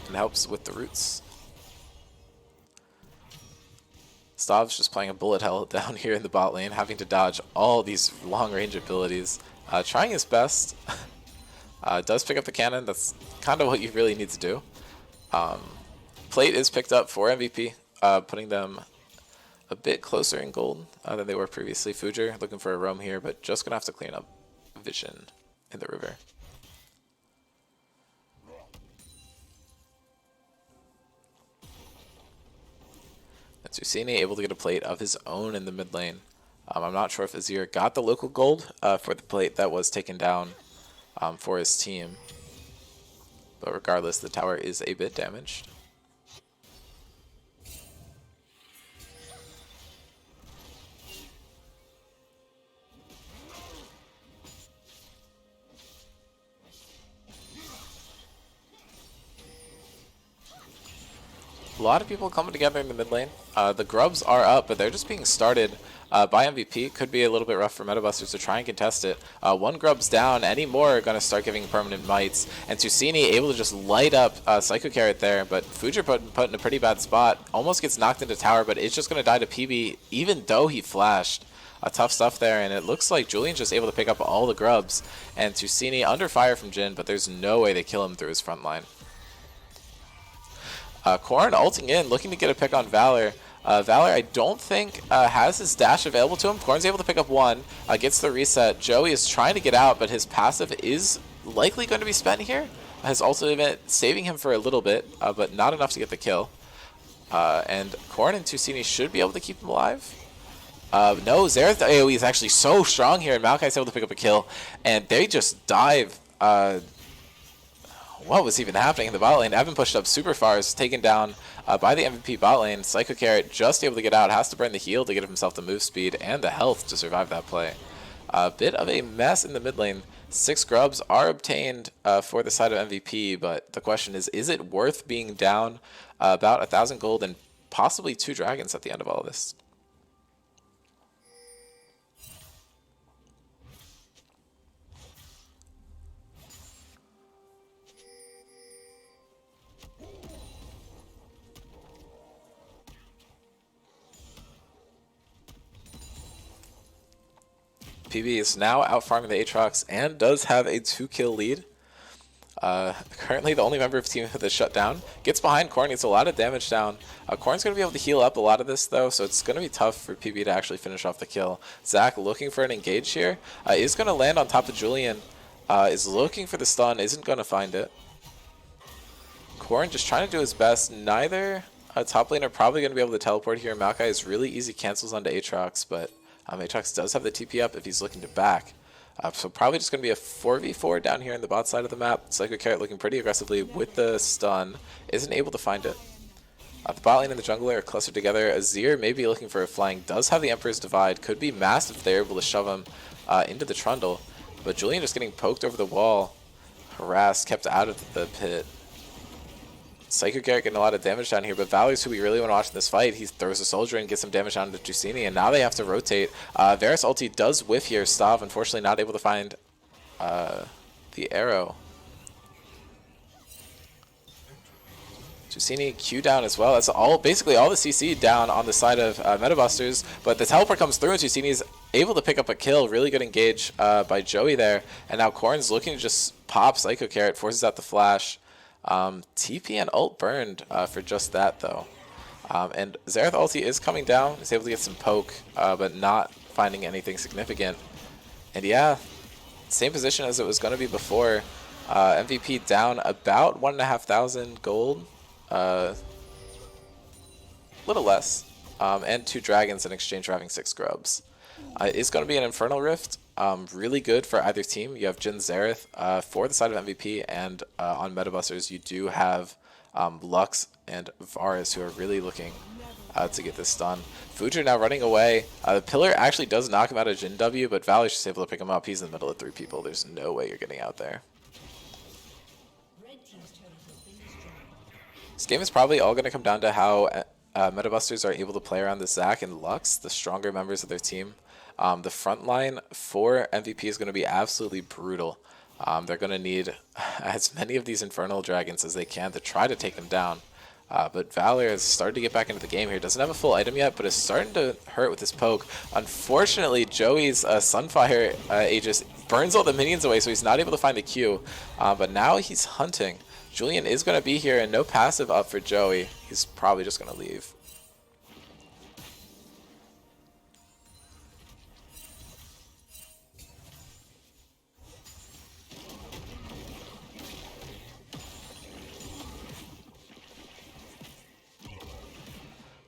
And helps with the roots. Stav's just playing a bullet hell down here in the bot lane, having to dodge all these long range abilities. Trying his best. Does pick up the cannon. That's kind of what you really need to do. Plate is picked up for MVP, putting them a bit closer in gold than they were previously. Fujer looking for a roam here, but just going to have to clean up vision in the river. Tusini able to get a plate of his own in the mid lane. I'm not sure if Azir got the local gold for the plate that was taken down for his team. But regardless, the tower is a bit damaged. A lot of people coming together in the mid lane. The grubs are up, but they're just being started by MVP. Could be a little bit rough for Metabusters to try and contest it. One grub's down. Any more are going to start giving permanent mites. And Tusini able to just light up Psycho Carrot there, but Fujer put in a pretty bad spot. Almost gets knocked into tower, but it's just going to die to PB, even though he flashed. Tough stuff there, and it looks like Julian's just able to pick up all the grubs. And Tusini under fire from Jhin, but there's no way they kill him through his front line. Corrin ulting in, looking to get a pick on Valor. Valor, I don't think, has his dash available to him. Corrin's able to pick up one, gets the reset. Joey is trying to get out, but his passive is likely going to be spent here. His ultimate saving him for a little bit, but not enough to get the kill. And Corrin and Tusini should be able to keep him alive. No, Xerath AoE is actually so strong here, and Maokai's able to pick up a kill. And they just dive. What was even happening in the bot lane? Evan pushed up super far, is taken down by the MVP bot lane. Psycho Carrot just able to get out, has to burn the heal to get himself the move speed and the health to survive that play. A bit of a mess in the mid lane. 6 grubs are obtained for the side of MVP, but the question is it worth being down about 1,000 gold and possibly 2 dragons at the end of all of this? PB is now out farming the Aatrox and does have a 2-kill lead. Currently the only member of the team that's shut down. Gets behind Corrin, gets a lot of damage down. Corrin's going to be able to heal up a lot of this though, so it's going to be tough for PB to actually finish off the kill. Zach looking for an engage here. Is going to land on top of Julian. Is looking for the stun, isn't going to find it. Corrin just trying to do his best. Neither top lane are probably going to be able to teleport here. Maokai is really easy cancels onto Aatrox, but Aatrox does have the TP up if he's looking to back. So probably just going to be a 4v4 down here in the bot side of the map. Psycho Carrot looking pretty aggressively with the stun. Isn't able to find it. The bot lane and the jungler are clustered together. Azir may be looking for a flank. Does have the Emperor's Divide. Could be massive if they're able to shove him into the trundle. But Julian just getting poked over the wall. Harassed, kept out of the pit. Psycho Carrot getting a lot of damage down here, but Valor's who we really want to watch in this fight. He throws a soldier and gets some damage down to Tusini, and now they have to rotate. Varus ulti does whiff here. Stav, unfortunately, not able to find the arrow. Tusini Q down as well. That's basically all the CC down on the side of Metabusters, but the teleport comes through, and Tusini's able to pick up a kill. Really good engage by Joey there, and now Corrin's looking to just pop Psycho Carrot, forces out the flash. TP and ult burned for just that though. And Xerath ulti is coming down. He's able to get some poke, but not finding anything significant. And yeah, same position as it was going to be before. MVP down about 1,500 gold. Little less. And 2 dragons in exchange for having 6 grubs. It's going to be an Infernal Rift. Really good for either team. You have Jhin Xerath for the side of MVP, and on Metabusters you do have Lux and Varus who are really looking to get this done. Fujer now running away. The pillar actually does knock him out of Jhin W, but Valor's just able to pick him up. He's in the middle of 3 people. There's no way you're getting out there. This game is probably all going to come down to how Metabusters are able to play around the Zac and Lux, the stronger members of their team. The front line for MVP is going to be absolutely brutal. They're going to need as many of these Infernal Dragons as they can to try to take them down. But Valor has started to get back into the game here. Doesn't have a full item yet, but is starting to hurt with his poke. Unfortunately, Joey's Sunfire Aegis burns all the minions away, so he's not able to find a Q. But now he's hunting. Julian is going to be here, and no passive up for Joey. He's probably just going to leave.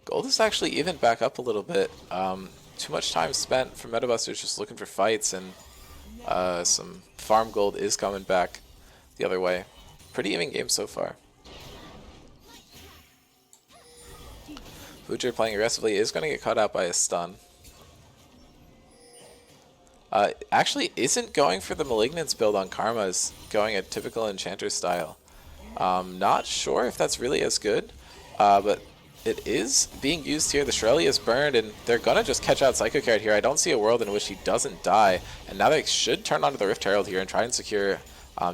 Gold is actually even back up a little bit. too much time spent for Metabusters just looking for fights, and some farm gold is coming back the other way. Pretty even game so far. Future playing aggressively is going to get caught out by a stun. Actually isn't going for the Malignance build on Karma's, going a typical Enchanter style. Not sure if that's really as good, but it is being used here. The Shirley is burned, and they're going to just catch out Psycho Carrot here. I don't see a world in which he doesn't die, and now they should turn onto the Rift Herald here and try and secure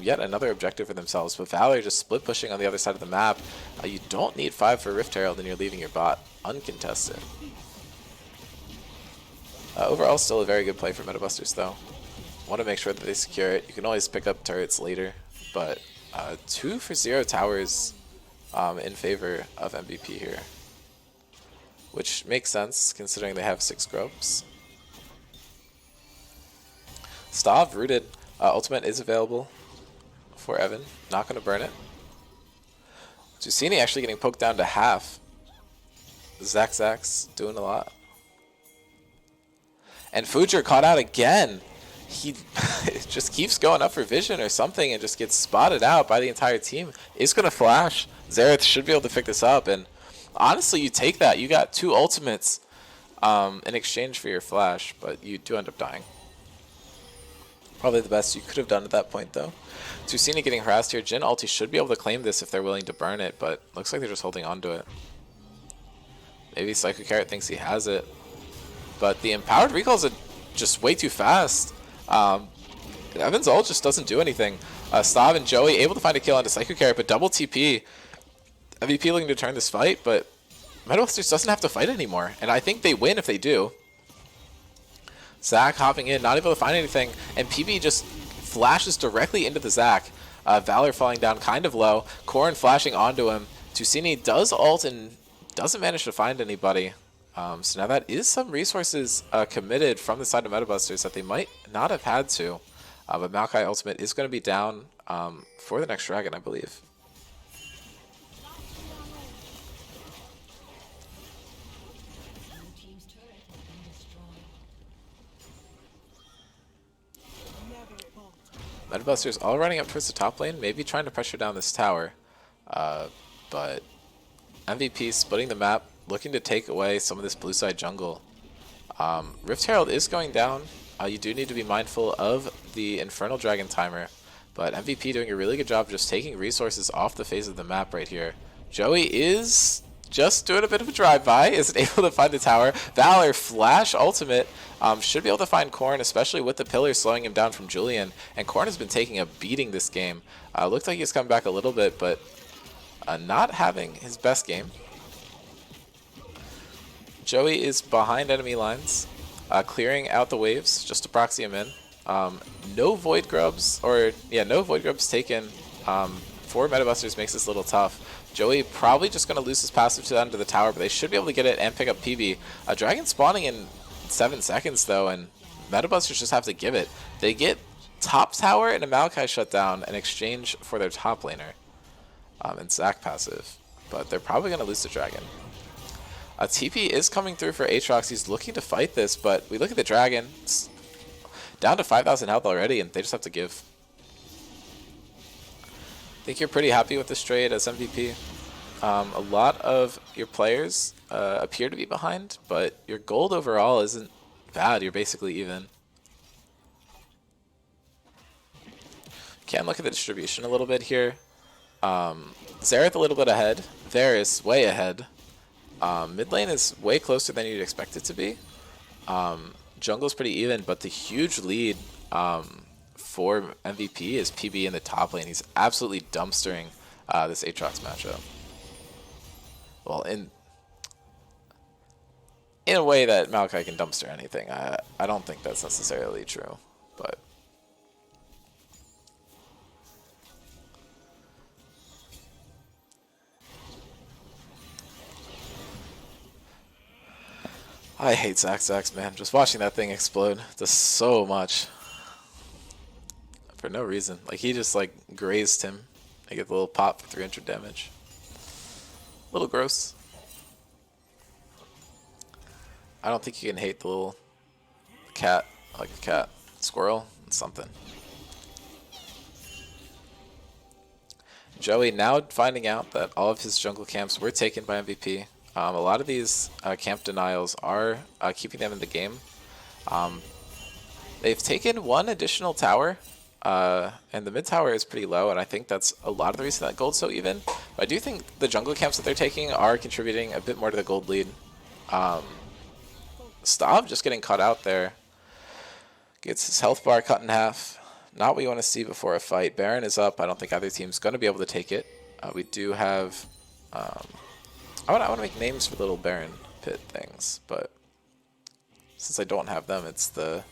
yet another objective for themselves. But Valor just split pushing on the other side of the map. You don't need 5 for Rift Herald, and you're leaving your bot uncontested. Overall, still a very good play for Metabusters, though. Want to make sure that they secure it. You can always pick up turrets later, but 2 for 0 towers in favor of MVP here, which makes sense considering they have 6 grubs. Stav rooted. Ultimate is available for Evan. Not going to burn it. Jusini actually getting poked down to half. Zax's doing a lot. And Fujer caught out again. He just keeps going up for vision or something and just gets spotted out by the entire team. Is going to flash. Xerath should be able to pick this up. And honestly, you take that. You got 2 ultimates in exchange for your flash, but you do end up dying. Probably the best you could have done at that point, though. Tusina getting harassed here. Jhin ulti should be able to claim this if they're willing to burn it, but looks like they're just holding on to it. Maybe Psycho Carrot thinks he has it. But the empowered recalls are just way too fast. Evan's ult just doesn't do anything. Stav and Joey able to find a kill onto Psycho Carrot, but double TP. MVP looking to turn this fight, but Metabusters doesn't have to fight anymore. And I think they win if they do. Zac hopping in, not able to find anything, and PB just flashes directly into the Zac. Valor falling down kind of low. Corrin flashing onto him. Tusini does ult and doesn't manage to find anybody. So now that is some resources committed from the side of Metabusters that they might not have had to. But Maokai ultimate is going to be down for the next dragon, I believe. Metabusters all running up towards the top lane, maybe trying to pressure down this tower. But MVP splitting the map, looking to take away some of this blue side jungle. Rift Herald is going down. You do need to be mindful of the Infernal Dragon timer. But MVP doing a really good job just taking resources off the face of the map right here. Joey is just doing a bit of a drive-by, isn't able to find the tower. Valor flash ultimate. Should be able to find Corrin, especially with the pillar slowing him down from Julian. And Corrin has been taking a beating this game. Looks like he's come back a little bit, but not having his best game. Joey is behind enemy lines, clearing out the waves just to proxy him in. No Void Grubs, no Void Grubs taken for Metabusters makes this a little tough. Joey probably just going to lose his passive to the end of the tower, but they should be able to get it and pick up PB. Dragon spawning in 7 seconds, though, and Metabusters just have to give it. They get top tower and a Maokai shutdown in exchange for their top laner and Zac passive, but they're probably going to lose the dragon. TP is coming through for Aatrox. He's looking to fight this, but we look at the dragon. It's down to 5,000 health already, and they just have to give. I think you're pretty happy with this trade as MVP. A lot of your players appear to be behind, but your gold overall isn't bad. You're basically even. Can look at the distribution a little bit here. Xerath a little bit ahead. Varus way ahead. Mid lane is way closer than you'd expect it to be. Jungle's pretty even, but the huge lead for MVP is PB in the top lane. He's absolutely dumpstering this Aatrox matchup. Well, in a way that Maokai can dumpster anything. I don't think that's necessarily true, but I hate Zax, man. Just watching that thing explode does so much. For no reason. Like, he just, like, grazed him. I get the little pop for 300 damage. A little gross. I don't think you can hate the little cat, like a cat, squirrel, it's something. Joey now finding out that all of his jungle camps were taken by MVP. A lot of these camp denials are keeping them in the game. They've taken one additional tower, and the mid tower is pretty low, and I think that's a lot of the reason that gold's so even. But I do think the jungle camps that they're taking are contributing a bit more to the gold lead. Stav just getting caught out there. Gets his health bar cut in half. Not what you want to see before a fight. Baron is up. I don't think either team's going to be able to take it. We do have... I want to make names for little Baron pit things, but since I don't have them, it's the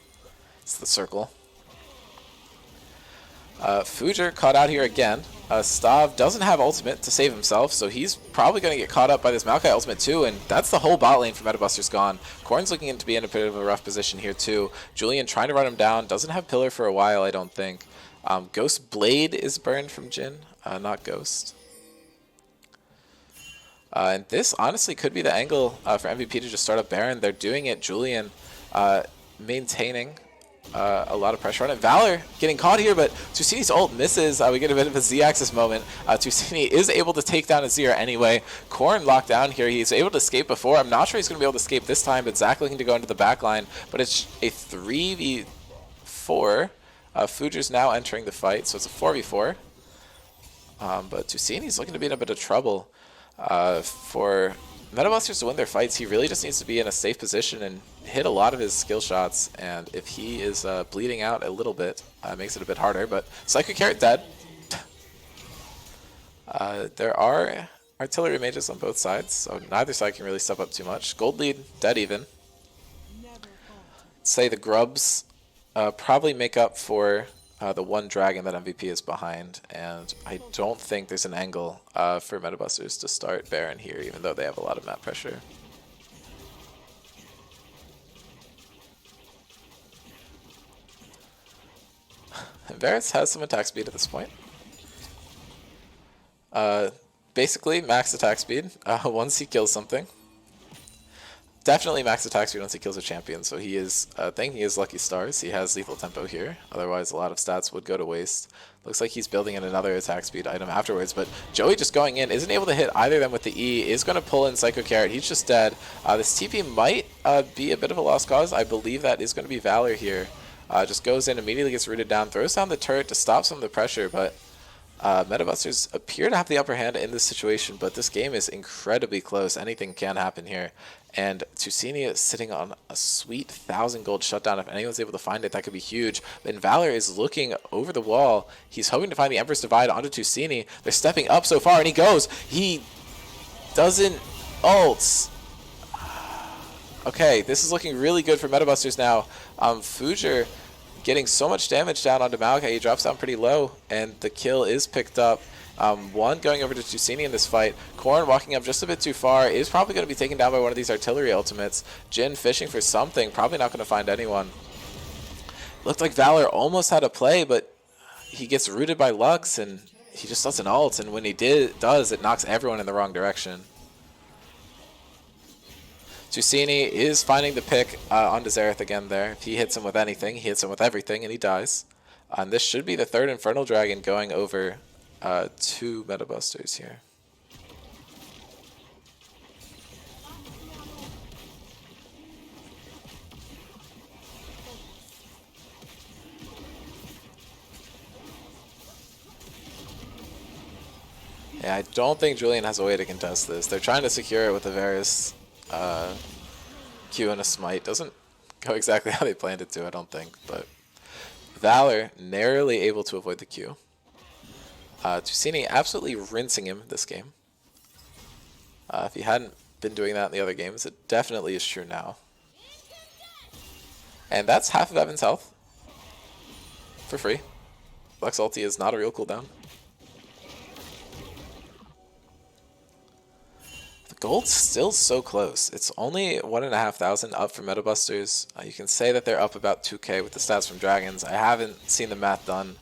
circle. Fujer caught out here again. Stav doesn't have ultimate to save himself, so he's probably going to get caught up by this Maokai ultimate too, and that's the whole bot lane for Metabusters gone. Korn's looking to be in a bit of a rough position here too. Julian trying to run him down, doesn't have Pillar for a while, I don't think. Ghost Blade is burned from Jhin, not Ghost. And this honestly could be the angle for MVP to just start up Baron. They're doing it. Julian maintaining a lot of pressure on it. Valor getting caught here, but Tusini's ult misses. We get a bit of a Z-axis moment. Tusini is able to take down Azir anyway. Korn locked down here. He's able to escape before. I'm not sure he's going to be able to escape this time, but Zach looking to go into the back line. But it's a 3v4. Fujer's now entering the fight, so it's a 4v4. But Tusini's looking to be in a bit of trouble. For Metabusters to win their fights, he really just needs to be in a safe position and hit a lot of his skill shots, and if he is bleeding out a little bit, makes it a bit harder, but Psycho Carrot dead. There are artillery mages on both sides, so neither side can really step up too much. Gold lead, dead even. Say the Grubs probably make up for the one dragon that MVP is behind, and I don't think there's an angle for Metabusters to start Baron here, even though they have a lot of map pressure. Varus has some attack speed at this point. Basically, max attack speed once he kills something. Definitely max attack speed once he kills a champion, so he is thanking his lucky stars. He has lethal tempo here, otherwise a lot of stats would go to waste. Looks like he's building in another attack speed item afterwards, but Joey just going in, isn't able to hit either of them with the E, is going to pull in Psycho Carrot. He's just dead. This TP might be a bit of a lost cause. I believe that is going to be Valor here. Just goes in, immediately gets rooted down, throws down the turret to stop some of the pressure, but Metabusters appear to have the upper hand in this situation, but this game is incredibly close. Anything can happen here. And Tusini is sitting on a sweet 1,000 gold shutdown. If anyone's able to find it, that could be huge. Then Valor is looking over the wall. He's hoping to find the Empress Divide onto Tusini. They're stepping up so far, and he goes. He doesn't ult. Okay, this is looking really good for Metabusters now. Fujer getting so much damage down onto Maokai. He drops down pretty low, and the kill is picked up. One going over to Tusini in this fight. Korn walking up just a bit too far. Is probably going to be taken down by one of these artillery ultimates. Jhin fishing for something. Probably not going to find anyone. Looked like Valor almost had a play, but he gets rooted by Lux, and he just doesn't ult. And when he does, it knocks everyone in the wrong direction. Tusini is finding the pick onto Xerath again there. If he hits him with anything, he hits him with everything, and he dies. And this should be the third Infernal Dragon going over to Metabusters here. Yeah, I don't think Julian has a way to contest this. They're trying to secure it with a Varus Q and a Smite. Doesn't go exactly how they planned it to, I don't think, but Valor narrowly able to avoid the Q. Tusini absolutely rinsing him this game. If he hadn't been doing that in the other games, it definitely is true now. And that's half of Evan's health. For free. Lux ulti is not a real cooldown. The gold's still so close. It's only 1,500 up for Metabusters. You can say that they're up about 2k with the stats from Dragons. I haven't seen the math done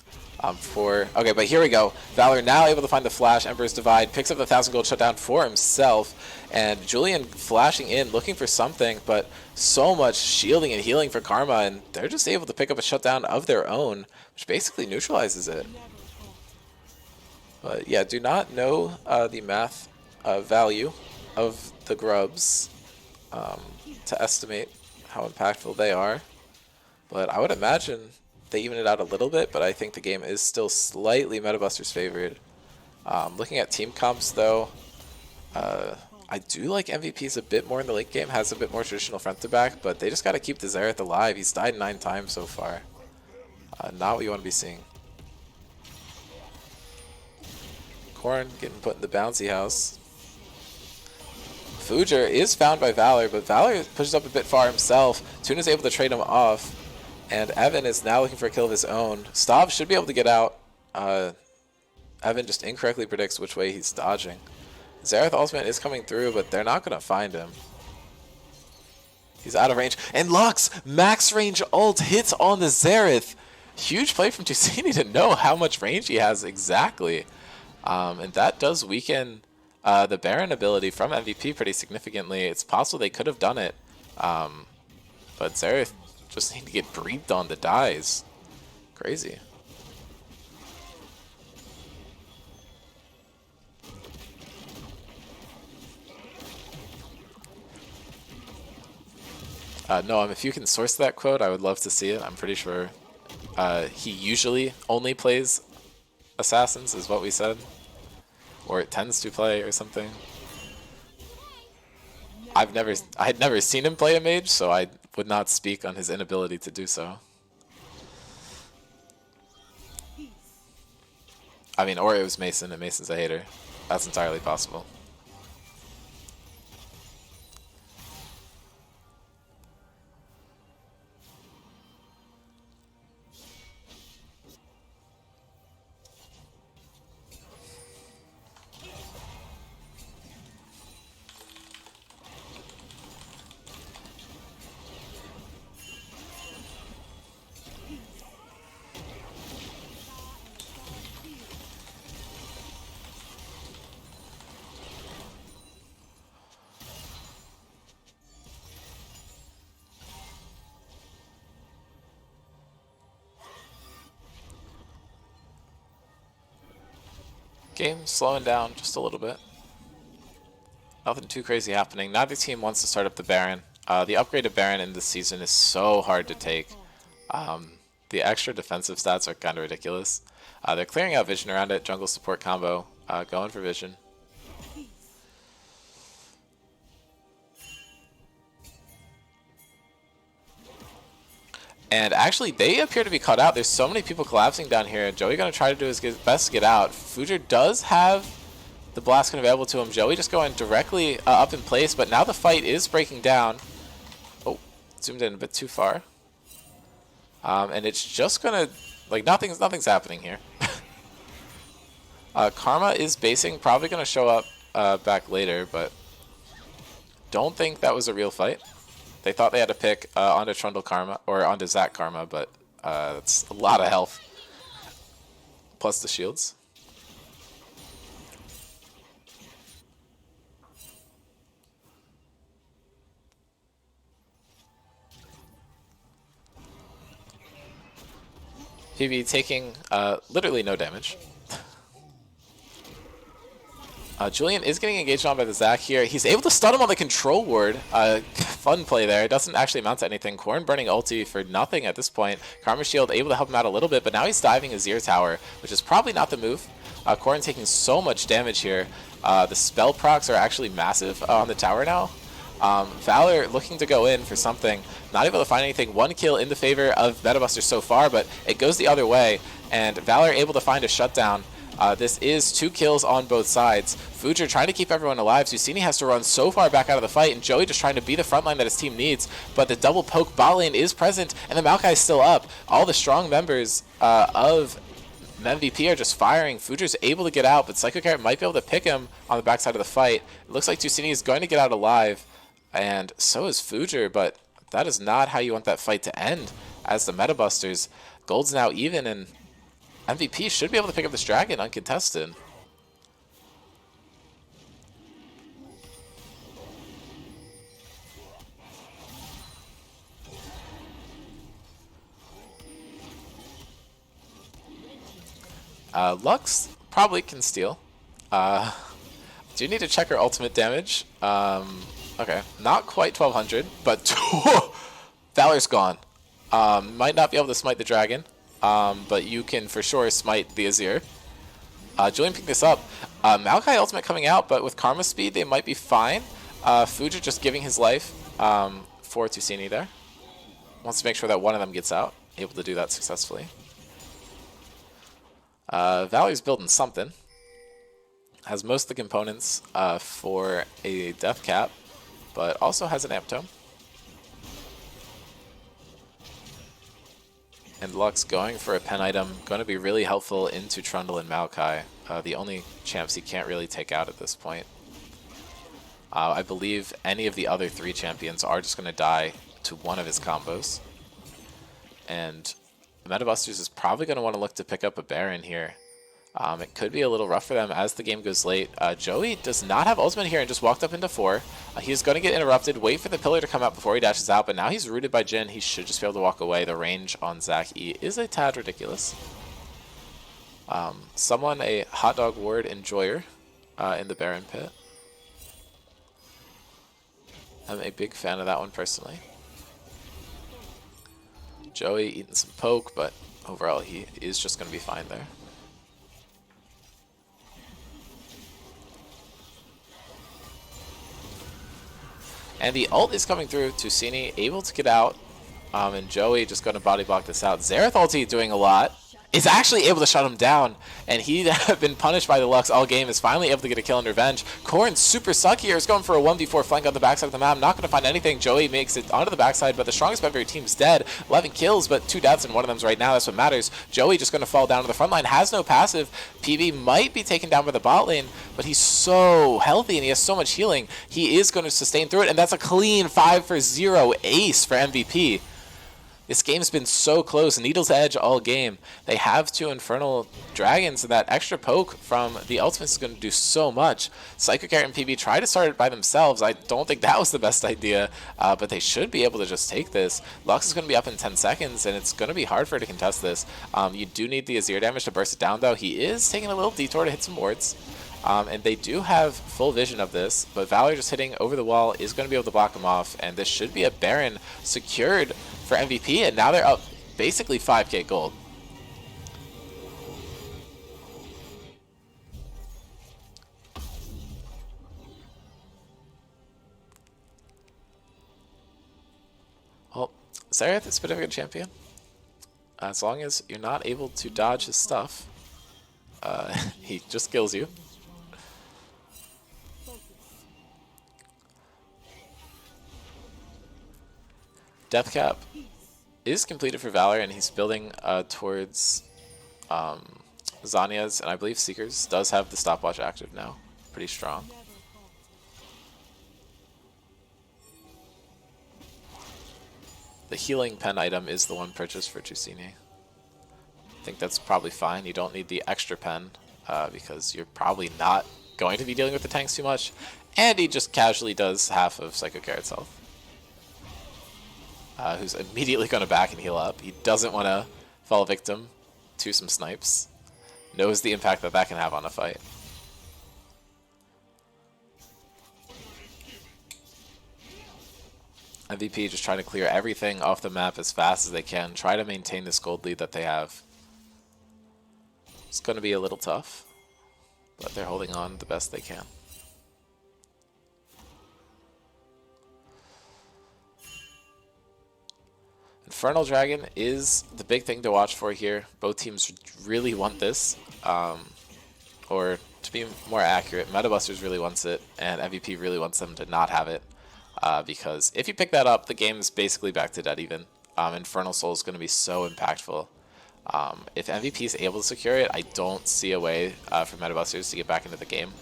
Okay, but here we go. Valor now able to find the flash. Emperor's Divide picks up the 1,000 gold shutdown for himself, and Julian flashing in, looking for something, but so much shielding and healing for Karma, and they're just able to pick up a shutdown of their own, which basically neutralizes it. But yeah, do not know the math value of the grubs to estimate how impactful they are, but I would imagine they even it out a little bit, but I think the game is still slightly MetaBuster's favored. Looking at team comps, though, I do like MVP's a bit more in the late game, has a bit more traditional front-to-back, but they just got to keep the Xerath alive. He's died 9 times so far. Not what you want to be seeing. Corrin getting put in the bouncy house. Fuger is found by Valor, but Valor pushes up a bit far himself. Tuna's able to trade him off. And Evan is now looking for a kill of his own. Stav should be able to get out. Evan just incorrectly predicts which way he's dodging. Xerath ultimate is coming through, but they're not going to find him. He's out of range. And Lux, max range ult, hits on the Xerath. Huge play from Tusini to know how much range he has exactly. And that does weaken the Baron ability from MVP pretty significantly. It's possible they could have done it. But Xerath just need to get breathed on the dies. Crazy. Noam, if you can source that quote, I would love to see it. I'm pretty sure he usually only plays assassins, is what we said. Or it tends to play or something. I had never seen him play a mage, so I would not speak on his inability to do so. I mean, or it was Mason, and Mason's a hater. That's entirely possible. Game slowing down just a little bit. Nothing too crazy happening. Neither team wants to start up the Baron. The upgraded Baron in this season is so hard to take. The extra defensive stats are kind of ridiculous. They're clearing out Vision around it. Jungle support combo. Going for Vision. And actually, they appear to be caught out. There's so many people collapsing down here. Joey going to try to do his best to get out. Fuger does have the Blast available to him. Joey just going directly up in place, but now the fight is breaking down. Oh, zoomed in a bit too far. And it's just going to, like, nothing's happening here. Karma is basing, probably going to show up back later, but don't think that was a real fight. They thought they had to pick onto Trundle Karma, or onto Zac Karma, but that's a lot of health. Plus the shields. PB taking literally no damage. Julian is getting engaged on by the Zac here. He's able to stun him on the control ward. Fun play there. It doesn't actually amount to anything. Corrin burning ulti for nothing at this point. Karma Shield able to help him out a little bit, but now he's diving his Azir Tower, which is probably not the move. Corrin taking so much damage here. The spell procs are actually massive on the tower now. Valor looking to go in for something. Not able to find anything. One kill in the favor of MetaBuster so far, but it goes the other way. And Valor able to find a shutdown. This is 2 kills on both sides. Fuger trying to keep everyone alive. Susini has to run so far back out of the fight, and Joey just trying to be the front line that his team needs. But the double poke bot lane is present, and the Maokai is still up. All the strong members of MVP are just firing. Fuger's able to get out, but Psycho Carrot might be able to pick him on the backside of the fight. It looks like Tusini is going to get out alive, and so is Fuger, but that is not how you want that fight to end. As the MetaBusters, gold's now even, and MVP should be able to pick up this dragon uncontested. Lux probably can steal. Do need to check her ultimate damage. Okay, not quite 1200, but Valor's gone. Might not be able to smite the dragon, but you can for sure smite the Azir. Julian picked this up. Maokai ultimate coming out, but with Karma speed, they might be fine. Fuja just giving his life for Tusini there. Wants to make sure that one of them gets out. Able to do that successfully. Valor's building something. Has most of the components for a death cap, but also has an amp tome. And Lux going for a pen item, going to be really helpful into Trundle and Maokai, the only champs he can't really take out at this point. I believe any of the other 3 champions are just going to die to one of his combos. And Metabusters is probably going to want to look to pick up a Baron here. It could be a little rough for them as the game goes late. Joey does not have ultimate here and just walked up into 4. He's going to get interrupted, wait for the pillar to come out before he dashes out, but now he's rooted by Jhin. He should just be able to walk away. The range on Zach E is a tad ridiculous. Someone a hot dog ward enjoyer in the Baron pit. I'm a big fan of that one personally. Joey eating some poke, but overall he is just going to be fine there. And the ult is coming through. Tusini able to get out. And Joey just going to body block this out. Xerath ulti doing a lot. Is actually able to shut him down. And he had been punished by the Lux all game. Is finally able to get a kill and revenge. Corrin super sucky here. Is going for a 1v4 flank on the backside of the map. Not going to find anything. Joey makes it onto the backside. But the strongest member of your team's dead. 11 kills, but 2 deaths. And one of them's right now. That's what matters. Joey just going to fall down to the front line. Has no passive. PB might be taken down by the bot lane. But he's so healthy and he has so much healing. He is going to sustain through it. And that's a clean 5-for-0 ace for MVP. This game's been so close, needle's edge all game. They have 2 Infernal Dragons, and that extra poke from the ultimate is going to do so much. Psycho Carrot and PB try to start it by themselves. I don't think that was the best idea, but they should be able to just take this. Lux is going to be up in 10 seconds, and it's going to be hard for her to contest this. You do need the Azir damage to burst it down, though. He is taking a little detour to hit some wards. And they do have full vision of this, but Valor just hitting over the wall is going to be able to block him off, and this should be a Baron secured for MVP, and now they're up basically 5k gold. Well, Xerath is a bit of a good champion. As long as you're not able to dodge his stuff, he just kills you. Death cap is completed for Valor, and he's building towards Zanya's, and I believe Seekers does have the stopwatch active now. Pretty strong. The healing pen item is the one purchased for Tusini. I think that's probably fine. You don't need the extra pen because you're probably not going to be dealing with the tanks too much, and he just casually does half of Psycho Carrot's health. Who's immediately going to back and heal up. He doesn't want to fall victim to some snipes. Knows the impact that that can have on a fight. MVP just trying to clear everything off the map as fast as they can. Try to maintain this gold lead that they have. It's going to be a little tough, but they're holding on the best they can. Infernal Dragon is the big thing to watch for here. Both teams really want this, or to be more accurate, Metabusters really wants it, and MVP really wants them to not have it, because if you pick that up, the game is basically back to dead even. Infernal Soul is going to be so impactful. If MVP is able to secure it, I don't see a way for Metabusters to get back into the game,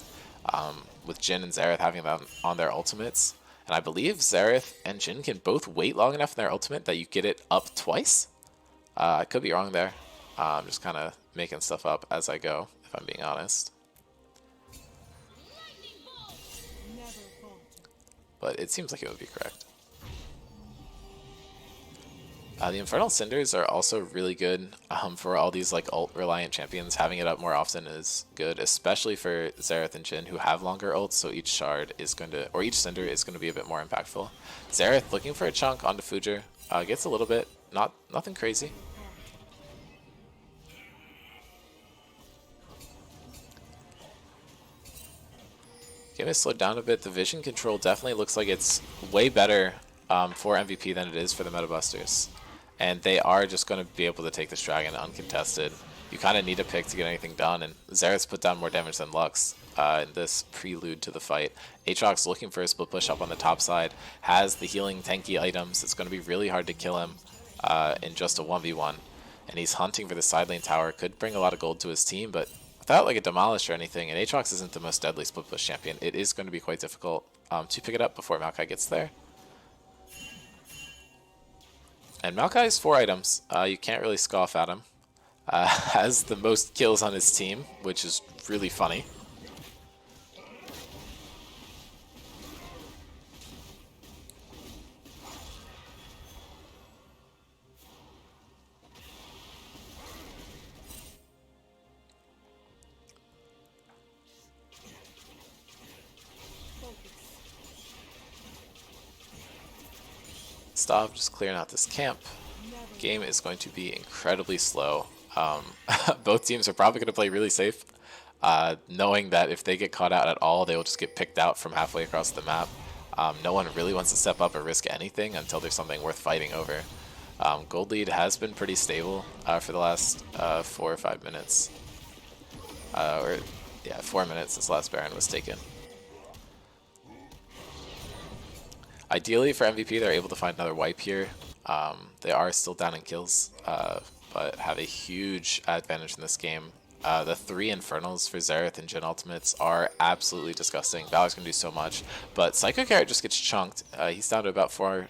with Jhin and Xerath having them on their ultimates. And I believe Xerath and Jhin can both wait long enough in their ultimate that you get it up twice. I could be wrong there. Just kind of making stuff up as I go, if I'm being honest. But it seems like it would be correct. The Infernal Cinders are also really good for all these like ult-reliant champions. Having it up more often is good, especially for Xerath and Jhin who have longer ults, so each shard is going to, or each Cinder is going to be a bit more impactful. Xerath looking for a chunk onto Fujer, gets a little bit, nothing crazy. Game is slowed down a bit. The vision control definitely looks like it's way better for MVP than it is for the Metabusters. And they are just going to be able to take this dragon uncontested. You kind of need a pick to get anything done, and Xerath's put down more damage than Lux in this prelude to the fight. Aatrox looking for a split push up on the top side, has the healing tanky items. It's going to be really hard to kill him in just a 1v1. And he's hunting for the side lane tower. Could bring a lot of gold to his team, but without like a demolish or anything, and Aatrox isn't the most deadly split push champion, it is going to be quite difficult to pick it up before Maokai gets there. And Maokai has 4 items. You can't really scoff at him. Has the most kills on his team, which is really funny. Stop, just clearing out this camp. Game is going to be incredibly slow. Both teams are probably going to play really safe, knowing that if they get caught out at all, they will just get picked out from halfway across the map. No one really wants to step up or risk anything until there's something worth fighting over. Gold lead has been pretty stable for the last 4 or 5 minutes. 4 minutes since the last Baron was taken. Ideally for MVP, they're able to find another wipe here. They are still down in kills, but have a huge advantage in this game. The 3 Infernals for Xerath and Jhin Ultimates are absolutely disgusting. Valor's going to do so much, but Psycho Carrot just gets chunked. He's down to about 500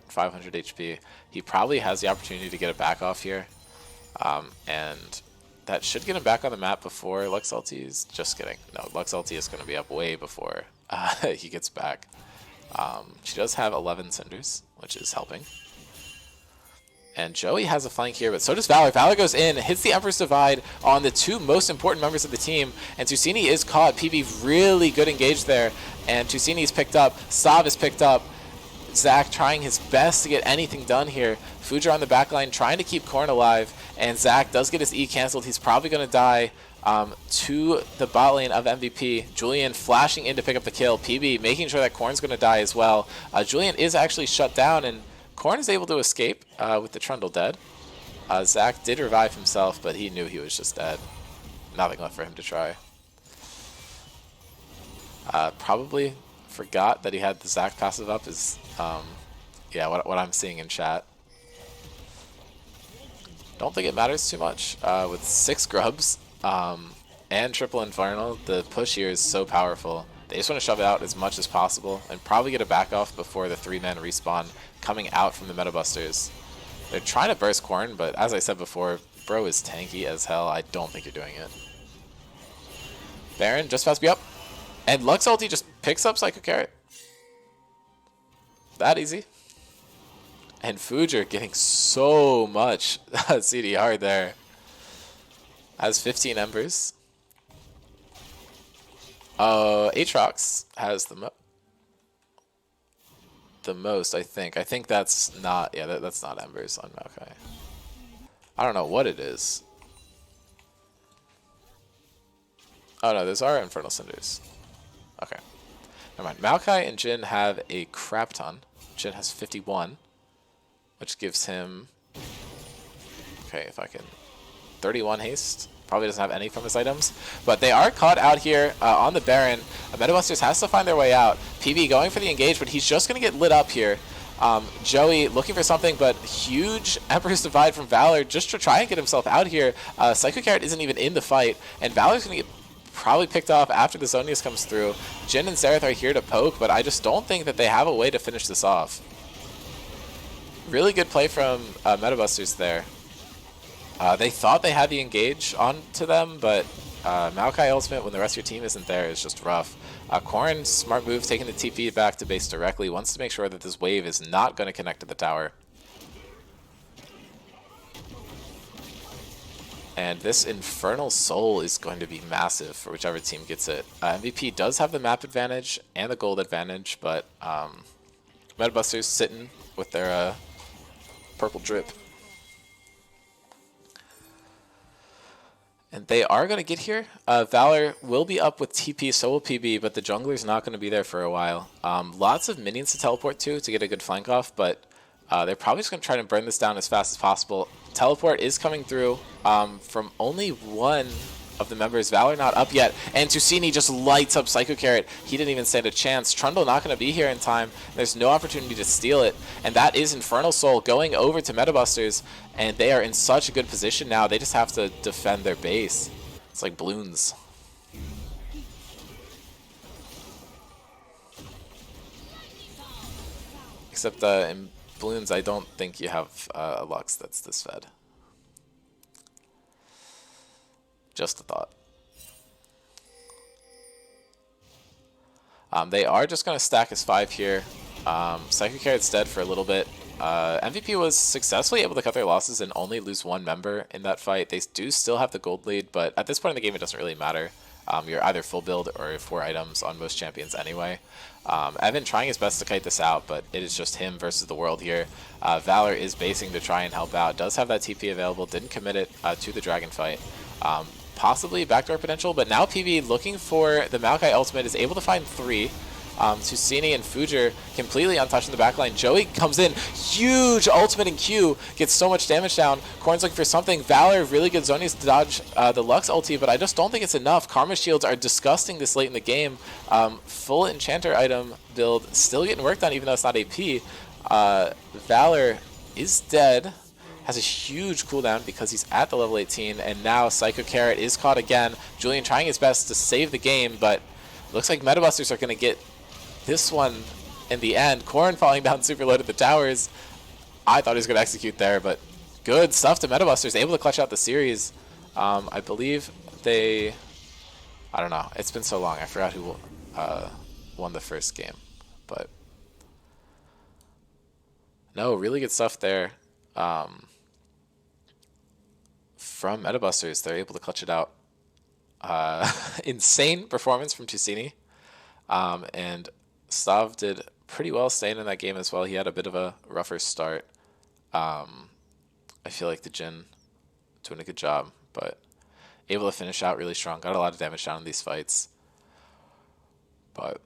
HP. He probably has the opportunity to get a back off here, and that should get him back on the map before Lux ulti is. Just kidding. No, Lux ulti is going to be up way before he gets back. She does have 11 Cinders, which is helping. And Joey has a flank here, but so does Valor. Valor goes in, hits the Emperor's Divide on the 2 most important members of the team, and Tusini is caught. PB really good engaged there, and Tusini is picked up. Sav is picked up. Zach trying his best to get anything done here. Fujer on the backline trying to keep Korn alive, and Zach does get his E cancelled. He's probably going to die to the bot lane of MVP. Julian flashing in to pick up the kill. PB making sure that Korn's going to die as well. Julian is actually shut down, and Korn is able to escape with the Trundle dead. Zach did revive himself, but he knew he was just dead. Nothing left for him to try. Probably forgot that he had the Zach passive up is, yeah, what I'm seeing in chat. Don't think it matters too much. With 6 grubs and triple Infernal, the push here is so powerful. They just want to shove it out as much as possible and probably get a back off before the 3-man respawn coming out from the Metabusters. They're trying to burst Korn, but as I said before, bro is tanky as hell. I don't think you're doing it. Baron just fast be up. And Lux ulti just picks up Psycho Carrot. That easy. And Fujer getting so much CDR there. Has 15 embers. Aatrox has the most, I think. I think that's not, yeah, that's not embers on Maokai. I don't know what it is. Oh no, those are Infernal Cinders. Okay. Never mind. Maokai and Jhin have a crap ton. Jhin has 51, which gives him, okay, if I can, 31 haste. Probably doesn't have any from his items, but they are caught out here on the Baron. Metabusters has to find their way out. PB going for the engage, but he's just going to get lit up here. Joey looking for something, but huge Emperor's Divide from Valor just to try and get himself out here. Psycho Carrot isn't even in the fight, and Valor's going to get probably picked off after the Zonius comes through. Jhin and Xerath are here to poke, but I just don't think that they have a way to finish this off. Really good play from Metabusters there. They thought they had the engage onto them, but Maokai ultimate when the rest of your team isn't there is just rough. Corrin, smart move, taking the TP back to base directly, wants to make sure that this wave is not going to connect to the tower. And this Infernal Soul is going to be massive for whichever team gets it. MVP does have the map advantage and the gold advantage, but Metabusters sitting with their purple drip. And they are going to get here. Valor will be up with TP, so will PB, but the jungler's not going to be there for a while. Lots of minions to teleport to get a good flank off, but they're probably just going to try to burn this down as fast as possible. Teleport is coming through from only one of the members. Valor not up yet, and Tusini just lights up Psycho Carrot. He didn't even stand a chance. Trundle not going to be here in time. There's no opportunity to steal it, and that is Infernal Soul going over to Metabusters, and they are in such a good position now. They just have to defend their base. It's like balloons. Except in balloons, I don't think you have a Lux that's this fed. Just a thought. They are just going to stack as 5 here. Psycho Carrot's dead for a little bit. MVP was successfully able to cut their losses and only lose 1 member in that fight. They do still have the gold lead, but at this point in the game, it doesn't really matter. You're either full build or 4 items on most champions anyway. Evan trying his best to kite this out, but it is just him versus the world here. Valor is basing to try and help out. Does have that TP available. Didn't commit it to the dragon fight. Possibly backdoor potential, but now PB looking for the Maokai ultimate is able to find 3. Tusini and Fujer completely untouched in the backline. Joey comes in, huge ultimate in Q, gets so much damage down. Corn's looking for something. Valor, really good zonies to dodge the Lux ulti, but I just don't think it's enough. Karma shields are disgusting this late in the game. Full enchanter item build still getting worked on, even though it's not AP. Valor is dead. Has a huge cooldown because he's at the level 18, and now Psycho Carrot is caught again. Julian trying his best to save the game, but looks like Metabusters are going to get this one in the end. Corrin falling down super low to the towers. I thought he was going to execute there, but good stuff to Metabusters, able to clutch out the series. I believe they... I don't know. It's been so long. I forgot who won the first game, but... No, really good stuff there. From Metabusters, they're able to clutch it out. Insane performance from Tusini. And Stav did pretty well staying in that game as well. He had a bit of a rougher start. I feel like the Jhin doing a good job, but able to finish out really strong. Got a lot of damage down in these fights. But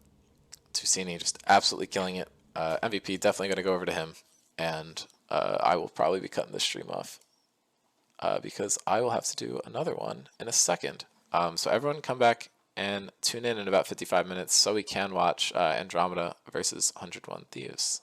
Tusini just absolutely killing it. MVP definitely going to go over to him. And I will probably be cutting this stream off because I will have to do another one in a second. So everyone come back and tune in about 55 minutes so we can watch Andromeda versus 101 Thieves.